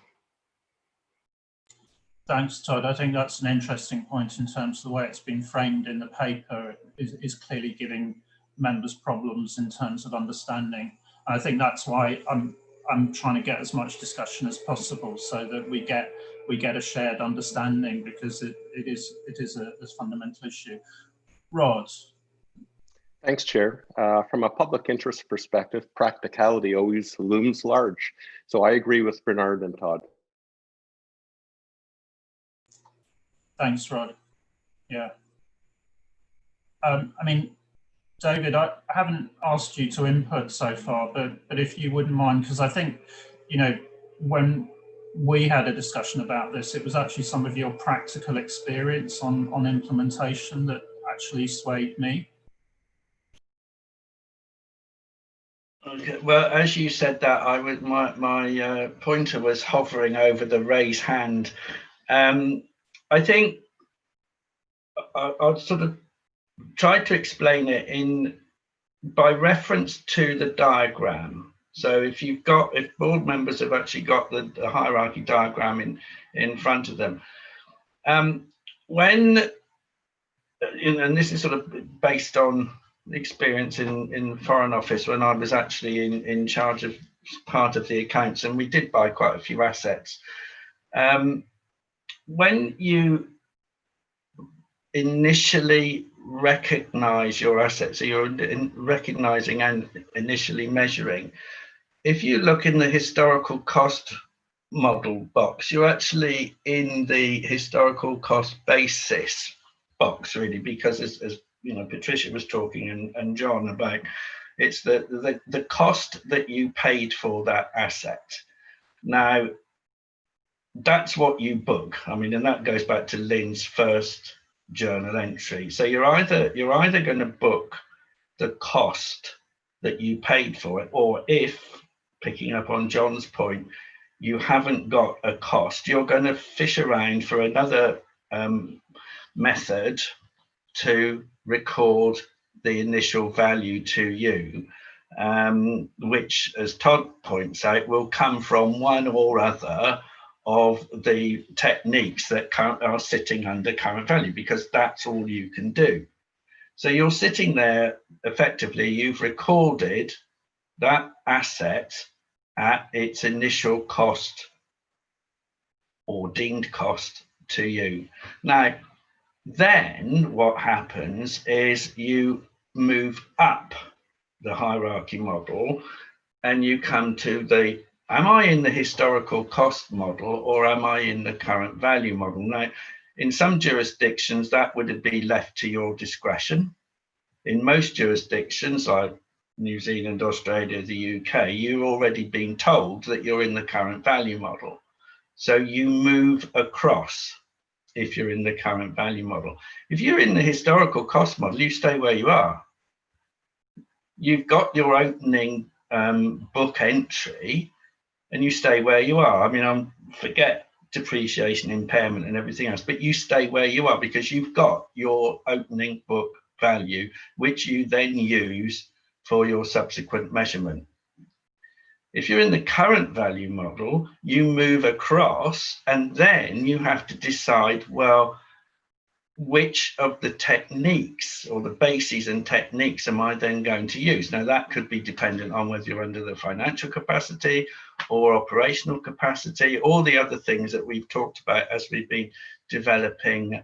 Thanks, Todd. I think that's an interesting point in terms of the way it's been framed in the paper is clearly giving members problems in terms of understanding. And I think that's why I'm trying to get as much discussion as possible so that we get a shared understanding, because it is a fundamental issue. Rod. Thanks, Chair. From a public interest perspective, practicality always looms large. So I agree with Bernard and Todd. Thanks, Rod. Yeah. I mean, David, I haven't asked you to input so far, but if you wouldn't mind, because I think, you know, when we had a discussion about this, it was actually some of your practical experience on implementation that actually swayed me. Okay. Well, as you said that, I would my pointer was hovering over the raise hand. I think I'll sort of try to explain it by reference to the diagram. So if board members have actually got the hierarchy diagram in front of them, and this is sort of based on experience in Foreign Office when I was actually in charge of part of the accounts, and we did buy quite a few assets. When you initially recognize your assets, so you're recognizing and initially measuring, if you look in the historical cost model box, you're actually in the historical cost basis box, really, because as you know, Patricia was talking and John about, it's the cost that you paid for that asset. Now, that's what you book. I mean, and that goes back to Lynn's first journal entry. So you're either going to book the cost that you paid for it, or if, picking up on John's point, you haven't got a cost, you're going to fish around for another method to record the initial value to you, which, as Todd points out, will come from one or other of the techniques that are sitting under current value, because that's all you can do. So you're sitting there, effectively, you've recorded that asset at its initial cost or deemed cost to you. Now, then what happens is you move up the hierarchy model and you come to am I in the historical cost model or am I in the current value model? Now, in some jurisdictions, that would be left to your discretion. In most jurisdictions, like New Zealand, Australia, the UK, you've already been told that you're in the current value model. So you move across if you're in the current value model. If you're in the historical cost model, you stay where you are. You've got your opening book entry and you stay where you are. I mean, forget depreciation, impairment and everything else, but you stay where you are because you've got your opening book value, which you then use for your subsequent measurement. If you're in the current value model, you move across and then you have to decide, well, which of the techniques or the bases and techniques am I then going to use? Now, that could be dependent on whether you're under the financial capacity or operational capacity, all the other things that we've talked about as we've been developing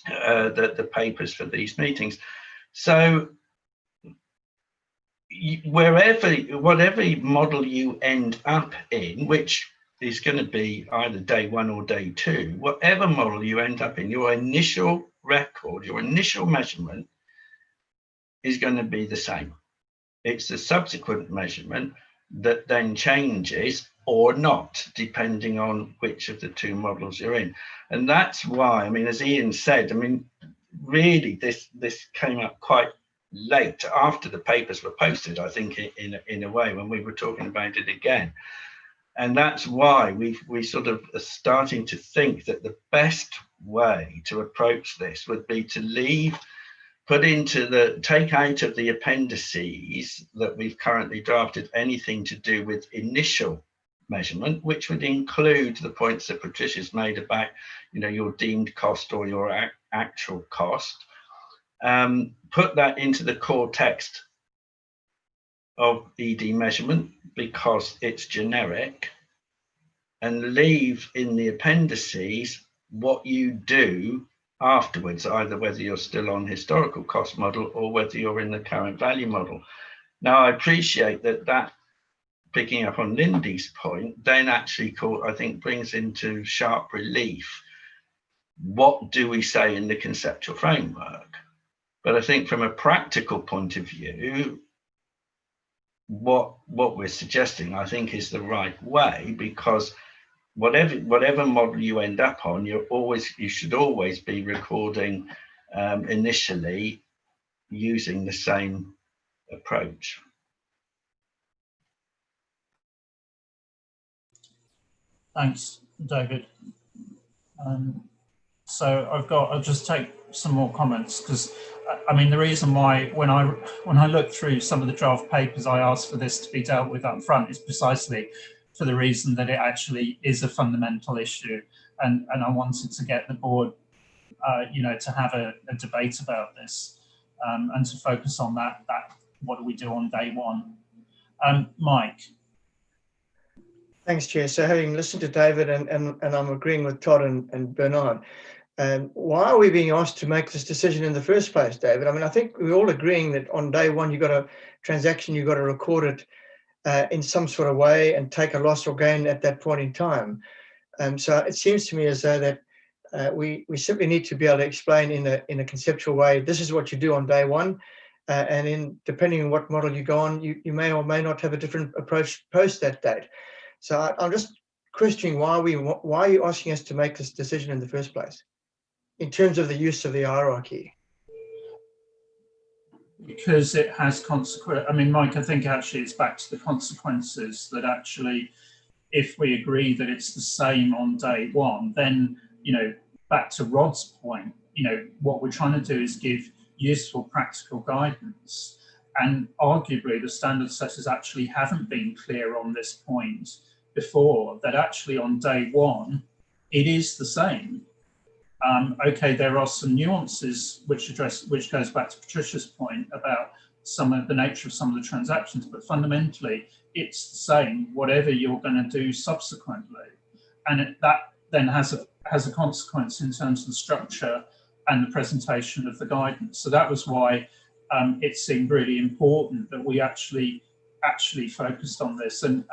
the papers for these meetings. So whatever model you end up in, which is going to be either day one or day two, whatever model you end up in, your initial record, your initial measurement is going to be the same. It's the subsequent measurement that then changes or not, depending on which of the two models you're in. And that's why, I mean, as Ian said, I mean, really this came up quite late after the papers were posted, I think, in a way, when we were talking about it again. And that's why we sort of are starting to think that the best way to approach this would be to take out of the appendices that we've currently drafted anything to do with initial measurement, which would include the points that Patricia's made about, you know, your deemed cost or your actual cost. Put that into the core text of ED measurement because it's generic, and leave in the appendices what you do afterwards, either whether you're still on historical cost model or whether you're in the current value model. Now, I appreciate that picking up on Lindy's point, then actually I think brings into sharp relief what do we say in the conceptual framework. But I think from a practical point of view, what we're suggesting, I think, is the right way, because whatever model you end up on, you should always be recording initially using the same approach. Thanks, David. So I'll just take some more comments, because I mean, the reason why when I look through some of the draft papers, I asked for this to be dealt with up front is precisely for the reason that it actually is a fundamental issue, and I wanted to get the board, you know, to have a debate about this, and to focus on that what do we do on day one. Mike. Thanks, Chair. So having listened to David and I'm agreeing with Todd and Bernard, why are we being asked to make this decision in the first place, David? I mean, I think we're all agreeing that on day one, you've got a transaction, you've got to record it in some sort of way and take a loss or gain at that point in time. So it seems to me as though that we simply need to be able to explain in a conceptual way, this is what you do on day one. And depending on what model you go on, you may or may not have a different approach post that date. So I'm just questioning why are you asking us to make this decision in the first place, in terms of the use of the hierarchy? Because it has consequences. I mean, Mike, I think actually it's back to the consequences that actually, if we agree that it's the same on day one, then, you know, back to Rod's point, you know, what we're trying to do is give useful practical guidance. And arguably the standard setters actually haven't been clear on this point before, that actually on day one, it is the same. Okay, there are some nuances which goes back to Patricia's point about some of the nature of some of the transactions, but fundamentally it's the same, whatever you're going to do subsequently. And that then has a consequence in terms of the structure and the presentation of the guidance. So that was why it seemed really important that we actually focused on this. And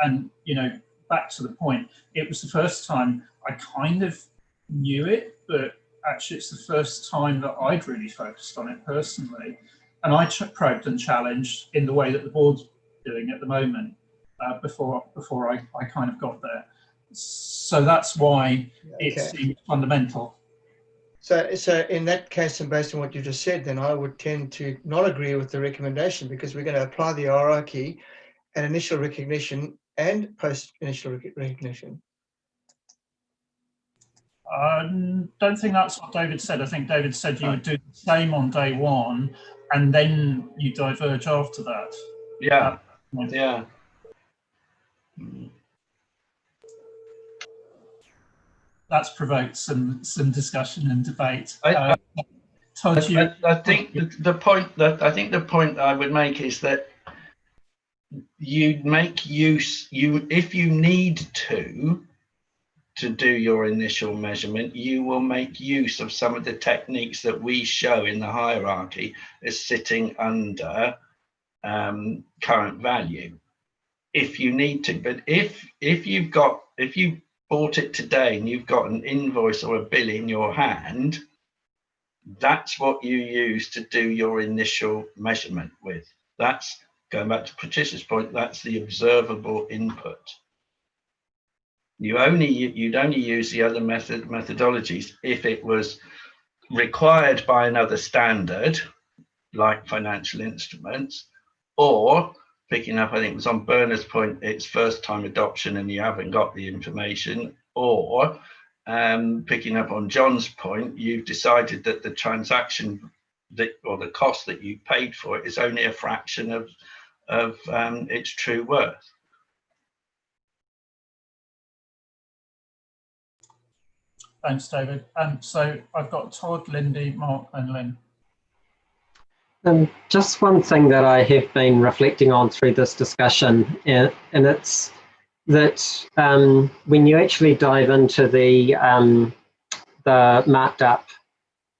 you know, back to the point, it was the first time I kind of knew it, but actually it's the first time that I'd really focused on it personally. And I probed and challenged in the way that the board's doing at the moment, before I kind of got there. So that's why it Okay. seems fundamental. So in that case, and based on what you just said, then I would tend to not agree with the recommendation, because we're going to apply the hierarchy at initial recognition and post-initial recognition. Don't think that's what David said. I think David said you would do the same on day one, and then you diverge after that. Yeah, yeah. That's provoked some discussion and debate. I Todd, I think the point I would make is that you make use, if you need to do your initial measurement, you will make use of some of the techniques that we show in the hierarchy as sitting under current value, if you need to. But if you bought it today and you've got an invoice or a bill in your hand, that's what you use to do your initial measurement with. That's, going back to Patricia's point, that's the observable input. You'd only use the other methodologies if it was required by another standard, like financial instruments, or picking up, I think it was on Bernard's point, it's first time adoption and you haven't got the information, or picking up on John's point, you've decided that the transaction or the cost that you paid for it is only a fraction of its true worth. Thanks, David. So I've got Todd, Lindy, Mark, and Lynn. Just one thing that I have been reflecting on through this discussion, and it's that when you actually dive into the marked up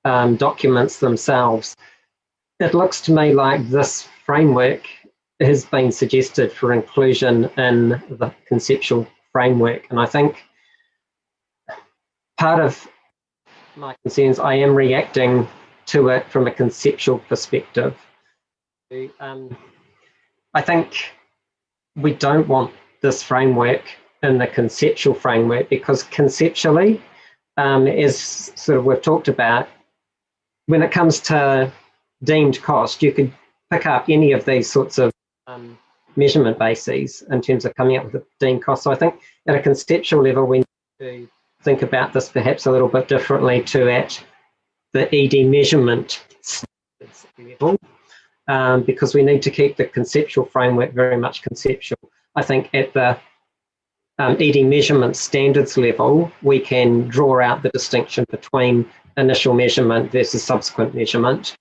documents themselves, it looks to me like this framework has been suggested for inclusion in the conceptual framework. And I think part of my concerns, I am reacting to it from a conceptual perspective. I think we don't want this framework in the conceptual framework, because conceptually, as sort of we've talked about, when it comes to deemed cost, you could pick up any of these sorts of measurement bases in terms of coming up with a deemed cost. So I think at a conceptual level, we need to think about this perhaps a little bit differently to at the ED measurement standards level, because we need to keep the conceptual framework very much conceptual. I think at the ED measurement standards level, we can draw out the distinction between initial measurement versus subsequent measurement.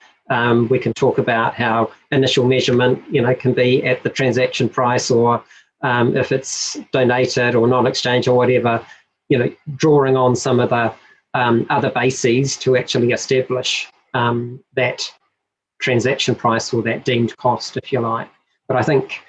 We can talk about how initial measurement, can be at the transaction price, or if it's donated or non-exchange or whatever, drawing on some of the other bases to actually establish that transaction price, or that deemed cost, if you like. But I think,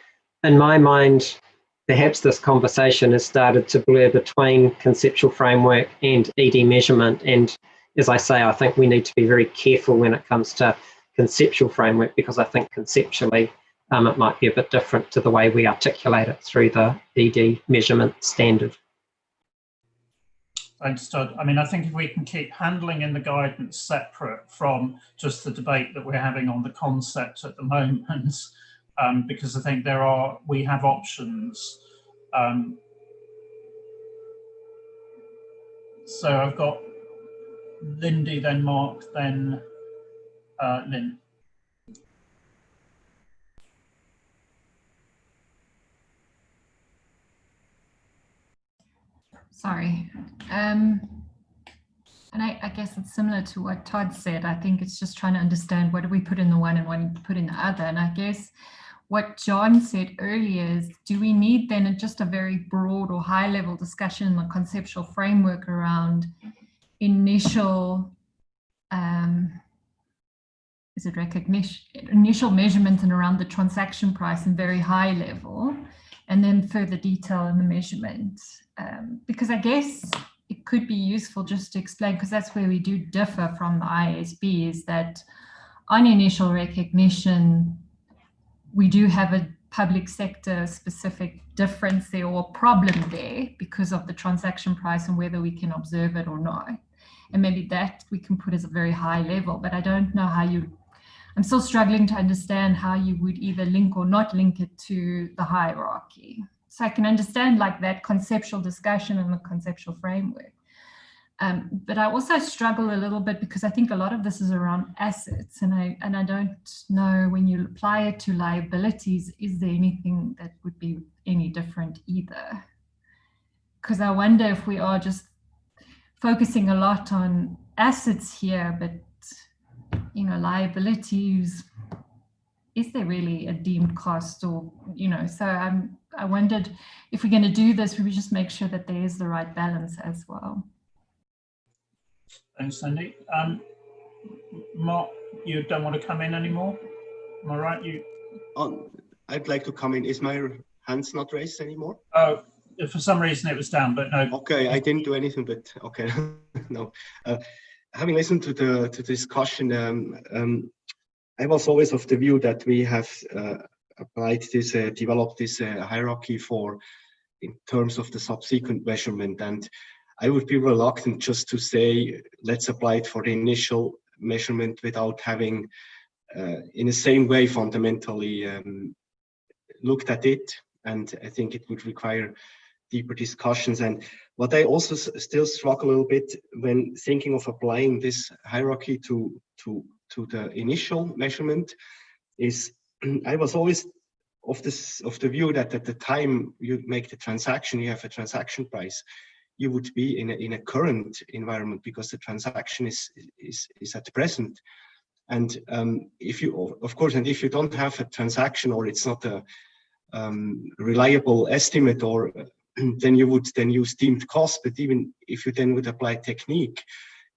in my mind, perhaps this conversation has started to blur between conceptual framework and ED measurement. And as I say, I think we need to be very careful when it comes to conceptual framework, because I think conceptually it might be a bit different to the way we articulate it through the ED measurement standard. Thanks, Todd. I mean, I think if we can keep handling in the guidance separate from just the debate that we're having on the concept at the moment, because I think we have options. So I've got Lindy, then Mark, then Lynn. Sorry. And I guess it's similar to what Todd said. I think it's just trying to understand what do we put in the one and what do we put in the other. And I guess what John said earlier is, do we need then just a very broad or high level discussion in the conceptual framework around initial, is it recognition, initial measurement and around the transaction price and very high level, and then further detail in the measurement? Because I guess it could be useful just to explain, because that's where we do differ from the IASB, is that on initial recognition, we do have a public sector specific difference there or problem there because of the transaction price and whether we can observe it or not. And maybe that we can put as a very high level, but I don't know how I'm still struggling to understand how you would either link or not link it to the hierarchy. So I can understand like that conceptual discussion and the conceptual framework. But I also struggle a little bit because I think a lot of this is around assets, and I don't know when you apply it to liabilities, is there anything that would be any different either? Because I wonder if we are just focusing a lot on assets here, but liabilities, is there really a deemed cost, or so I wondered if we're going to do this, we would just make sure that there is the right balance as well. Thanks, Cindy. Mark, you don't want to come in anymore? Am I right? I'd like to come in. Is my hand's not raised anymore? Oh, for some reason it was down, but no. Okay, I didn't do anything, but okay, no. Having listened to the discussion, I was always of the view that we have developed this hierarchy in terms of the subsequent measurement, and I would be reluctant just to say, let's apply it for the initial measurement without having, in the same way, fundamentally looked at it. And I think it would require deeper discussions. And what I also still struggle a little bit when thinking of applying this hierarchy to the initial measurement is, I was always of the view that at the time you make the transaction, you have a transaction price, you would be in a current environment because the transaction is at present. And if you, of course, and if you don't have a transaction or it's not a reliable estimate, or then you would then use deemed cost. But even if you then would apply technique,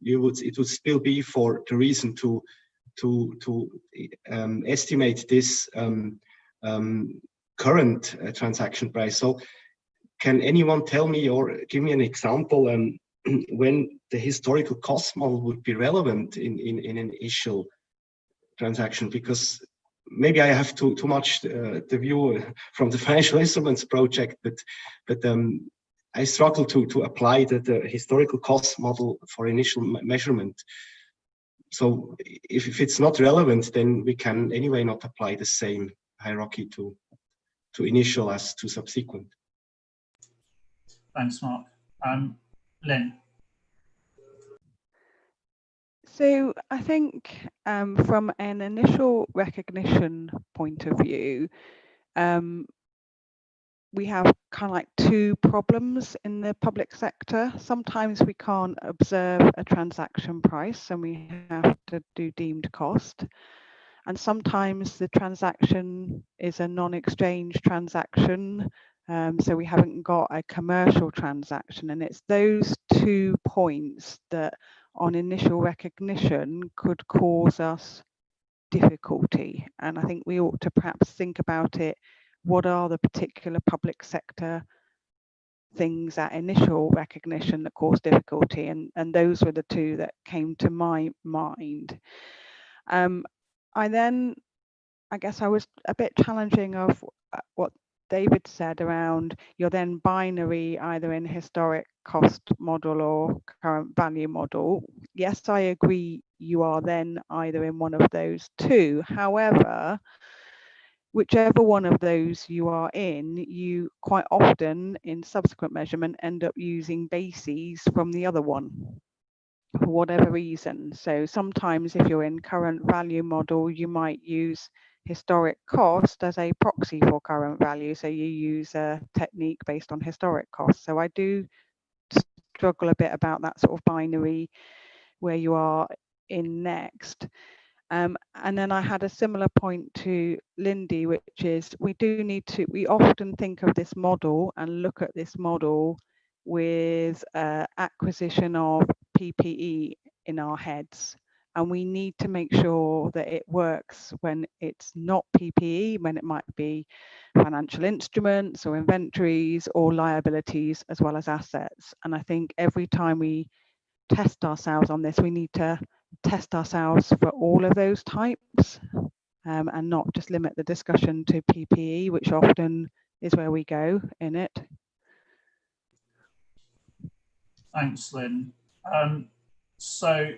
it would still be for the reason to estimate this current transaction price. So can anyone tell me or give me an example when the historical cost model would be relevant in an initial transaction? Because maybe I have too much the view from the financial instruments project, but I struggle to apply the historical cost model for initial measurement. So if it's not relevant, then we can anyway not apply the same hierarchy to initial as to subsequent. Thanks, Mark. Lynn. So I think from an initial recognition point of view, we have kind of like two problems in the public sector. Sometimes we can't observe a transaction price and we have to do deemed cost. And sometimes the transaction is a non-exchange transaction. So we haven't got a commercial transaction, and it's those 2 points that on initial recognition could cause us difficulty. And I think we ought to perhaps think about it. What are the particular public sector things at initial recognition that cause difficulty? And those were the two that came to my mind. I guess I was a bit challenging of what David said around you're then binary either in historic cost model or current value model. Yes, I agree you are then either in one of those two. However, whichever one of those you are in, you quite often in subsequent measurement end up using bases from the other one for whatever reason. So sometimes if you're in current value model, you might use historic cost as a proxy for current value. So you use a technique based on historic cost. So I do struggle a bit about that sort of binary where you are in next. And then I had a similar point to Lindy, which is we often think of this model and look at this model with acquisition of PPE in our heads. And we need to make sure that it works when it's not PPE, when it might be financial instruments or inventories or liabilities as well as assets. And I think every time we test ourselves on this, we need to test ourselves for all of those types. and not just limit the discussion to PPE, which often is where we go in it. Thanks, Lynn. So,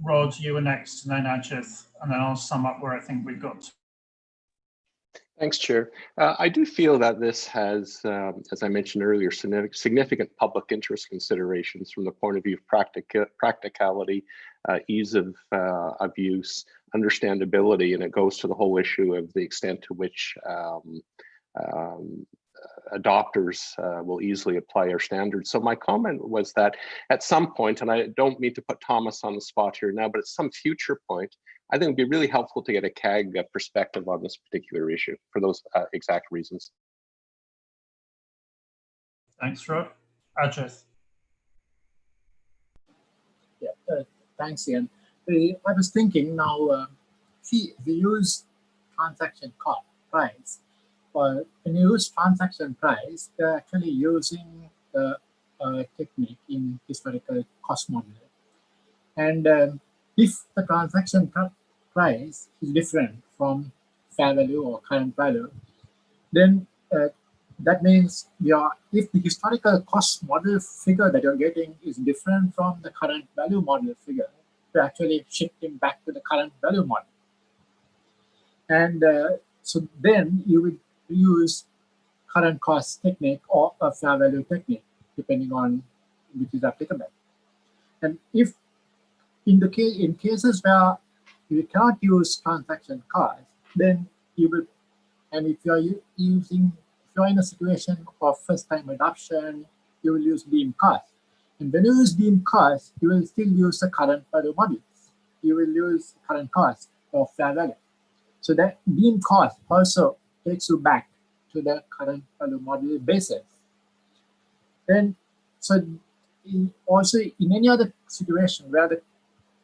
Rod, you were next, and then Ajith, and then I'll sum up where I think we've got to. Thanks, Chair. I do feel that this has, as I mentioned earlier, significant public interest considerations from the point of view of practicality, ease of use, understandability, and it goes to the whole issue of the extent to which adopters will easily apply our standards. So my comment was that at some point, and I don't mean to put Thomas on the spot here now, but at some future point, I think it'd be really helpful to get a CAG perspective on this particular issue for those exact reasons. Thanks, Rod. Ajith. Yeah, thanks, Ian. I was thinking now, see, we use transaction cost price. But when you use transaction price, they're actually using the technique in historical cost model. And if the transaction price is different from fair value or current value, then that means if the historical cost model figure that you're getting is different from the current value model figure, you're actually shifting back to the current value model. And so then you would use current cost technique or a fair value technique, depending on which is applicable. And if in cases where you cannot use transaction cost, then you will, and if you're in a situation of first-time adoption, you will use beam cost. And when you use beam cost, you will still use the current value models. You will use current cost or fair value. So that beam cost also takes you back to the current value model basis. Then, so also in any other situation where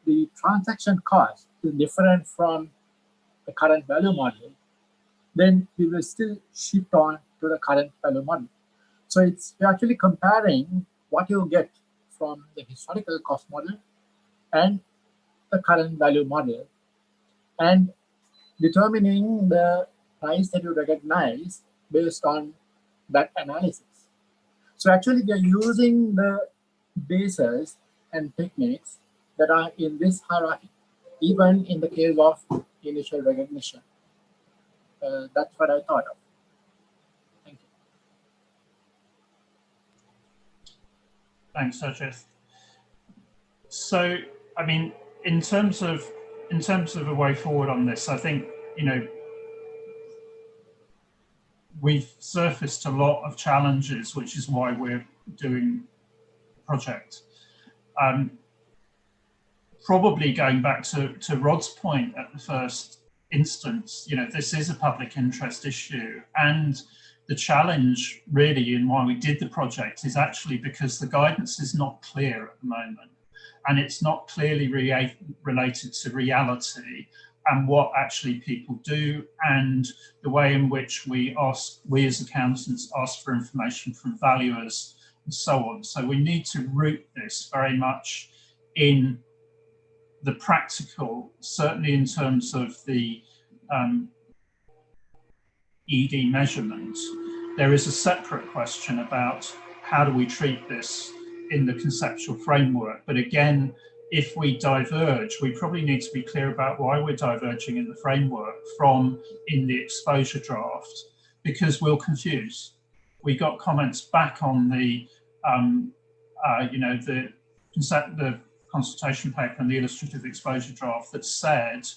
the transaction cost is different from the current value model, then we will still shift on to the current value model. So we're actually comparing what you get from the historical cost model and the current value model, and determining the price that you recognize based on that analysis. So actually we are using the bases and techniques that are in this hierarchy, even in the case of initial recognition. That's what I thought of. Thank you. Thanks, Ajith. So, I mean, in terms of a way forward on this, I think, we've surfaced a lot of challenges, which is why we're doing the project. Probably going back to Rod's point at the first instance, this is a public interest issue, and the challenge really in why we did the project is actually because the guidance is not clear at the moment, and it's not clearly related to reality and what actually people do, and the way in which we as accountants ask for information from valuers and so on. So we need to root this very much in the practical, certainly in terms of the ED measurement. There is a separate question about how do we treat this in the conceptual framework. But again, if we diverge, we probably need to be clear about why we're diverging in the framework from in the exposure draft, because we'll confuse. We got comments back on the, the consultation paper and the illustrative exposure draft that said,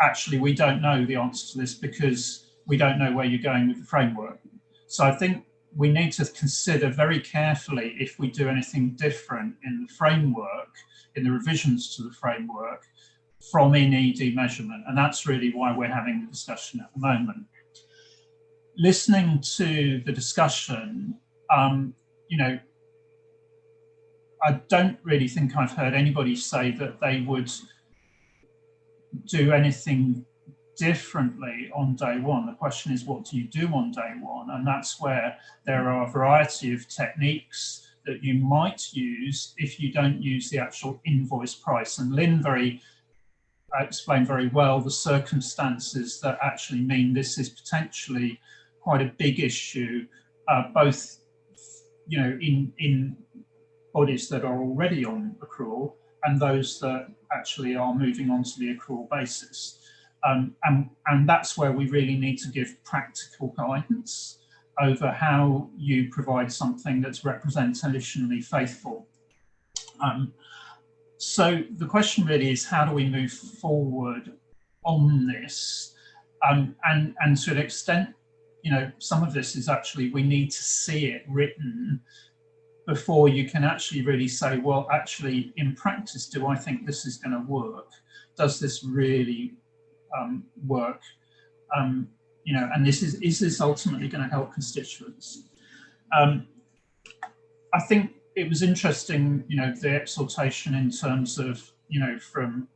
actually, we don't know the answer to this because we don't know where you're going with the framework. So I think we need to consider very carefully if we do anything different in the framework, in the revisions to the framework, from in ED measurement. And that's really why we're having the discussion at the moment. Listening to the discussion, I don't really think I've heard anybody say that they would do anything differently on day one. The question is, what do you do on day one? And that's where there are a variety of techniques that you might use if you don't use the actual invoice price. And Lynn very explained very well the circumstances that actually mean this is potentially quite a big issue, both in bodies that are already on accrual and those that actually are moving on to the accrual basis. And that's where we really need to give practical guidance over how you provide something that's representationally faithful. So the question really is, how do we move forward on this? And to an extent, some of this is actually, we need to see it written before you can actually really say, well, actually, in practice, do I think this is going to work? Does this really work? And is this ultimately going to help constituents? I think it was interesting, the exhortation in terms of, from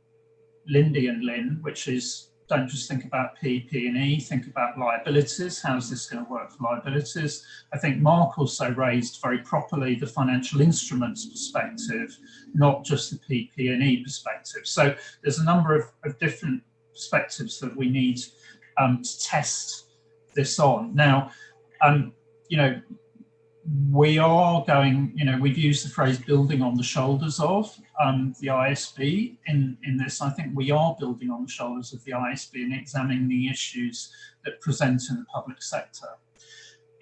Lindy and Lynn, which is, don't just think about P&E, think about liabilities. How's this going to work for liabilities? I think Mark also raised very properly the financial instruments perspective, not just the P&E perspective. So there's a number of different perspectives that we need to test this on. Now, we are going, we've used the phrase building on the shoulders of the ISB in this. I think we are building on the shoulders of the ISB and examining the issues that present in the public sector.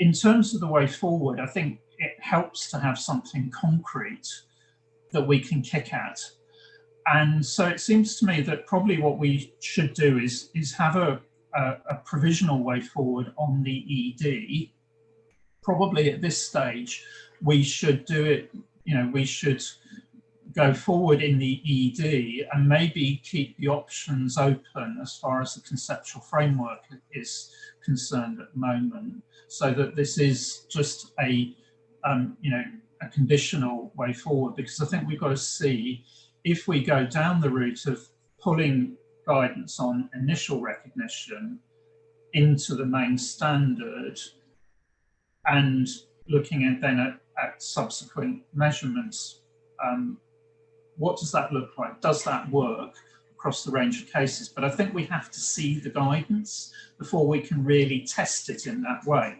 In terms of the way forward, I think it helps to have something concrete that we can kick at. And so it seems to me that probably what we should do is have a provisional way forward on the ED. Probably at this stage, we should do it, we should go forward in the ED and maybe keep the options open as far as the conceptual framework is concerned at the moment, so that this is just a conditional way forward, because I think we've got to see if we go down the route of pulling guidance on initial recognition into the main standard and looking at subsequent measurements, what does that look like? Does that work across the range of cases? But I think we have to see the guidance before we can really test it in that way.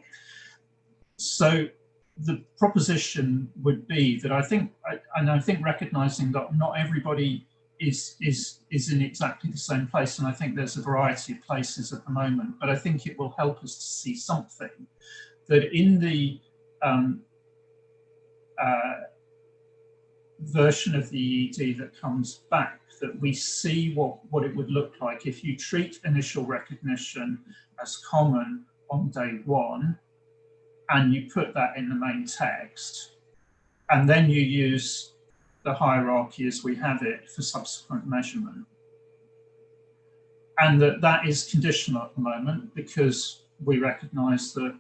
So the proposition would be that I think recognizing that not everybody is in exactly the same place, and I think there's a variety of places at the moment, but I think it will help us to see something that in the version of the ED that comes back, that we see what it would look like if you treat initial recognition as common on day one, and you put that in the main text, and then you use the hierarchy as we have it for subsequent measurement. And that is conditional at the moment because we recognise that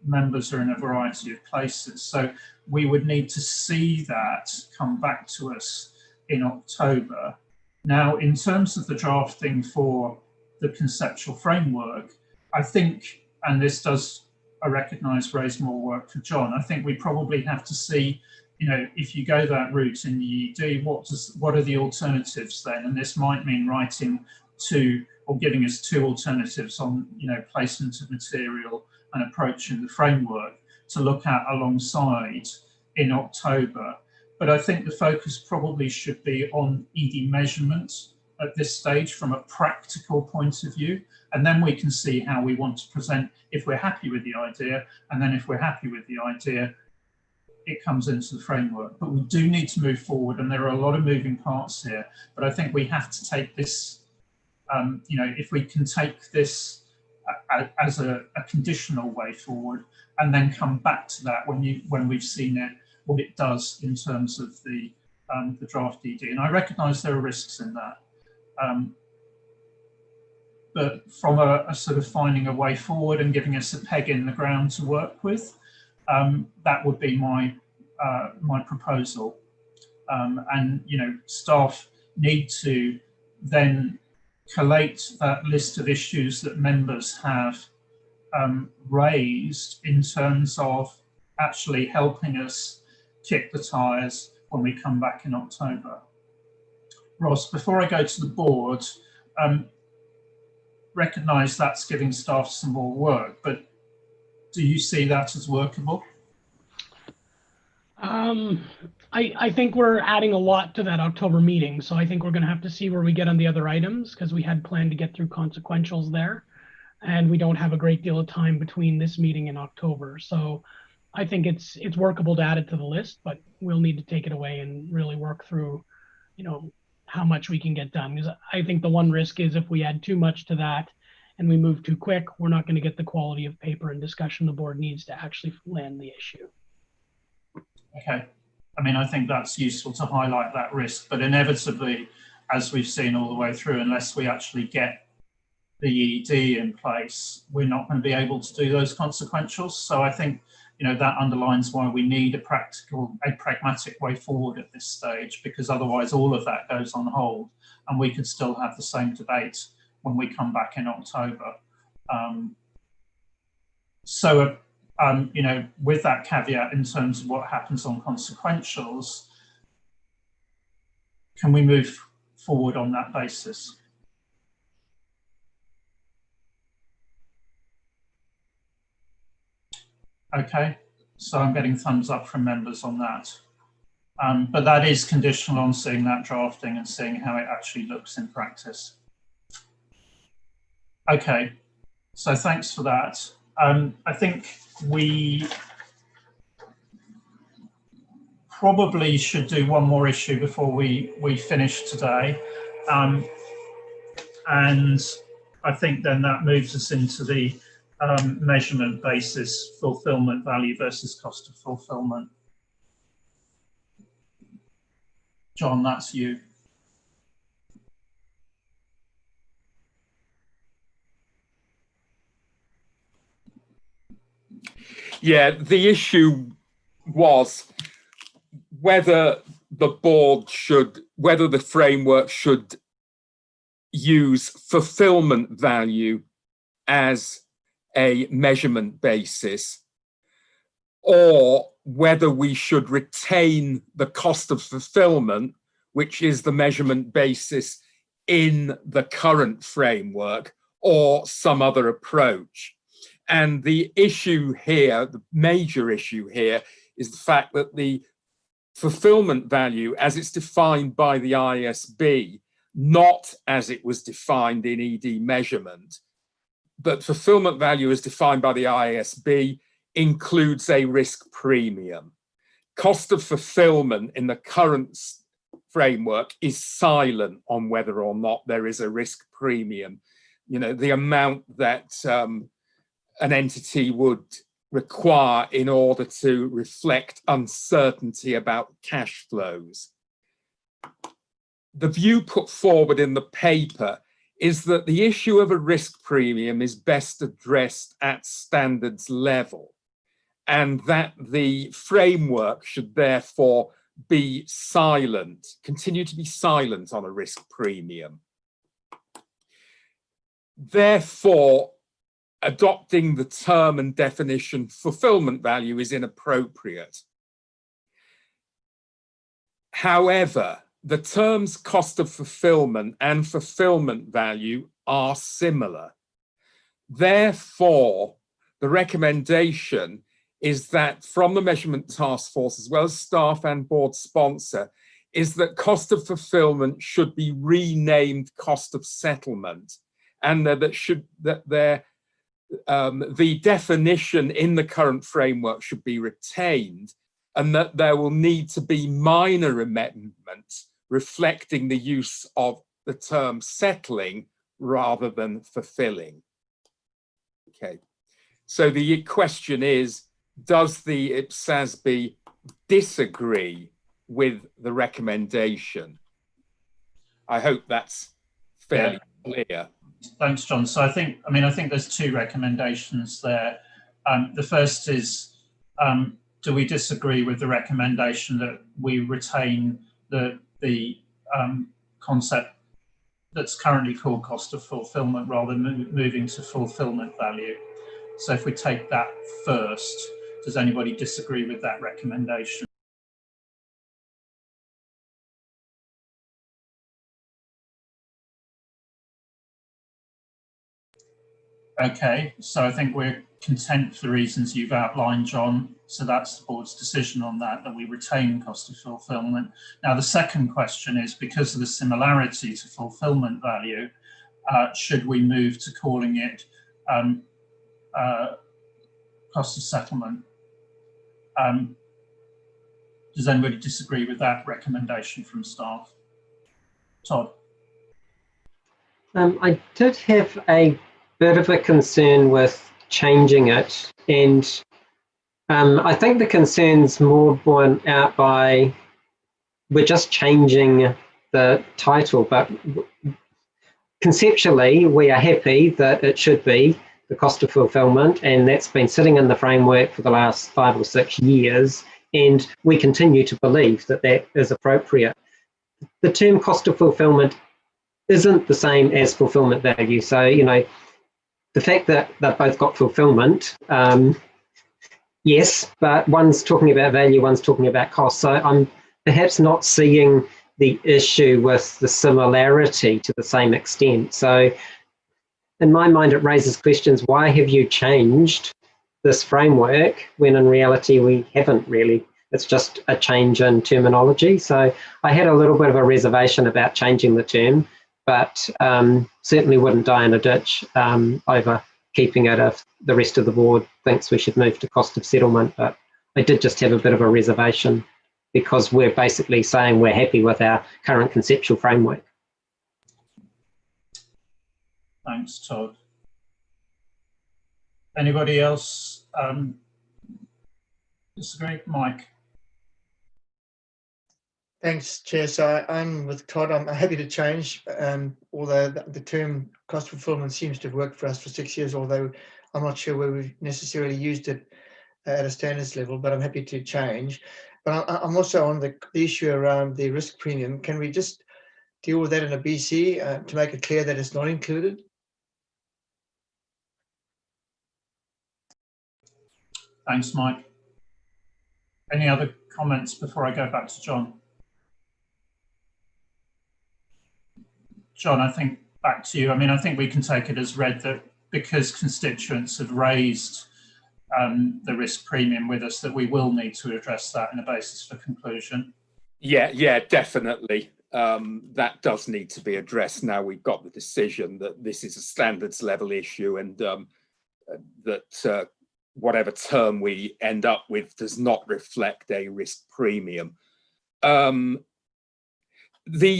members are in a variety of places. So we would need to see that come back to us in October. Now, in terms of the drafting for the conceptual framework, I think, and this does, I recognise, raise more work for John, I think we probably have to see, if you go that route in the ED, what are the alternatives then? And this might mean writing two, or giving us two alternatives on, placement of material and approach in the framework to look at alongside in October. But I think the focus probably should be on ED measurements at this stage from a practical point of view, and then we can see how we want to present if we're happy with the idea, and then if we're happy with the idea, it comes into the framework. But we do need to move forward, and there are a lot of moving parts here, but I think we have to take this, if we can take this as a conditional way forward, and then come back to that when we've seen it, what it does in terms of the draft ED. And I recognise there are risks in that. But from a sort of finding a way forward and giving us a peg in the ground to work with, that would be my proposal. And staff need to then collate that list of issues that members have raised in terms of actually helping us kick the tires when we come back in October. Ross, before I go to the board, recognise that's giving staff some more work, but do you see that as workable? I think we're adding a lot to that October meeting, so I think we're going to have to see where we get on the other items, because we had planned to get through consequentials there, and we don't have a great deal of time between this meeting and October. So I think it's workable to add it to the list, but we'll need to take it away and really work through, how much we can get done. Because I think the one risk is if we add too much to that and we move too quick, we're not going to get the quality of paper and discussion the board needs to actually land the issue. Okay. I mean, I think that's useful to highlight that risk, but inevitably, as we've seen all the way through, unless we actually get the ED in place, we're not going to be able to do those consequentials. So I think, that underlines why we need a pragmatic way forward at this stage, because otherwise all of that goes on hold and we could still have the same debate when we come back in October. With that caveat in terms of what happens on consequentials, can we move forward on that basis? Okay, so I'm getting thumbs up from members on that. But that is conditional on seeing that drafting and seeing how it actually looks in practice. Okay, so thanks for that. I think we probably should do one more issue before we finish today. And I think then that moves us into the measurement basis, fulfillment value versus cost of fulfillment. John, that's you. Yeah, the issue was whether whether the framework should use fulfillment value as a measurement basis, or whether we should retain the cost of fulfillment, which is the measurement basis in the current framework, or some other approach. And the issue here, the major issue here, is the fact that the fulfillment value, as it's defined by the ISB, not as it was defined in ED measurement, but fulfillment value as defined by the ISB includes a risk premium. Cost of fulfillment in the current framework is silent on whether or not there is a risk premium. The amount that an entity would require in order to reflect uncertainty about cash flows. The view put forward in the paper is that the issue of a risk premium is best addressed at standards level, and that the framework should therefore be silent, continue to be silent on a risk premium. Therefore, adopting the term and definition fulfillment value is inappropriate. However, the terms cost of fulfillment and fulfillment value are similar. Therefore, the recommendation is that from the measurement task force, as well as staff and board sponsor, is that cost of fulfillment should be renamed cost of settlement, and the definition in the current framework should be retained, and that there will need to be minor amendments reflecting the use of the term settling rather than fulfilling. Okay, so the question is, does the IPSASB disagree with the recommendation? I hope that's fairly clear. Thanks, John. So I think there's two recommendations there. The first is, do we disagree with the recommendation that we retain the concept that's currently called cost of fulfillment rather than moving to fulfillment value? So if we take that first, does anybody disagree with that recommendation? Okay, so I think we're content for the reasons you've outlined, John. So that's the board's decision on that we retain cost of fulfillment. Now, the second question is, because of the similarity to fulfillment value, should we move to calling it cost of settlement? Does anybody disagree with that recommendation from staff? Todd? I did have a bit of a concern with changing it, and I think the concern's more borne out by we're just changing the title, but conceptually we are happy that it should be the cost of fulfillment, and that's been sitting in the framework for the last 5 or 6 years, and we continue to believe that that is appropriate. The term cost of fulfillment isn't the same as fulfillment value. So, you know, the fact that they've both got fulfillment, yes, but one's talking about value, one's talking about cost. So I'm perhaps not seeing the issue with the similarity to the same extent. So in my mind, it raises questions, why have you changed this framework when in reality we haven't really? It's just a change in terminology. So I had a little bit of a reservation about changing the term, but certainly wouldn't die in a ditch over keeping it if the rest of the board thinks we should move to cost of settlement. But I did just have a bit of a reservation because we're basically saying we're happy with our current conceptual framework. Thanks, Todd. Anybody else disagree? Mike? Thanks, Chair. So I'm with Todd. I'm happy to change, although the term cost fulfillment seems to have worked for us for 6 years, although I'm not sure where we've necessarily used it at a standards level, but I'm happy to change. But I'm also on the issue around the risk premium. Can we just deal with that in a BC to make it clear that it's not included? Thanks, Mike. Any other comments before I go back to John? John, I think back to you. I mean, I think we can take it as read that because constituents have raised the risk premium with us, that we will need to address that in a basis for conclusion. Yeah, definitely. That does need to be addressed now we've got the decision that this is a standards level issue, and that whatever term we end up with does not reflect a risk premium. The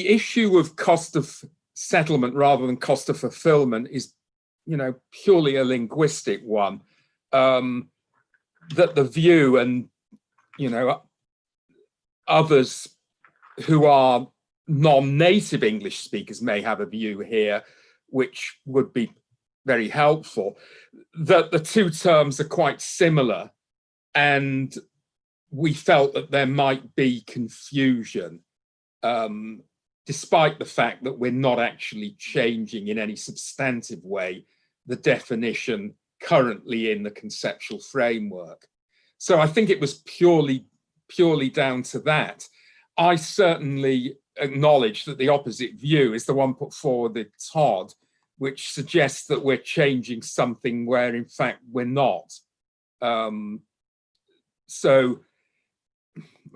issue of cost of settlement rather than cost of fulfillment is, you know, purely a linguistic one. That the view, and, you know, others who are non-native English speakers may have a view here, which would be very helpful, that the two terms are quite similar, and we felt that there might be confusion, despite the fact that we're not actually changing in any substantive way the definition currently in the conceptual framework. So I think it was purely down to that. I certainly acknowledge that the opposite view is the one put forward by Todd, which suggests that we're changing something where in fact we're not. So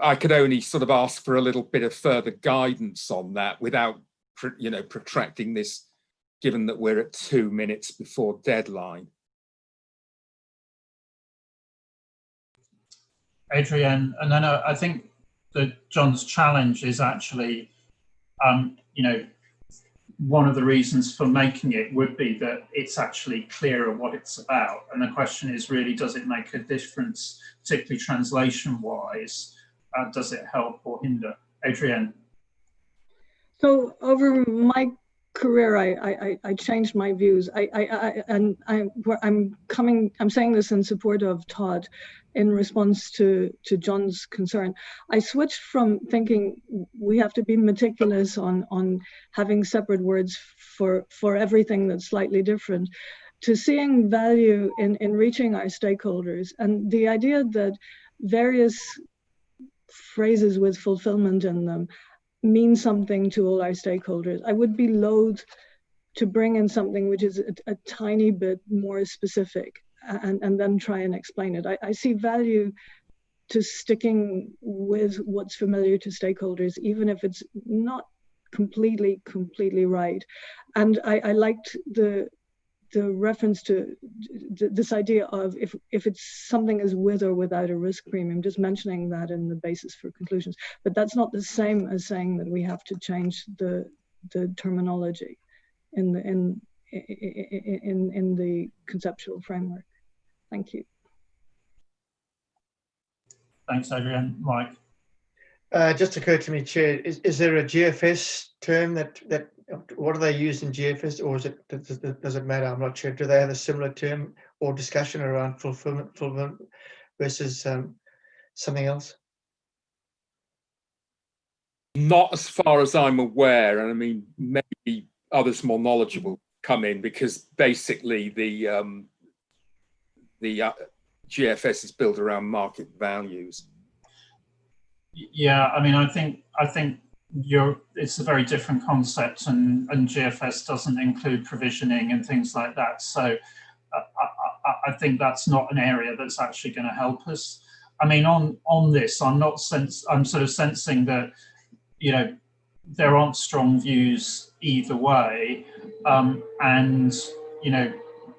I could only sort of ask for a little bit of further guidance on that without, you know, protracting this, given that we're at 2 minutes before deadline. Adrienne, and then I think that John's challenge is actually, you know, one of the reasons for making it would be that it's actually clearer what it's about. And the question is really, does it make a difference, particularly translation-wise? Does it help or hinder? Adrienne? So over my career, I changed my views. I'm saying this in support of Todd in response to John's concern. I switched from thinking we have to be meticulous on having separate words for everything that's slightly different, to seeing value in reaching our stakeholders, and the idea that various phrases with fulfillment in them mean something to all our stakeholders. I would be loath to bring in something which is a tiny bit more specific and then try and explain it. I see value to sticking with what's familiar to stakeholders, even if it's not completely right. And I liked the reference to this idea of if it's something is with or without a risk premium, just mentioning that in the basis for conclusions. But that's not the same as saying that we have to change the terminology in the conceptual framework. Thank you. Thanks, Adrian. Mike. Just occurred to me, Chair, is there a GFS term that what do they use in GFS, or does it matter? I'm not sure. Do they have a similar term or discussion around fulfillment versus something else? Not as far as I'm aware, and I mean maybe others more knowledgeable come in, because basically the GFS is built around market values. Yeah, I mean, I think it's a very different concept, and GFS doesn't include provisioning and things like that. So I think that's not an area that's actually going to help us. I mean, on this, I'm sort of sensing that, you know, there aren't strong views either way, and you know,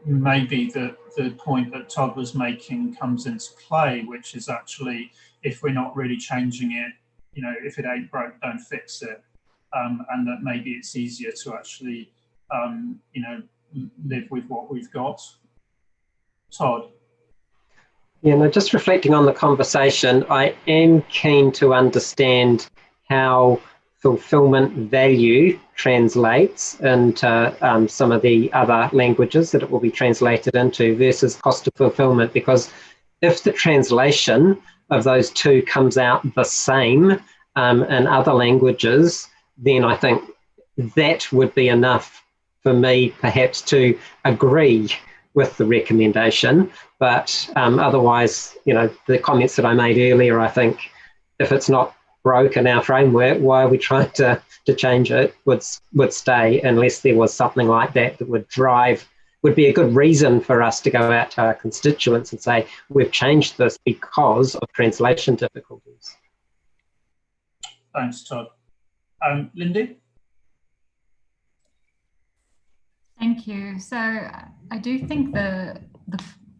maybe the point that Todd was making comes into play, which is actually, if we're not really changing it, you know, if it ain't broke, don't fix it, and that maybe it's easier to actually, you know, live with what we've got. Todd. Yeah, no, just reflecting on the conversation, I am keen to understand how fulfillment value translates into some of the other languages that it will be translated into versus cost of fulfillment, because if the translation of those two comes out the same in other languages, then I think that would be enough for me perhaps to agree with the recommendation. But otherwise, you know, the comments that I made earlier, I think if it's not broke in our framework, why are we trying to change it, would stay, unless there was something like that would be a good reason for us to go out to our constituents and say, we've changed this because of translation difficulties. Thanks, Todd. Lindy? Thank you. So I do think the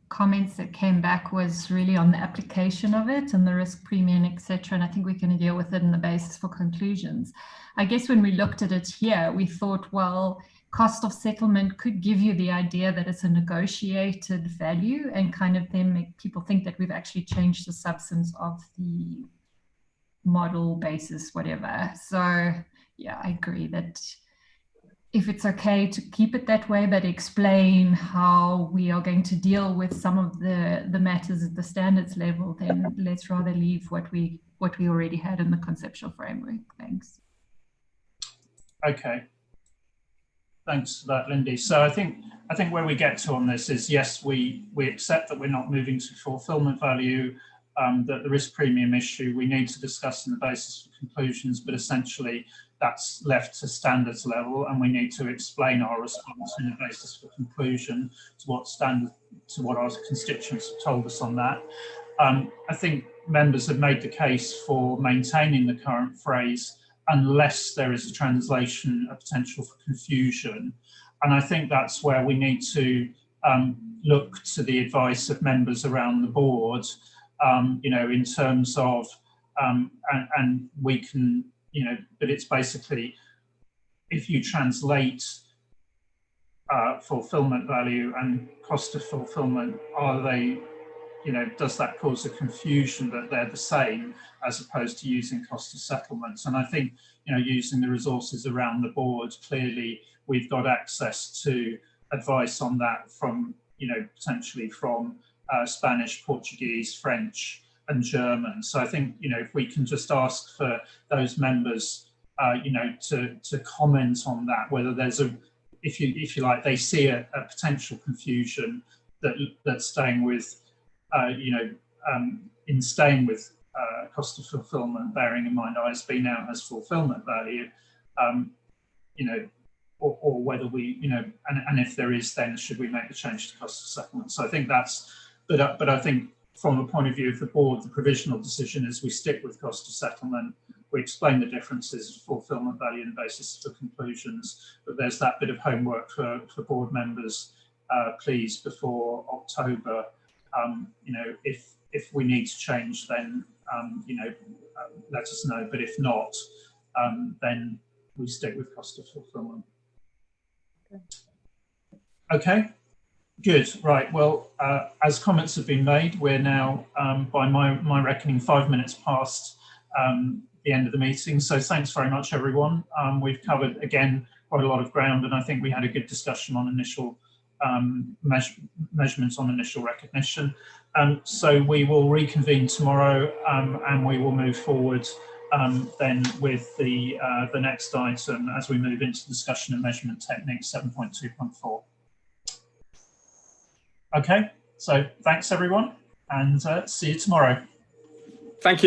comments that came back was really on the application of it and the risk premium, etc. And I think we can deal with it in the basis for conclusions. I guess when we looked at it here, we thought, well, cost of settlement could give you the idea that it's a negotiated value and kind of then make people think that we've actually changed the substance of the model basis, whatever. So yeah, I agree that if it's okay to keep it that way, but explain how we are going to deal with some of the matters at the standards level, then let's rather leave what we already had in the conceptual framework. Thanks. Okay. Thanks for that, Lindy. So I think where we get to on this is, yes, we accept that we're not moving to fulfillment value, that the risk premium issue we need to discuss in the basis for conclusions, but essentially that's left to standards level, and we need to explain our response in the basis for conclusion to what our constituents have told us on that. I think members have made the case for maintaining the current phrase unless there is a translation, a potential for confusion. And I think that's where we need to look to the advice of members around the board, you know, in terms of, and we can, you know, but it's basically, if you translate fulfillment value and cost of fulfillment, are they, you know, does that cause a confusion that they're the same as opposed to using cost of settlements? And I think, you know, using the resources around the board, clearly we've got access to advice on that from, you know, potentially from Spanish, Portuguese, French, and German. So I think, you know, if we can just ask for those members, you know, to comment on that, whether there's a, if you like, they see a potential confusion that's staying with, you know, in staying with cost of fulfillment, bearing in mind ISB now has fulfillment value, you know, or whether we, you know, and if there is, then should we make the change to cost of settlement? So I think that's, but I think from the point of view of the board, the provisional decision is we stick with cost of settlement. We explain the differences, fulfilment value and basis for conclusions, but there's that bit of homework for board members, please, before October. You know, if we need to change, then, you know, let us know, but if not, then we stick with cost of fulfilment. Okay, good, right, well, as comments have been made, we're now, by my reckoning, 5 minutes past the end of the meeting. So thanks very much, everyone. We've covered, again, quite a lot of ground, and I think we had a good discussion on initial measurements on initial recognition. So we will reconvene tomorrow, and we will move forward then with the next item as we move into discussion of measurement technique 7.2.4. Okay, so thanks everyone, and see you tomorrow.